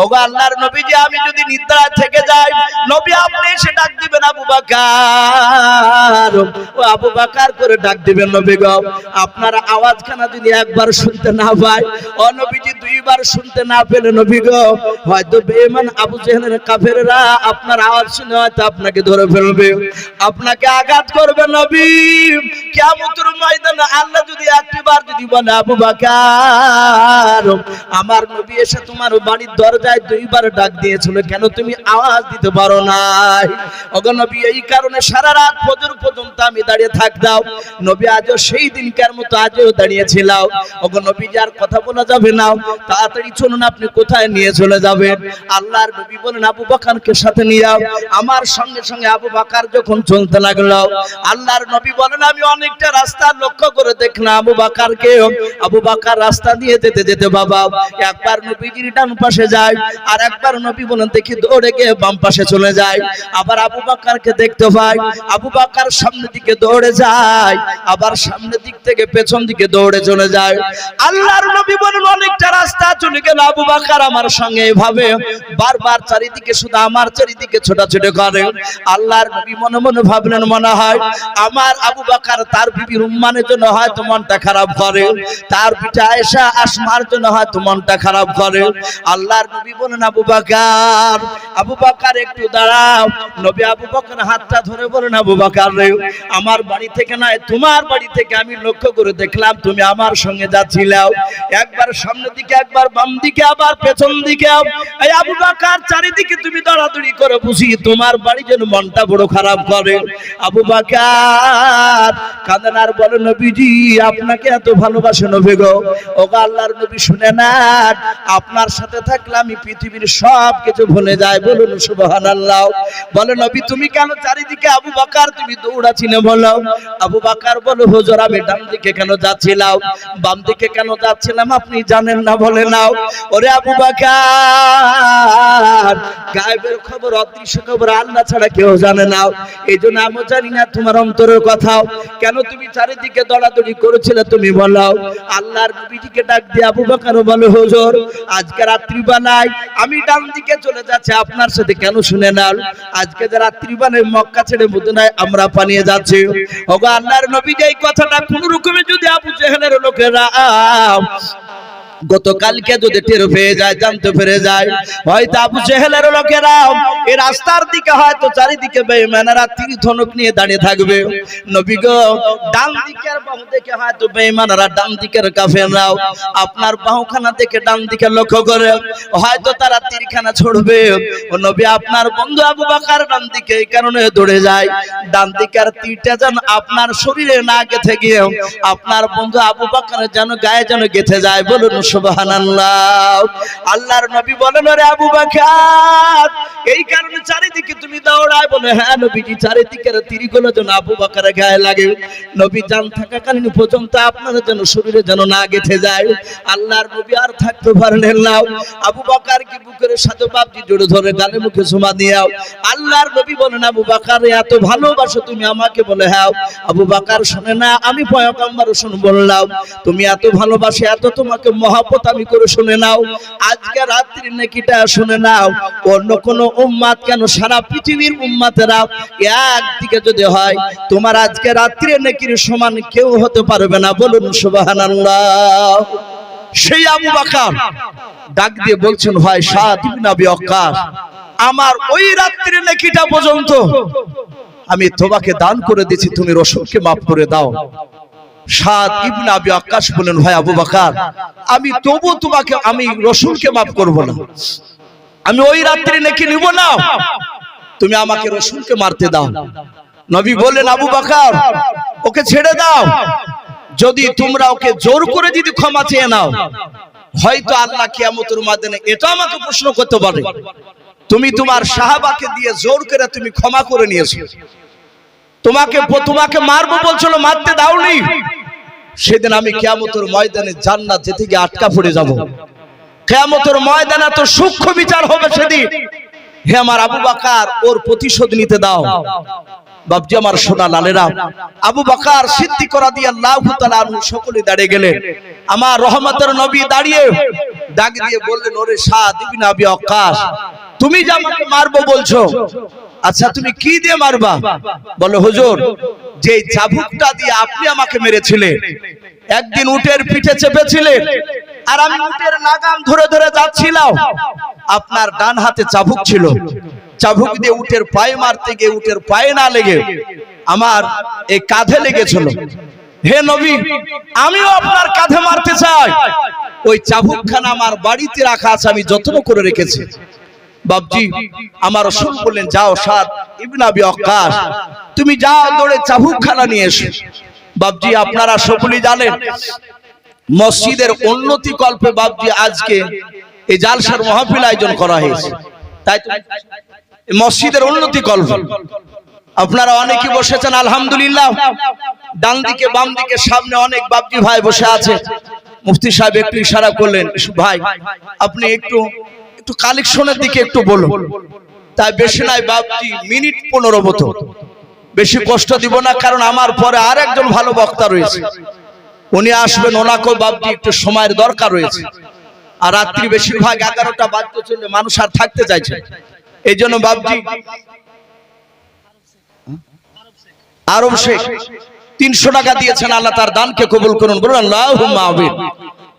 ওগো আল্লাহর নবীজি আমি যদি নিদ্রা থেকে যাই, নবী আপনি এসে ডাক দিবেন আবু বকর, ও আবু বকর করে ডাক দিবেন নবী গো। আপনার আওয়াজখানা যদি একবার শুনতে না পাই, ও নবীজি দুইবার শুনতে না পেলে নবী গো, হয়তো বেঈমান আবু জেহেলের কাফেররা আপনার আওয়াজ শুনে হয়তো আপনাকে ধরে ফেলবে, আপনাকে আঘাত করবে। নবী কিয়ামতের ময়দানে আল্লাহ যদি একবার যদি বলে আবু বকর আমার নবী এসে তোমার বাড়ির দরজায় দুইবার ডাক দিয়েছিল, কেন তুমি আওয়াজ দিতে পারো নাই? ওগো নবী এই কারণে সারা রাত ফজর পর্যন্ত আমি দাঁড়িয়ে থাকতাম। নবী আজও সেই দিনকার মতো আজও দাঁড়িয়েছিলাম। ওগো নবী যার কথা বলা যাবে না, তাড়াতাড়ি চলুন আপনি কোথায় নিয়ে চলে যাবেন? আল্লাহর নবী বলেন আবু বকরকে সাথে নিয়ে যাও। আমার সঙ্গে সঙ্গে আবু বকর যখন চলতে লাগলো, আল্লাহর নবী বলেন আমি অনেকটা রাস্তা লক্ষ্য করে দেখলাম আবু বকরকে। আবু বকর রাস্তা দিয়ে যেতে যেতে বাবা একবার নবীজির ডান পাশে যায়, আর একবার নবী বলেন দেখি দৌড়ে গিয়ে বাম পাশে চলে যায়। আবার আবু বকরকে দেখতে পাই, আবু বকর সামনের দিকে দৌড়ে যায়, আবার সামনের দিক থেকে পেছন দিকে দৌড়ে চলে যায়। আল্লাহর নবী বলেন অনেকটা রাস্তা চলে গেল, আবু বকর আমার সঙ্গে এভাবে বারবার চারিদিকে শুধু আমার চারিদিকে ছোটাছুটি করে। আল্লাহর নবী মনে মনে ভাবলেন মনে হয় আমার আবু বকর তার বিবির উম্মানের জন্য হয়তো মনটা খারাপ করে, তার পিতা আয়েশা আসমার জন্য হয়তো মনটা খারাপ করে। আল্লাহর নবী বলেন আবু বকর, আবু বকর একটু দাঁড়াও। নবী আবু বকর হাতটা ধরে বলেন আবু বকর রে, আমার বাড়ি থেকে নয় তোমার বাড়ি থেকে আমি লক্ষ্য করে দেখলাম তুমি আমার সঙ্গে যাচ্ছিলাও, একবার সামনের দিকে একবার বাম দিকে আবার পেছন দিকে। এই আবু বকর চারিদিকে তুমি দৌড়াদৌড়ি করে বুঝি তোমার বাড়ি যেন মনটা বড় খারাপ করে। আবু বকর কাঁদেন আর বলে নবীজি আপনাকে এত ভালোবাসে নবী গো। ওগো আল্লাহর নবী শুনে না, আপনার সাথে থাকলে আমি পৃথিবীর সব কিছু ভুলে যাই। বলুন সুবহানাল্লাহ। বলে নবী তুমি কেন চারিদিকে আবু বকর তুমি দৌড়াছিলে বলো? আবু বকর বলে হুজুর আমি ডান দিকে কেন যাচ্ছিলাম, বাম দিকে কেন যাচ্ছিলাম আপনি জানেন না? বলে নাও। ওরে আবু বকর গায়েবের খবর অদৃশ্য খবর আল্লাহ ছাড়া কেউ জানে না, এই জন্য আমি জানি না তোমার অন্তরের কথাও। কেন তুমি চারিদিকে দৌড়াদৌড়ি করেছিলে তুমি বলো? আল্লাহর নবীজিকে ডাক দিয়ে আবু বকর বলে হুজুর আজকে রাত্রি বানাই আমি ডান দিকে চলে যাচ্ছি আপনার সাথে, কেন শুনে নাও আজকে যে রাত্রি বানাই মক্কা ছেড়ে মদিনায় আমরা পালিয়ে যাচ্ছি। ওগো আল্লাহর নবী এই কথাটা কোন রকমে যদি আবু জেহেলের লোকেরা গতকালকে যদি টের পেয়ে যায় জানতে পেরে যায়, হয়তো আবু জেহেলের লোকেরা এই রাস্তার দিকে হয়তো চারিদিকে বেঈমানেরা তীর ধনুক নিয়ে দাঁড়িয়ে থাকবে। নবী গো ডান দিকের বাহু দেখে হয়তো বেঈমানেরা ডান দিকের কাফেররাও আপনার বাহুখানা দেখে ডান দিকে লক্ষ্য করে হয়তো তারা তীরখানা ছড়বে। ও নবী আপনার বন্ধু আবু বকর ডান দিকে এই কারণে দৌড়ে যায় ডান দিকের তীরটা যেন আপনার শরীরে না গেঁথে গিয়ে আপনার বন্ধু আবু বকরের যেন গায়ে যেন গেঁথে যায়। বলুন সুবহানাল্লাহ। আল্লাহর নবী বলেন ওরে আবু বকর এই কারণে চারিদিকে তুমি দৌড়ায়? বলে হ্যাঁ নবীজি চারিদিকের তীরগুলো যেন আবু বকরের গায়ে লাগে, নবী জান থাকাকালীন পর্যন্ত আপনার যেন শরীরে যেন না গেঁথে যায়। আল্লাহর নবী আর থাকতে পারলেন না, আবু বকর কি বুকের সাথে বাপজি জড়ে ধরে গালে মুখে চুমা দিয়াও। আল্লাহর নবী বলেন আবু বকর এত ভালোবাসো তুমি আমাকে? বলে হ্যাঁ। আবু বকর শুনে না আমি পয়গম্বর শুনে বললাম তুমি এত ভালোবাসে এত তোমাকে মহব্বত আমি করে শুনে নাও, আজকে রাত্রি নেকিটা শুনে নাও। অন্য কোন উম্মাত কেন সারা পৃথিবীর উম্মাতেরা একদিকে যদি হয় তোমার আজকে রাত্রি নেকির সমান কেউ হতে পারবে না। বলুন সুবহানাল্লাহ। সেই আবু বকর ডাক দিয়ে বলছেন ভাই সাদ ইবনে আবি ওয়াক্কাস আমার ওই রাত্রি নেকিটা পর্যন্ত আমি তোমাকে দান করে দিয়েছি, তুমি রাসূলকে maaf করে দাও। সাদ ইবনে আবি ওয়াক্কাস বলেন ভাই আবু বকর আমি তবু তোমাকে আমি রাসূলকে maaf করব না, আমি ওই রাত্রি নেকি নিব না, তুমি আমাকে রাসূলকে মারতে দাও। নবী বললেন আবু বকর ওকে ছেড়ে দাও, যদি তোমরা ওকে জোর করে যদি ক্ষমা চেয়ে নাও হয়তো আল্লাহ কিয়ামতের ময়দানে এটা আমাকে প্রশ্ন করতে পারে তুমি তোমার সাহাবাকে দিয়ে জোর করে তুমি ক্ষমা করে নিয়েছো, তোমাকে মারবো বলছিল মারতে দাওনি, সেদিন আমি কিয়ামতের ময়দানে জান্নাত যেতে গিয়ে আটকা পড়ে যাব। কিয়ামতের ময়দানে তো সূক্ষ্ম বিচার হবে সেদিন। হে আমার আবু বকর ওর প্রতিশোধ নিতে দাও। বাপজি আমার সোনা লালেরা, আবু বকর সিদ্দিক রাদিয়াল্লাহু তাআলা আনহু সকলে দাঁড়িয়ে গেলেন। আমার রহমতের নবী দাঁড়িয়ে ডাক দিয়ে বললেন, ওরে সাদ ইবনে আবি ওয়াক্কাস, তুমি যে আমাকে মারবো বলছো, আচ্ছা তুমি কি দিয়ে মারবা? বলে হুজুর, যে চাবুকটা দিয়ে আপনি আমাকে মেরেছিলেন, একদিন উটের পিঠে চেপেছিলেন আর আমি উটের লাগাম ধরে ধরে যাচ্ছিলাম, আপনার ডান হাতে চাবুক ছিল, চাবুক দিয়ে উটের পায়ে মারতে গিয়ে উটের পায়ে না লেগে আমার এই কাঁধে লেগেছিল। হে নবী, আমিও আপনার কাঁধে মারতে চাই, ওই চাবুকখানা আমার বাড়িতে রাখা আছে, আমি যত্ন করে রেখেছি। বাপজি আমার রাসূল বললেন, যাও সাদ ইবনে আবি ওয়াক্কাস, তুমি যাও দৌড়ে চাবুকখানা নিয়ে এসো। বাপজি আপনারা সকলেই জানেন মসজিদের উন্নতি কল্পে বাপজি আজকে এই জালসার মাহফিল আয়োজন করা হয়েছে। তাই তো মসজিদের উন্নতি কল্প আপনারা অনেকে বসেছেন আলহামদুলিল্লাহ। ডান দিকে বাম দিকে সামনে অনেক বাপজি ভাই বসে আছে। মুফতি সাহেব একটু ইশারা করলেন, ভাই আপনি একটু কালেকশনের দিকে একটু বলুন। তাই বেশি নাই বাপজি, মিনিট 15 মতো, বেশি কষ্ট দিব না, কারণ আমার পরে আর একজন ভালো বক্তা রয়েছে, উনি আসবেন, ওনাকেও বাপজি একটু সময়ের দরকার রয়েছে। আর রাত্রি বেশিরভাগ 11টা বাজতে চললে মানুষ আর থাকতে চাইছে, এই জন্য বাপজি আরব শেখ 300 টাকা দিয়েছেন, আল্লাহ তার দানকে কবুল করুন, বলুন আল্লাহুম্মা আমিন।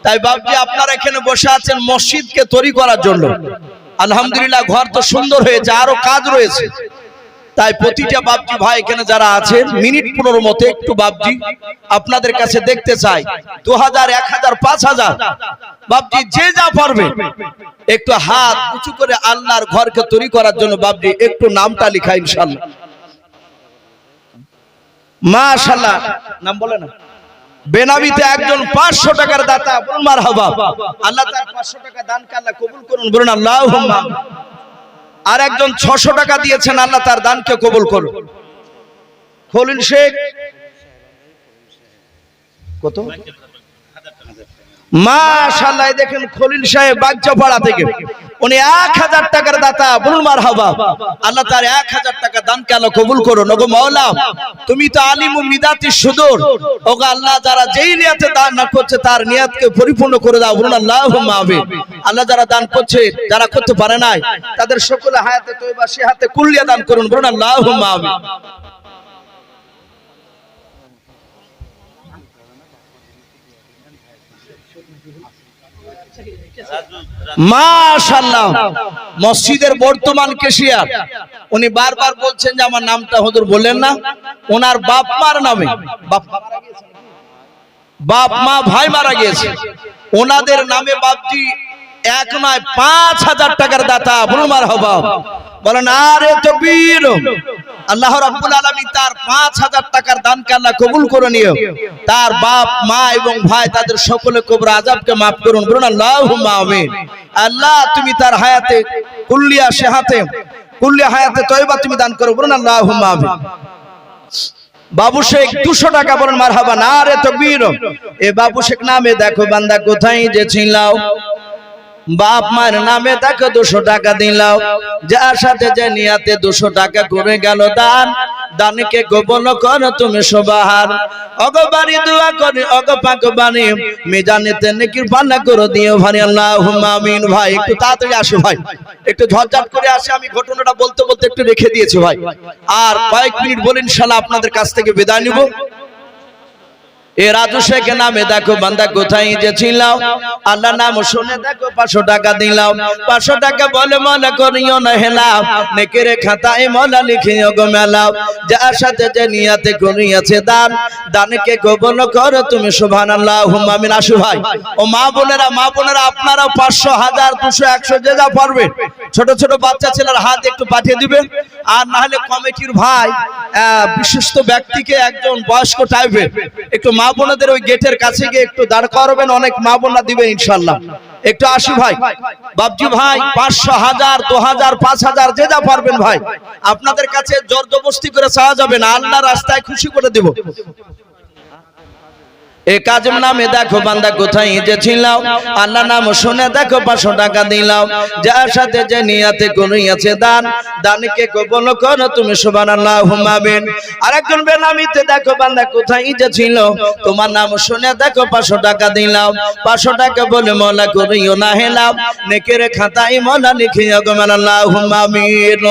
তাই বাপজি আপনারা এখানে বসে আছেন মসজিদকে তৈরি করার জন্য। আলহামদুলিল্লাহ ঘর তো সুন্দর হয়েছে, আরো কাজ রয়েছে। তাই প্রতিটা বাপজি ভাই এখানে যারা আছেন মিনিট 15 মতো একটু বাপজি আপনাদের কাছে দেখতে চাই, 2000, 1000, 5000 বাপজি যে যা পারবে একটু হাত উঁচু করে আল্লাহর ঘরকে তৈরি করার জন্য বাপজি একটু নামটা লেখা ইনশাআল্লাহ। মাশাআল্লাহ, নাম বলে না, বেনামিতে একজন 500 টাকার দাতা, বলুন মারহাবা। আল্লাহ তার 500 টাকা দানকে আল্লাহ কবুল করুন, বলুন আল্লাহুম্মা। আর একজন 600 টাকা দিয়েছেন, আল্লাহ তার দানকে কবুল করুন। খলিল শেখ কত? মাশাআল্লাহ, দেখেন খলিল সাহেব বাগজাপাড়া থেকে, উনি 1000 টাকার দাতা, বলুন মারহাবা। আল্লাহ তার 1000 টাকা দানকে আল্লাহ কবুল করুন। ওগো মাওলা, তুমি তো আলিমুম নিদাতি সুদূর, ওগো আল্লাহ যারা যেই নিয়তে দান না করছে তার নিয়তকে পরিপূর্ণ করে দাও, বলুন আল্লাহুম্মা আমিন। আল্লাহ যারা দান করছে, যারা করতে পারে নাই, তাদের সকলে হায়াতে তয়্যবা সিহাতে কুল্লিয়া দান করুন, বলুন আল্লাহুম্মা আমিন। মাশাআল্লাহ, মসজিদের বর্তমান কেশিয়ার, উনি বারবার বলছেন যে আমার নামটা হুজুর বললেন না, ওনার বাপ মার নামে, বাপ মা ভাই মারা গিয়েছে, ওনাদের নামে বাপজি 1 নয় 5000 টাকার দাতা, বলুন মারহাবা। বলেন আরে তাকবীর। আল্লাহ রাব্বুল আলামিন তার 5000 টাকার দানকে আল্লাহ কবুল করে নিও, তার বাপ মা এবং ভাই তাদের সকলে কবর আযাবকে maaf করুন, বলুন আল্লাহুম্মা আমিন। আল্লাহ তুমি তার হায়াতে কুল্লিয়া সিহাতে কুল্লিয়া হায়াতে তয়্যবা তুমি দান করো, বলুন আল্লাহুম্মা আমিন। বাবু শেখ 200 টাকা, বলেন মারহাবা, নারে তাকবীর। এ বাবু শেখ নামে দেখো বান্দা কোথায় যে ছিলাও, বাপ মার নামে দেখো 200 টাকা দিলাও, যার সাথে যে নিয়াতে 200 টাকা করে গেল দান, দানকে গোপন করো তুমি সুবহান। ওগো বাড়ি দোয়া করে ওগো পাক বাণী, মিজানেতে নেকির পানা করে দিও ভাই, আল্লাহুম্মা আমিন। ভাই একটু তাড়াতাড়ি আসো ভাই, একটু ঝটঝট করে আসে, আমি ঘটনাটা বলতে বলতে একটু রেখে দিয়েছি ভাই, আর কয়েক মিনিট বলে ইনশাআল্লাহ আপনাদের কাছ থেকে বিদায় নিব। এ রাজু শেখ নামে দেখো বান্দা কোথায় যে ছিলাও, আল্লাহ নাম শুনে দেখো 500 টাকা দিলাও, 500 টাকা বলে মনে করিও না হেলাও, নেকের খাতায় মলা লিখিও গো মেলাও, যার সাথে যে নিয়াতে করিয়াছে দান, দানকে গোপন করো তুমি সুবহানাল্লাহুম্মা আমিন। আসু ভাই ও মা বোনেরা আপনারাও 500, 1000, 200, 100 যে যা পারবেন, ছোট ছোট বাচ্চা ছেলের হাত একটু পাঠিয়ে দিবেন। আর না হলে কমিটির ভাই বিশিষ্ট ব্যক্তিকে একজন বয়স্ক টাইপের একটু মা বোনদের ওই গেটের কাছে গিয়ে একটু দাঁড় করাবেন, অনেক মা বোনরা দিবেন ইনশাআল্লাহ। একটু আসি ভাই, বাবজি ভাই 500, 1000, 2000, 5000 যে যা পারবেন ভাই, আপনাদের কাছে জোর জবরদস্তি করে চাওয়া যাবে না, আল্লাহর রাস্তায় খুশি করে দেব। এ কাজের নামে দেখো বান্দা কোথায় যে ছিলাম, আল্লাহ নাম শুনে দেখো 500 টাকা দিলাম, যার সাথে যে নিয়াতে করিয়াছে দান, দানকে কবুল করো তুমি সুবহানাল্লাহুম্মা আমিন। আরেকজন বেনামিতে দেখো বান্দা কোথায় যে ছিল, তোমার নাম শুনে দেখো 500 টাকা দিলাম, 500 টাকা বলে মওলা করিও না হেলাম, নেকের খাতায় মওলা লিখিও গো আল্লাহুম্মা আমিন।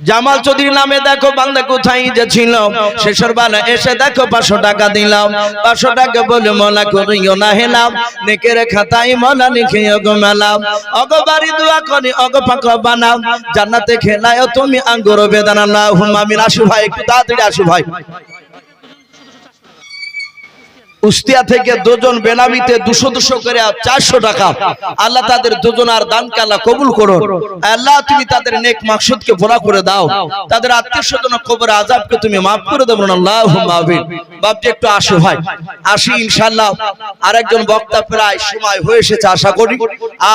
জামাল চৌধুরী নামে দেখো বান্দা কোথায় যে ছিল, শেষের বেলা এসে দেখো 500 টাকা দিলাম, 500 টাকা বলে মওলা করিও না হেলাম, নেকের খাতায় মওলা লিখিও গো মেলাম, অগো বাড়ি দোয়া করি অগো পাক বানাও, জান্নাতে খেলায়ও তুমি আঙ্গুর বেদানা আল্লাহুম্মা আমিন। আসু ভাই একটু তাড়াতাড়ি আসু ভাই। উস্তিয়া থেকে দুজন বেনামিতে 200 করে 400 টাকা, আল্লাহ তাদের দুজনার দানকে আল্লাহ কবুল করো। আল্লাহ তুমি তাদের নেক মাকসুদকে পুরা করে দাও, তাদের আত্মীয়স্বজন কবর আযাবকে তুমি maaf করে দাও আল্লাহুম্মা আমিন। বাপজি একটু আসো ভাই, আসি ইনশাআল্লাহ। আরেকজন বক্তা প্রায় সময় হয়ে এসেছে আশা করি,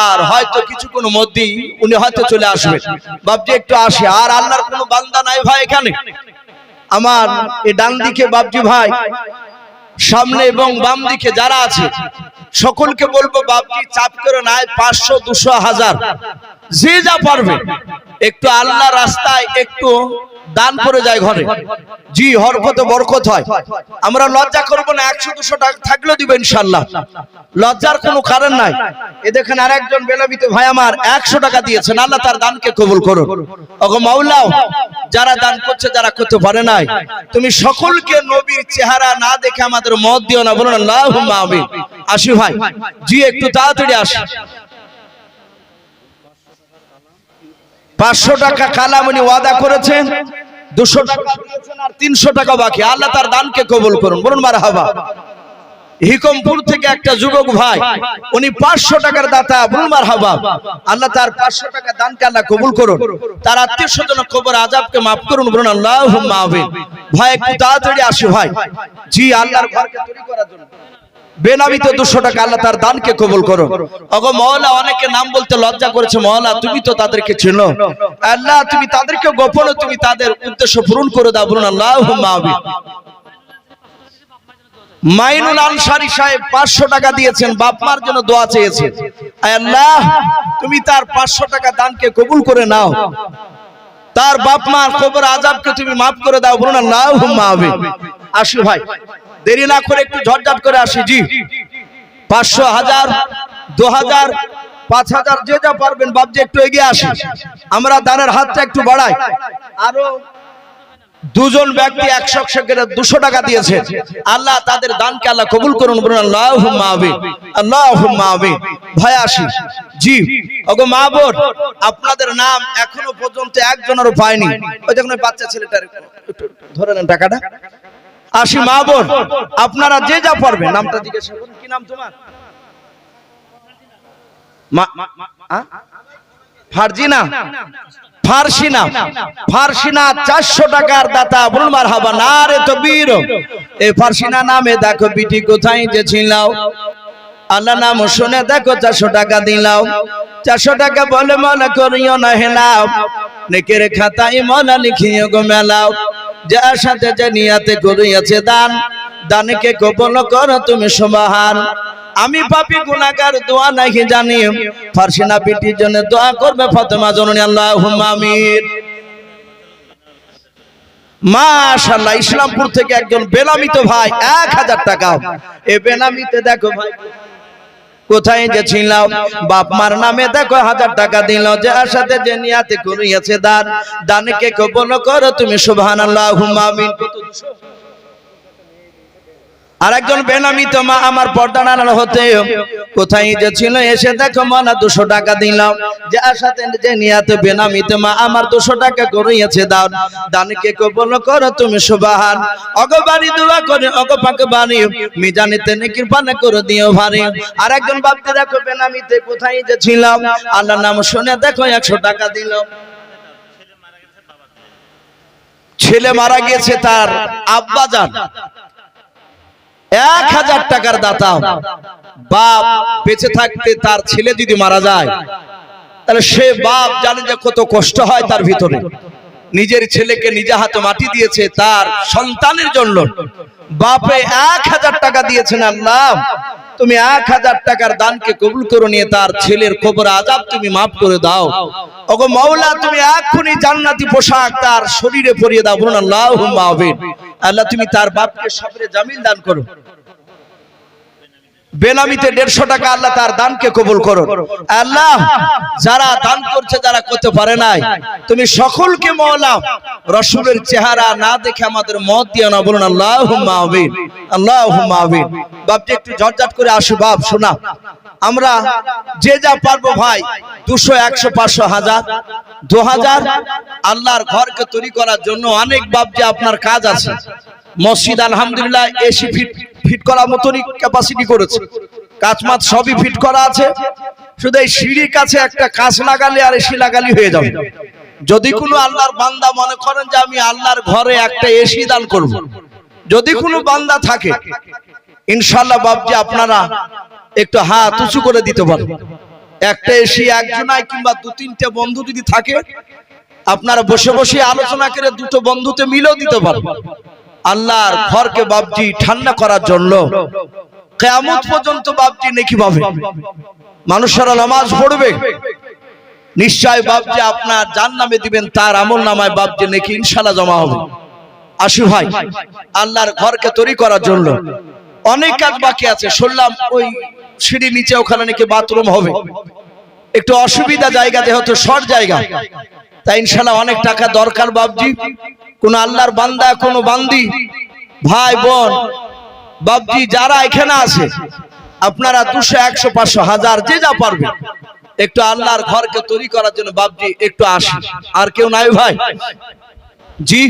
আর হয়তো কিছুক্ষণ মধ্যেই উনি হয়তো চলে আসবেন। বাপজি একটু আসে, আর আল্লাহর কোনো বান্দা নাই ভাই এখানে। আমার এই ডান দিকে বাপজি ভাই, সামনে এবং বাম দিকে যারা আছে সকলকে বলবো বাপজি চাপ করে নাই, 500 200 1000 যে যা পারবে একটু আল্লাহ রাস্তায় একটু দান করে যায় ঘরে, জি হরকতে বরকত হয়। আমরা লজ্জা করব না, 100 200 টাকা থাকলেও দিব ইনশাআল্লাহ, লজ্জার কোনো কারণ নাই। এ দেখেন আরেকজন বেনামিতে ভাই আমার 100 টাকা দিয়েছেন, আল্লাহ তার দানকে কবুল করুন। ওগো মাওলা, যারা দান করছে যারা করতে পারে নাই, তুমি সকলকে নবীর চেহারা না দেখে আমাদের মত দিও না, বলুন আল্লাহুম্মা আমিন। আসি ভাই, জি একটু তাড়াতাড়ি আসি। 500 টাকা কালামনি ওয়াদা করেছেন, 200 টাকা দিয়েছেন আর 300 টাকা বাকি, আল্লাহ তার দানকে কবুল করুন, বলুন মারহাবা। হিকমপুর থেকে একটা যুবক ভাই, উনি 500 টাকার দাতা, বলুন মারহাবা। আল্লাহ তার 500 টাকা দানকে আল্লাহ কবুল করুন, তার আত্মীয়স্বজন কবর আযাবকে maaf করুন, বলুন আল্লাহুম্মা আমিন। ভাই একটু তাড়াতাড়ি আসো ভাই, জি আল্লাহর ঘরকে তৈরি করার জন্য বেনামিতে 200 টাকা, আল্লাহ তার দানকে কবুল করো। ওগো মাওলা, অনেকে নাম বলতে লজ্জা করেছে, মাওলা তুমি তো তাদেরকে চেনো, আল্লাহ তুমি তাদেরকে গোপনে তুমি তাদের উদ্দেশ্য পূরণ করে দাও, বলুন আল্লাহুম্মা আমিন। মাইনুল আনসারী সাহেব 500 টাকা দিয়েছেন, বাপ মার জন্য দোয়া চেয়েছেন, আল্লাহ তুমি তার 500 টাকা দানকে কবুল করে নাও, তার বাপ মার কবর আযাবকে তুমি maaf করে দাও, বলুন আল্লাহুম্মা আমিন। আসি ভাই, দেরি না করে একটু ঝটঝট করে আসি, জি 500 1000 2000 5000 যে যা পারবেন বাপজি একটু এগিয়ে আসি, আমরা দানের হাতটা একটু বাড়াই। আরো দুজন ব্যক্তি 100 করে 200 টাকা দিয়েছে, আল্লাহ তাদের দানকে আল্লাহ কবুল করুন, বলুন আল্লাহুম্মা আমিন, আল্লাহুম্মা আমিন। ভাই আসি, জি ওগো মা বোন, আপনাদের নাম এখনো পর্যন্ত একজনেরও পাইনি, ওই দেখুন বাচ্চা ছেলেটার ধরে নেন টাকাটা। আসি মা বোন, আপনারা যে যা পারবেন নামটা জিজ্ঞাসা করুন, কি নাম তোমার? ফারজিনা, ফারসিনা, ফারসিনা 400 টাকার দাতা, বলুন মারহাবা, নারে তাকবীর। এই ফারসিনা নামে দেখো বিটি কোথায় যে ছিলাও, আল্লাহ নাম শুনে দেখো 400 টাকা দিলাও, 400 টাকা বলে মওলা করিও না হেলাও, নেকের খাতায় মওলা লিখিও গো মেলাও, যার সাথে যে নিয়াতে করিয়াছে দান, দানকে কবুল করো তুমি সুবহান। আমি পাপী গুনাহগার, দোয়া নাহি জানি, ফারসিনা বিটির জন্য দোয়া করবে ফাতেমা জননী, আল্লাহুম্মা আমিন। মাশাআল্লাহ, ইসলামপুর থেকে একজন বেনামিতে ভাই 1000 টাকা, এই বেনামিতে দেখো ভাই কোথায় যে ছিলাম, বাপ মার নামে দেখো 1000 টাকা দিল, যার সাথে যে নিয়াতে করিয়াছে দান, দানকে কবুল করো তুমি সুবহানাল্লাহুম্মা আমিন। আরেকজন বেনামিতে মা আমার পর্দা নাড়াল হতে কোথায় যে ছিল, এসে দেখো মওলা 200 টাকা দিলাম, যার সাথে যে নিয়াতে বেনামিতে মা আমার 200 টাকা করিয়াছে দান, দানকে কবুল করো তুমি সুবহান। ওগো বাড়ি দোয়া করে ওগো পাক বাড়ি, মিজানেতে নেকির পানা করে দিও ভারী। আরেকজন বাপকে দেখো বেনামিতে কোথায় যে ছিলাম, আল্লাহর নাম শুনে দেখো 100 টাকা দিল, ছেলে মারা গেছে তার আব্বা জান 1000 টাকার দাতা। বাপ বেঁচে থাকতে তার ছেলে যদি মারা যায়, তাহলে সে বাপ জানে যে কত কষ্ট হয় তার ভিতরে, নিজের ছেলেকে নিজে হাতে মাটি দিয়েছে তার সন্তানের জন্য, বাপে 1000 টাকা দিয়েছেন, আল্লাহ তুমি 1000 টাকার দানকে কবুল করে নিয়ে তার ছেলের কবর আযাব তুমি মাফ করে দাও। ওগো মাওলা তুমি এক্ষুনি জান্নাতি পোশাক তার শরীরে পরিয়ে দাও, বলুন আল্লাহুম্মা আমিন। আল্লাহ তুমি তার বাপকে সবরে জামিল দান করো, বেনামিতে 150 টাকা আল্লাহ তার দানকে কবুল করো। আল্লাহ যারা দান করছে যারা করতে পারে নাই, তুমি সকলকে মাওলা রাসূলের চেহারা না দেখে আমাদের মত দিও না, বলুন আল্লাহুম্মা আমিন, আল্লাহুম্মা আমিন। বাপজি একটু ঝটঝট করে আসো বাপ, শোনা আমরা যে যা পারবো ভাই 200 100 500 1000 2000 আল্লাহর ঘরকে তৈরি করার জন্য অনেক বাপজি আপনার কাজ আছে। মসজিদ আলহামদুলিল্লাহ এসি ফিট করার মতনই ক্যাপাসিটি করেছে, কাচমাত সবই ফিট করা আছে, শুধু এই সিঁড়ির কাছে একটা কাঁচ লাগালে আর এসি লাগালি হয়ে যাবে। যদি কোনো আল্লাহর বান্দা মনে করেন যে আমি আল্লাহর ঘরে একটা এসি দান করব, যদি কোনো বান্দা থাকে ইনশাআল্লাহ বাপজি আপনারা একটু হাত উঁচু করে দিতে পারেন। একটা এসি একজনায় কিংবা 2-3টে বন্ধু যদি থাকে আপনারা বসে বসে আলোচনা করে দুটো বন্ধুতে মিলেও দিতে পারেন। আল্লাহর ঘরকে বাপজি ঠান্ডা করার জন্য কিয়ামত পর্যন্ত বাপজি নেকি পাবে, মানুষেরা নামাজ পড়বে, নিশ্চয় বাপজি আপনার জান্নামে দিবেন, তার আমলনামায় বাপজি নেকি ইনশাআল্লাহ জমা হবে। আসু ভাই আল্লাহর ঘরকে তৈরি করার জন্য অনেক কাজ বাকি আছে। শুনলাম ওই সিঁড়ি নিচে ওখানে নাকি বাথরুম হবে, একটু অসুবিধা জায়গা, যেহেতু শর্ট জায়গা, তাই ইনশাআল্লাহ অনেক টাকা দরকার বাপজি। কোন আল্লাহর বান্দা কোন বান্দি ভাই বোন বাপজি যারা এখানে আছে আপনারা 200 100 500 1000 যে যা পারবে একটু আল্লাহর ঘরকে তৈরি করার জন্য বাপজি একটু আসি। আর কেউ নাই ভাই? জি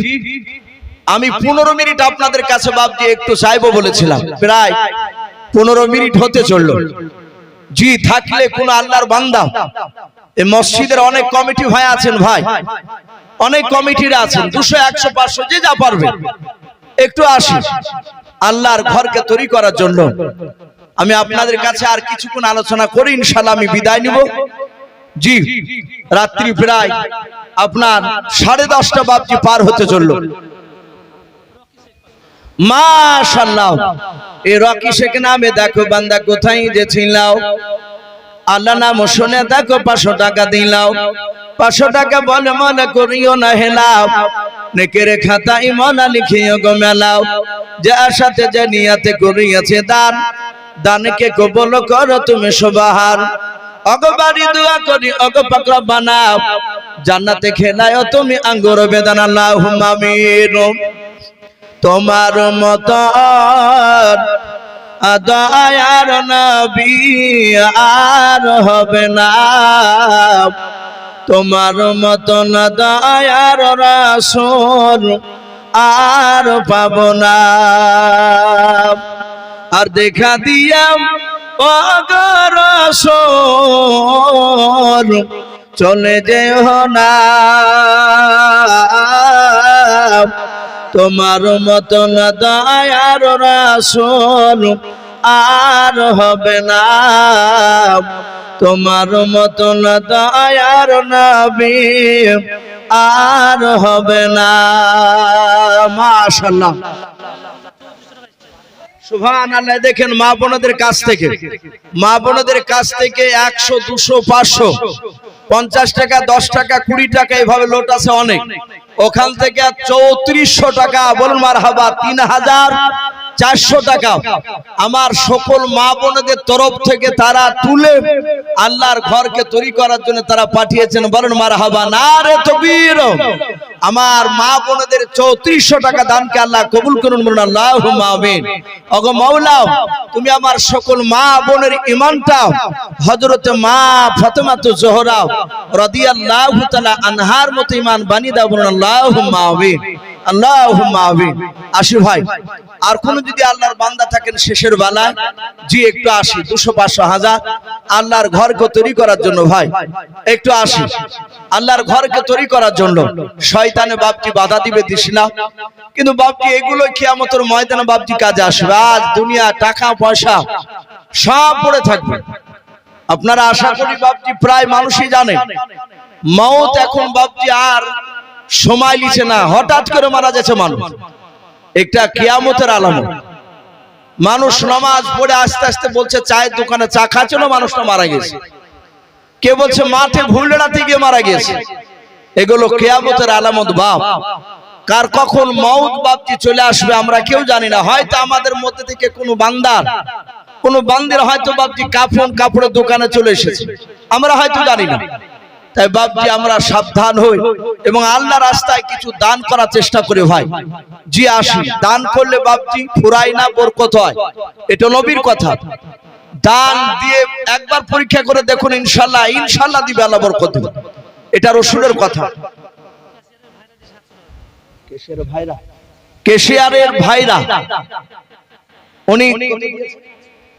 আমি 15 মিনিট আপনাদের কাছে বাপজি একটু চাইবো বলেছিলাম, প্রায় 15 মিনিট হতে চললো। জি থাকলে কোন আল্লাহর বান্দা, এই মসজিদের অনেক কমিটি ভাই আছেন, ভাই অনেক কমিটিরা আছেন, 200 100 500 যে যা পারবে একটু আসি আল্লাহর ঘরকে তৈরি করার জন্য। আমি আপনাদের কাছে আর কিছুক্ষণ আলোচনা করে ইনশাআল্লাহ আমি বিদায় নিব। জি রাত্রি প্রায় আপনার 10:30 বাপজি পার হতে চললো। মাশাআল্লাহ এই রকি শেখ নামে দেখো বান্দা কোথায় যে ছিলাও, আল্লাহ নাম শুনে দেখো 500 টাকা দিলাও, 500 টাকা বলে মনে করিও না হেলাও, নেকের খাতায় মনা লিখিও গো মেলাও, যে আশাতে যে নিয়াতে করিয়াছে দান, দানকে কবুল করো তুমি সুবহান। অগবাড়ি দোয়া করি অগ পাকড়া বানাও, জান্নাতে খেলায় তুমি আঙ্গুর বেদান, আল্লাহুম্মা আমিন। তোমার মত দয়ার নবী আর হবে না, তোমার মতন দয়ার রাসূল আর পাব না। আর দেখা দিয়াম ও গো রাসূল চলে যেও না, তোমার মতন দয়ার রাসূল আর হবে না, তোমার মতন দয়ার নবী আর হবে না। মাশাআল্লাহ সুবহানাল্লাহ। দেখেন মা বোনদের কাছ থেকে 100 200 500 50 টাকা 10 টাকা 20 টাকা এইভাবে লোট আছে অনেক, ওখান থেকে 3400 টাকা বলুন মারহাবা, 3400 টাকা আমার সকল মা বোনদের তরফ থেকে তারা তুলে আল্লাহর ঘরকে তৈরি করার জন্য তারা পাঠিয়েছেন, বলুন মারহাবা, নারে তাকবীর। আমার মা বোনদের 3400 টাকা দানকে আল্লাহ কবুল করুন, বলুন আল্লাহুম্মা আমিন। ওগো মাওলা তুমি আমার সকল মা বোনের ঈমানটা হযরতে মা ফাতেমাতু জোহরা রাদিয়াল্লাহু তাআলা আনহার মতো ঈমান বানিয়ে দাও, বলুন আল্লাহুম্মা আমিন, আল্লাহুম্মা আমিন। আসি ভাই আর কোন যদি আল্লাহর বান্দা থাকেন শেষের বেলায়, জি একটু আসি 200 500 1000 আল্লাহর ঘরকে তৈরি করার জন্য, ভাই একটু আসি আল্লাহর ঘরকে তৈরি করার জন্য। শয়তানে বাপজি বাধা দিবে দিস না, কিন্তু বাপজি এগুলো কিয়ামতের ময়দানে বাপজি কাজে আসবে। আজ দুনিয়া টাকা পয়সা সব পড়ে থাকবে। আপনারা আশা করি বাপজি প্রায় মানুষই জানে মওত এখন বাপজি আর সময় লিছে না, হঠাৎ করে মারা যাচ্ছে মানুষ, একটা কিয়ামতের আলামত। মানুষ নামাজ পড়ে আস্তে আস্তে বলছে চায়ের দোকানে চা খাচ্ছিল, মানুষটা মারা গেছে। কে বলছে মাঠে ঘুর লড়াতে গিয়ে মারা গেছে। এগুলো কিয়ামতের আলামত বাপ। কার কখন মউত বাপজি চলে আসবে আমরা কেউ জানি না। হয়তো আমাদের মধ্যে থেকে কোনো বান্দির হয়তো বাপজি কাফন কাপড়ের দোকানে চলে এসেছে, আমরা হয়তো জানি না। তাই বাপজি আমরা সাবধান হই এবং আল্লাহ রাস্তায় কিছু দান করার চেষ্টা করি ভাই। জি আসি, দান করলে বাপজি ফুরাই না, বরকত হয়, এটা নবীর কথা। দান দিয়ে একবার পরীক্ষা করে দেখুন, ইনশাআল্লাহ দিবে আল্লাহ, বরকত দিবে, এটা রাসূলের কথা। কেশিয়ারের ভাইরা উনি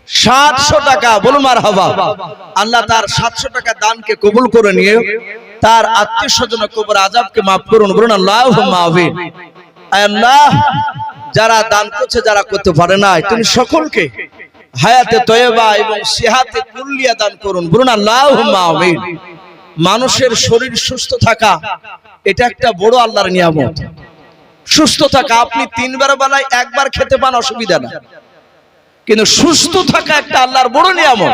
700 টাকা, বলুন মারহাবা। আল্লাহ তার 700 টাকা দানকে কবুল করে নিয়ে তার আত্মীয় স্বজনের কবর আযাবকে maaf করুন, বলুন আল্লাহুম্মা আমিন। আল্লাহ যারা দান করছে, যারা করতে পারে না, তুমি সকলকে হায়াতে তয়্যবা এবং সিহাতে কুল্লিয়া দান করুন, বলুন আল্লাহুম্মা আমিন। মানুষের শরীর সুস্থ থাকা এটা একটা বড় আল্লাহর নিয়ামত। সুস্থ থাকা, আপনি 3 বেলায় একবার খেতে পান অসুবিধা না, কিন্তু সুস্থ থাকা একটা আল্লাহর বড় নিয়ামত।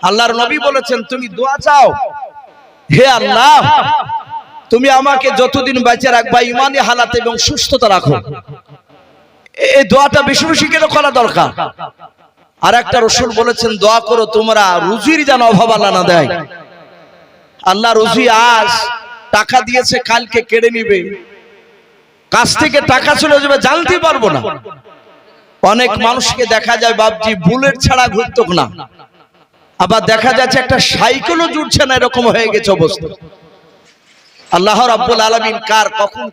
আল্লাহর নবী বলেছেন তুমি দোয়া চাও, হে আল্লাহ তুমি আমাকে যতদিন বেঁচে রাখবা ঈমানি হালাতে এবং সুস্থতা রাখো। এই দোয়াটা বেশি বেশি করে করা দরকার। আর একটা রাসূল বলেছেন দোয়া করো তোমরা রুজির যেন অভাব আল্লাহ না দেয়। আল্লাহ রুজি আজ টাকা দিয়েছে, কালকে কেড়ে নিবে, কাছ থেকে টাকা চলে যাবে, জানতে পারবো না। অনেক মানুষকে দেখা যায় বাপজি বুলেট ছাড়া ঘুরতো না, আবার দেখা যাচ্ছে একটা সাইকেলও জুটছে না, এরকম হয়ে গেছে অবস্থা। আল্লাহ রাব্বুল আলামিন কার কখন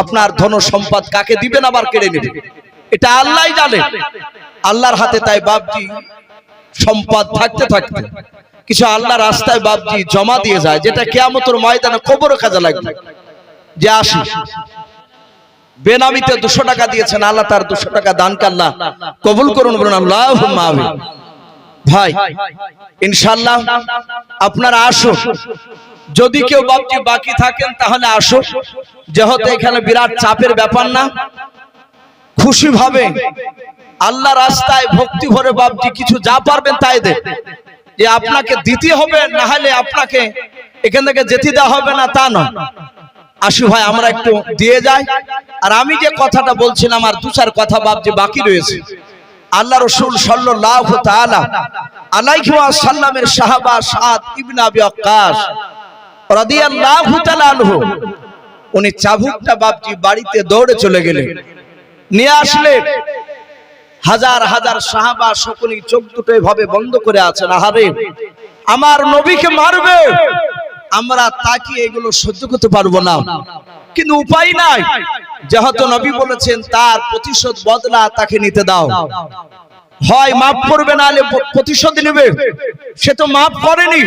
আপনার ধন সম্পদ কাকে দিবেন আবার কেড়ে নেবেন, এটা আল্লাহই জানে, আল্লাহর হাতে। তাই বাপজি সম্পদ থাকতে থাকতে কিছু আল্লাহর রাস্তায় বাপজি জমা দিয়ে যায়, যেটা কিয়ামতের ময়দানে কবরে কাজে লাগবে। যে আসি বেনামিতে 200 টাকা দিয়েছেন, আল্লাহ তার 200 টাকা দানকে আল্লাহ কবুল করুন, বলুন আল্লাহুম্মা আমিন। ভাই ইনশাআল্লাহ আপনারা আসো, যদি কেউ বাপজি বাকি থাকেন তাহলে আসো, যেহেতু এখানে বিরাট চাপের ব্যাপার না, খুশি ভাবে আল্লাহ রাস্তায় ভক্তি ভরে বাপজি কিছু যা পারবেন তাই দেন। যে আপনাকে দিতে হবে, না হলে আপনাকে এখান থেকে যেতে দেওয়া হবে না, তা নয়। আসি ভাই আমরা একটু দিয়ে যাই। আর আমি যে কথাটা বলছিলাম, আর 2-4 কথা বাপজি বাকি রয়েছে। আল্লাহ রাসূল সাল্লাল্লাহু তাআলা আলাইহি ওয়াসাল্লামের সাহাবা সাদ ইবনে আবি ওয়াক্কাস রাদিয়াল্লাহু তাআলা আনহু, উনি চাবুকটা বাপজি বাড়িতে দৌড়ে চলে গেলেন, নিয়ে আসলেন। হাজার হাজার সাহাবা সকলেই চোখ দুটো এভাবে বন্ধ করে আছেন, আহারে আমার নবীকে মারবে, আমরা তাকিয়ে এগুলো সহ্য করতে পারবো না, কিন্তু উপায় নাই, যেহেতু নবী বলেছেন তার প্রতিশোধ বদলা তাকে নিতে দাও। হয় মাফ করবে, না হলে প্রতিশোধ নেবে। সে তো মাফ করেনি,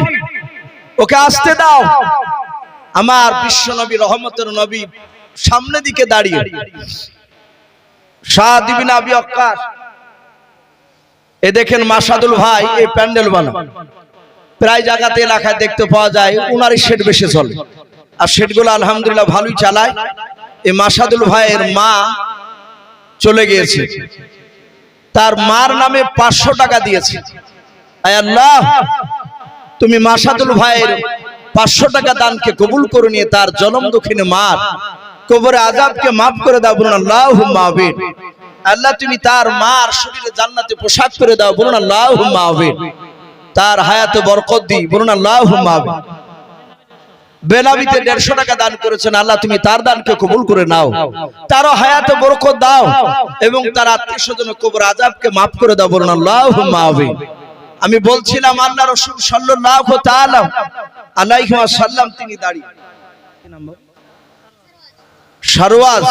ওকে আসতে দাও। আমার বিশ্ব নবী রহমতের নবী সামনের দিকে দাঁড়িয়ে, সাদ ইবনে আবি ওয়াক্কাস, এ দেখেন মাসাদুল ভাই এই প্যান্ডেল বানা প্রায় জায়গাতে এলাকায় দেখতে পাওয়া যায়, উনারই শেড বেশি চলে, আর শেডগুলো আলহামদুলিল্লাহ ভালোই চালায়। এই মাসাদুল ভাইয়ের মা চলে গিয়েছে, তার মার নামে 500 টাকা দিয়েছে। আয় আল্লাহ তুমি মাসাদুল ভাইয়ের 500 টাকা দানকে কবুল করে নিয়ে তার জনম দুঃখিনী মার কবরে আযাবকে maaf করে দাও, বলুন আল্লাহুম্মা আমিন। আল্লাহ তুমি তার মার শরীরে জান্নাতে পোশাক করে দাও, বলুন আল্লাহুম্মা আমিন। তার হায়াতে বরকত দি, বলুন আল্লাহুম্মা আমিন। বেনামিতে 150 টাকা দান করেছেন, আল্লাহ তুমি তার দানকে কবুল করে নাও, তার হায়াতে বরকত দাও এবং তার আত্মীয় স্বজনের কবর আযাবকে maaf করে দাও, বলুন আল্লাহুম্মা আমিন। আমি বলছিলাম আল্লাহ রাসূল সাল্লাল্লাহু তাআলা আলাইহি ওয়াসাল্লাম তিনি দাঁড়িয়ে সারওয়াজ,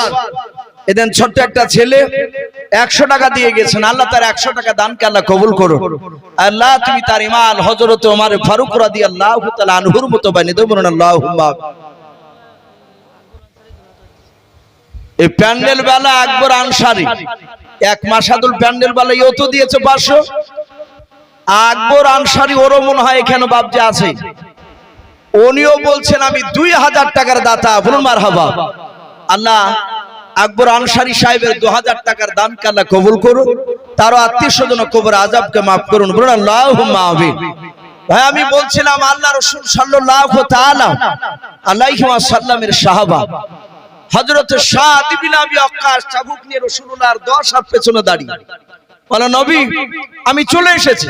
এদেন ছোট্ট একটা ছেলে 100 টাকা দিয়ে গেছেন, আল্লাহ তার 100 টাকা দানকে আল্লাহ কবুল করুন। আল্লাহ তুমি তার ইমাম হযরত ওমর ফারুক রাদিয়াল্লাহু তাআলা আনহুর মতো বানিয়ে দাও, বলুন আল্লাহুম্মা। এই প্যান্ডেল বেলা আকবর আনসারী এক মাসাদুল প্যান্ডেল বেলা ইয়তো দিয়েছে 500। আকবর আনসারী ওরও মনে হয় এখানে বাপজি আছে, উনিও বলছেন আমি 2000 টাকার দাতা, বলুন মারহাবা। আল্লাহ আকবর আনসারী সাহেবের 2000 টাকার দান আল্লাহ কবুল করুন, তারও আত্মীয় স্বজন কবর আযাবকে মাফ করুন, বলুন আল্লাহুম্মা আমিন। ভাই আমি বলছিলাম আল্লাহ রাসূল সাল্লাল্লাহু তাআলা আলাইহি ওয়াসাল্লামের সাহাবা হযরত সাদ ইবনে আবি ওয়াক্কাস চাবুক নিয়ে রাসূলুল্লাহর 10 হাত পেছনে দাঁড়িয়ে বলে, নবী আমি চলে এসেছি,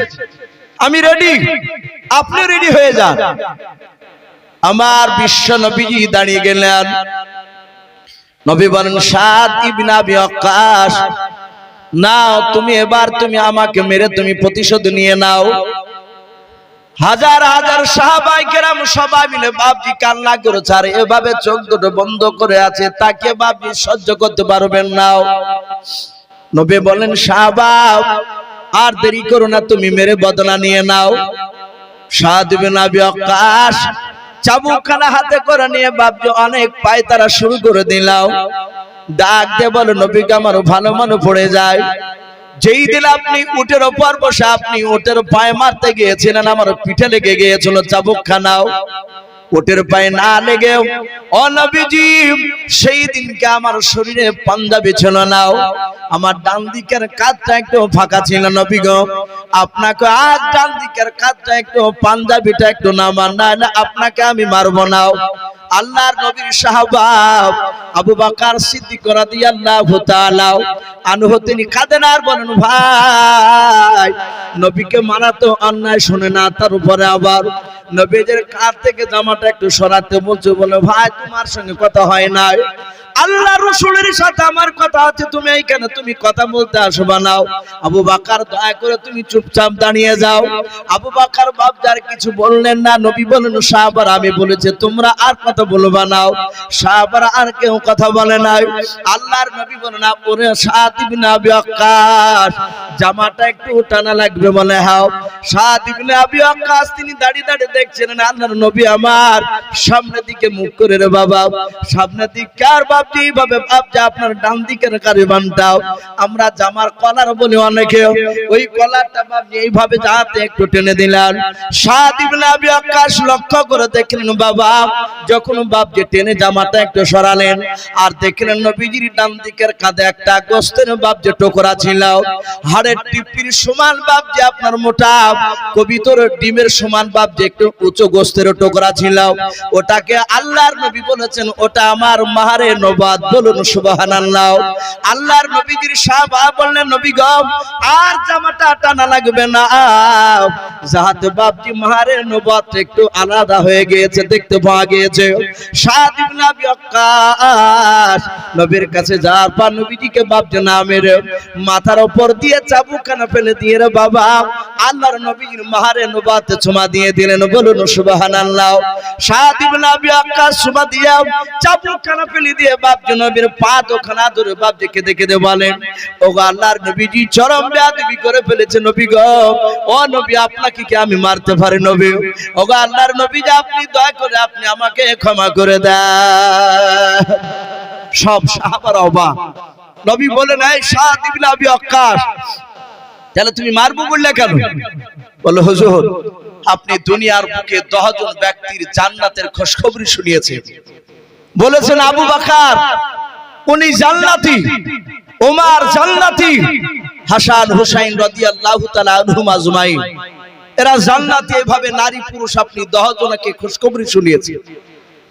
আমি রেডি, আপনি রেডি হয়ে যান। আমার বিশ্ব নবীজি দাঁড়িয়ে গেলেন। নবী বলেন, সাদ ইবনে আবি ওয়াক্কাস নাও তুমি, এবার তুমি আমাকে মেরে তুমি প্রতিশোধ নিয়ে নাও। হাজার হাজার সাহাবায়ে কেরাম সবাই মিলে বাপজি কান্না করেছে, আর এভাবে চোখ দুটো বন্ধ করে আছে, তাকে বাপজি সহ্য করতে পারবেন না। নবী বলেন, সাহাবা আর দেরি করো না, তুমি মেরে বদলা নিয়ে নাও। সাদ ইবনে আবি ওয়াক্কাস চাবুকখানা হাতে করে নিয়ে বাপজি অনেক পায়তারা শুরু করে দিলাও। ডাক দিয়ে বলে, নবীকে আমার ভালো মনে পড়ে যায়, যেই দিন আপনি উটের উপর বসে আপনি উটের পায়ে মারতে গিয়েছিলেন, আমার পিঠে লেগে গিয়েছিল চাবুকখানাও। উটের পায়ে না লেগে ও নবীজি সেই দিনকে আমার শরীরে পাঞ্জাবি ছিল না, আমার ডান দিকের কাঁধটা একটু ফাঁকা ছিল। নবী গো আপনাকে আজ ডান দিকের কাঁধটা একটু পাঞ্জাবিটা একটু নামান, না আপনাকে আমি মারবো না। আল্লাহর নবীর সাহাবা আবু বকর সিদ্দিক রাদিয়াল্লাহু তাআলা আনহু তিনি কাঁদেন আর বলেন, ভাই নবীকে মারা তো অন্যায় শুনে না, তার উপরে আবার নবীদের কাঁধ থেকে জামাটা একটু সরাতে বলছে, বলে ভাই তোমার সঙ্গে কথা হয় না, আল্লাহ রাসূলের সাথে আমার কথা আছে, তুমি এইখানে তুমি কথা বলতে আসবা না। আবু বকর দয়া করে তুমি চুপচাপ দাঁড়িয়ে যাও। আবু বকর বাপজার কিছু বললেন না। নবী বলেন, সাহাবারা আমি বলেছি তোমরা আর কথা বলবা না। সাহাবারা আর কেউ কথা বলে নাই। আল্লাহর নবী বলেন, ওরে সাদ ইবনে আবি ওয়াক্কাস জামাটা একটু টানা লাগবে বলে, হাও। সাদ ইবনে আবি ওয়াক্কাস তিনি দাঁড়িয়ে দাঁড়িয়ে দেখছেন আল্লাহর নবী আমার সামনের দিকে মুখ করে, রে বাবা সামনের দিক কার বাপ এইভাবে বাপজা আপনার ডান দিকের কারিবানটাও আমরা জামার কলার বলি অনেকে, ওই কলারটা বাপজি এইভাবে যাতে একটু টেনে দিলেন। সাদ ইবনে আবি ওয়াক্কাস লক্ষ্য করে দেখলেন বাবা যখন বাপজি টেনে জামাটা একটু সরালেন আর দেখলেন নবীজির ডান দিকের কাঁধে একটা গোস্তের বাপজি টুকরা ছিল, হাড়ের টিপির সমান বাপজি আপনার মোটা কবিতর ডিমের সমান বাপজি একটু উঁচু গোস্তের টুকরা ছিল। ওটাকে আল্লাহর নবী বলেছেন ওটা আমার মাহারে নবাত, বলুন সুবহানাল্লাহ। আল্লাহর নবীজির সাহাবা বললেন, নবী গো আর জামাটা টানা লাগবে না, যাহাতে বাপজি মাহারে নবাত একটু আলাদা হয়ে গিয়েছে, দেখতে পাওয়া গিয়েছে। সাদ ইবনে আবি ওয়াক্কাস নবীর কাছে যাওয়ার পর নবীজিকে বাপজি না মেরে মাথার উপর দিয়ে চাবুকখানা ফেলে দিয়ে, রে বাবা আল্লাহর নবীজির মাহারে নবাতে চুমা দিয়ে দিলেন, বলুন সুবহানাল্লাহ। সাদ ইবনে আবি ওয়াক্কাস চুমা দিয়ে চাবুকখানা ফেলে দিয়ে বাপজি নবীর পা দোখানা ধরে বাপজি কেঁদে কেঁদে বলেন, ও আল্লাহর নবীজি চরম বেয়াদবি করে ফেলেছে, নবী গো ও নবী আপনাকে কি আমি মারতে পারি নবী? ও আল্লাহর নবী যে আপনি দয়া করে আপনি আমাকে ক্ষমা করে দেন। সব সাহাবারা অবাক। নবী বলেন, এই সাদ ইবনে আবি ওয়াক্কাস তাহলে তুমি মারবো বললে কেন? বলে, হুজুর আপনি দুনিয়ার বুকে 10 জন ব্যক্তির জান্নাতের খুশখবরি শুনিয়েছেন, বলেছেন আবু বকর উনি জান্নাতি, ওমর জান্নাতি, হাসান হুসাইন রাদিয়াল্লাহু তাআলা আনহুম আজমাইন এরা জান্নাতি। এভাবে নারী পুরুষ আপনি 10 জনকে খুশখবরি শুনিয়েছেন।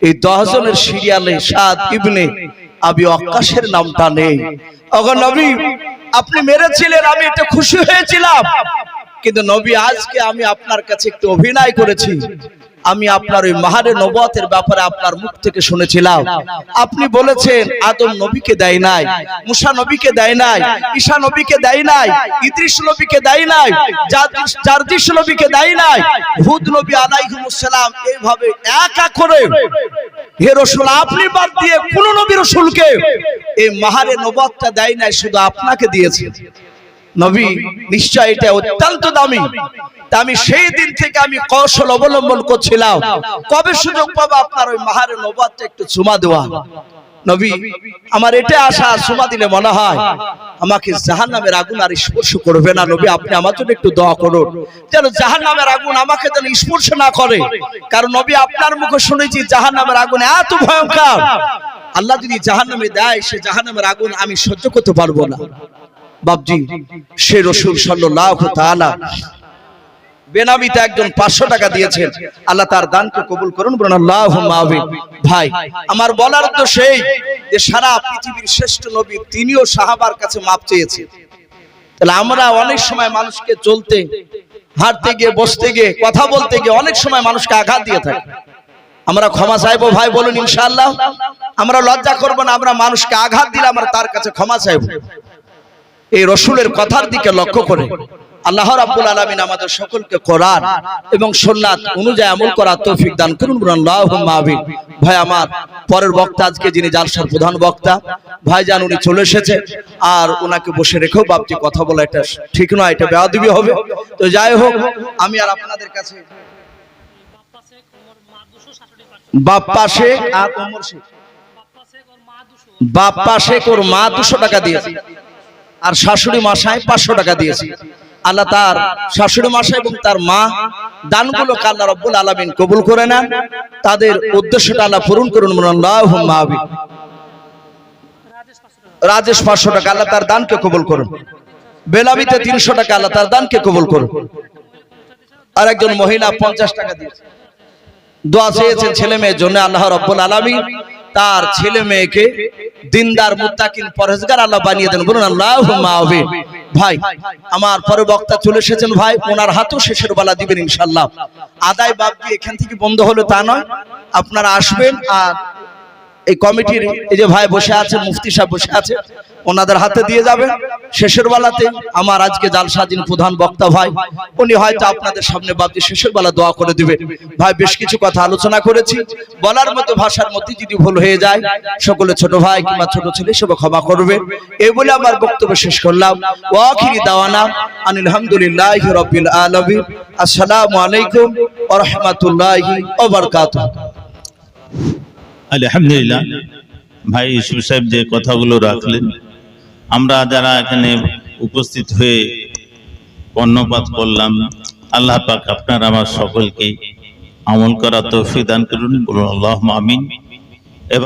এই 10 জনের সিরিয়ালে সাদ ইবনে আবি ওয়াক্কাসের নামটা নেই। ওগো নবী আপনি মেরেছিলেন, আমি এটা খুশি হয়েছিলাম, কিন্তু নবী আজকে আমি আপনার কাছে একটু অভিনয় করেছি। আমি আপনার ওই মাহারে নবুয়তের ব্যাপারে আপনার মুখ থেকে শুনেছিলাম, আপনি বলেছেন আদম নবীকে দেয় নাই, মুসা নবীকে দেয় নাই, ঈসা নবীকে দেয় নাই, ইদ্রিস নবীকে দেয় নাই, জারদিস নবীকে দেয় নাই, হুদ নবী আলাইহিস সালাম এইভাবে এক এক করে হে রাসূল আপনি বাদ দিয়ে কোন নবী রাসূলকে এই মাহারে নবুয়তটা দেয় নাই, শুধু আপনাকে দিয়েছে। নবী নিশ্চয় এটা অত্যন্ত দামি। আমি সেই দিন থেকে আমি কৌশল অবলম্বন করছিলাম কবে সুযোগ পাবো আপনার ওই মাহারে নবুয়তটা একটু চুমা দেওয়া। নবী আমার এটা আশা সুমা দিলে মনে হয় আমাকে জাহান্নামের আগুন আর স্পর্শ করবে না। নবী আপনি আমার জন্য একটু দোয়া করুন যেন জাহান্নামের আগুন আমাকে যেন স্পর্শ না করে। কারণ নবী আপনার মুখে শুনেছি জাহান্নামের আগুন এত ভয়ঙ্কর, আল্লাহ যদি জাহান্নামে দেয় সে জাহান্নামের আগুন আমি সহ্য করতে পারবো না। বাপজি সে রাসূল সাল্লাল্লাহু তাআলা বেনামিতে একজন 500 টাকা দিয়েছেন, আল্লাহ তার দানকে কবুল করুন, বলুন আল্লাহুম্মা আমিন। ভাই আমার বলার তো সেই যে সারা পৃথিবীর শ্রেষ্ঠ নবী তিনিও সাহাবার কাছে মাপ চেয়েছেন। তাহলে আমরা অনেক সময় মানুষকে চলতে হাঁটতে গিয়ে বসতে গিয়ে কথা বলতে গিয়ে অনেক সময় মানুষকে আঘাত দিয়ে থাকি, আমরা ক্ষমা চাইবো ভাই বলুন ইনশাআল্লাহ। আমরা লজ্জা করব না, আমরা মানুষকে আঘাত দিলে আমরা তার কাছে ক্ষমা চাইবো। এই রাসূলের কথার দিকে লক্ষ্য করে আল্লাহ রাব্বুল আলামিন আমাদের সকলকে কোরআন এবং সুন্নাত অনুযায়ী আমল করার তৌফিক দান করুন, বলুন আল্লাহুম্মা আমিন। ভাই আমার পরের বক্তা আজকে যিনি জালসার প্রধান বক্তা ভাইজান উনি চলে এসেছে, আর ওনাকে বসে রেখেও বাপজি কথা বলা এটা ঠিক নয়, এটা বেয়াদবি হবে। তো যাই হোক আমি আর আপনাদের কাছে বাপ্পা শেখ আর ওমর শেখ, বাপ্পা শেখ ওর মা 200 টাকা দিয়েছে আর শাশুড়ি মশাই 500 টাকা দিয়েছে। আল্লাহ তার শাশুড়ি মশাই এবং তার মা দানগুলো আল্লাহ রাব্বুল আলামিন কবুল করে নেন, তাদের উদ্দেশ্যটা আল্লাহ পূরণ করুন, আল্লাহুম্মা আমিন। রাজেশ 500 টাকা, আল্লাহ তার দানকে কবুল করুন। বেলামিতে 300 টাকা, আল্লাহ তার দানকে কবুল করুন। আর একজন মহিলা 50 টাকা দিয়েছে, দোয়া চেয়েছেন ছেলে মেয়ের জন্য, আল্লাহ রাব্বুল আলামিন তার ছেলে মেয়েকে দিনদার মুত্তাকিন পরহেজগার আল্লাহ বানিয়ে দেন, বলুন আল্লাহুম্মা আমিন। ভাই আমার পরে বক্তা চলে এসেছেন, ভাই ওনার হাতও শেষের বেলা দিবেন ইনশাআল্লাহ। আদায় বাবজি এখান থেকে বন্ধ হলো তা নয়, আপনারা আসবেন আর এই কমিটির এই যে ভাই বসে আছেন, মুফতি সাহেব বসে আছে, ওনাদের হাতে দিয়ে যাবেন শেষের বেলাতে। আমার আজকে জালসাদিন প্রধান বক্তা ভাই উনি হয়তো আপনাদের সামনে বাবজি শেষের বেলা দোয়া করে দিবে। ভাই বেশ কিছু কথা আলোচনা করেছি, বলার মতো ভাষার মধ্যে যদি ভুল হয়ে যায় সকলে ছোট ভাই কিংবা ছোট ছেলে সব ক্ষমা করবে, এই বলে আমার বক্তব্য শেষ করলাম। ওয়া আখিরি দাওয়ানা আনিল হামদুলিল্লাহি রাব্বিল আলামিন। আসসালামু আলাইকুম ওয়া রাহমাতুল্লাহি ওয়া বারাকাতুহু। আলহামদুলিল্লাহ ভাই ইউসুফ সাহেব যে কথাগুলো রাখলেন, আমরা যারা এখানে উপস্থিত হয়ে কর্ণপাত করলাম, আল্লাহ পাক আপনার আমার সকলকে আমল করার তৌফিক দান করুন, বলুন আল্লাহুম্মা আমিন।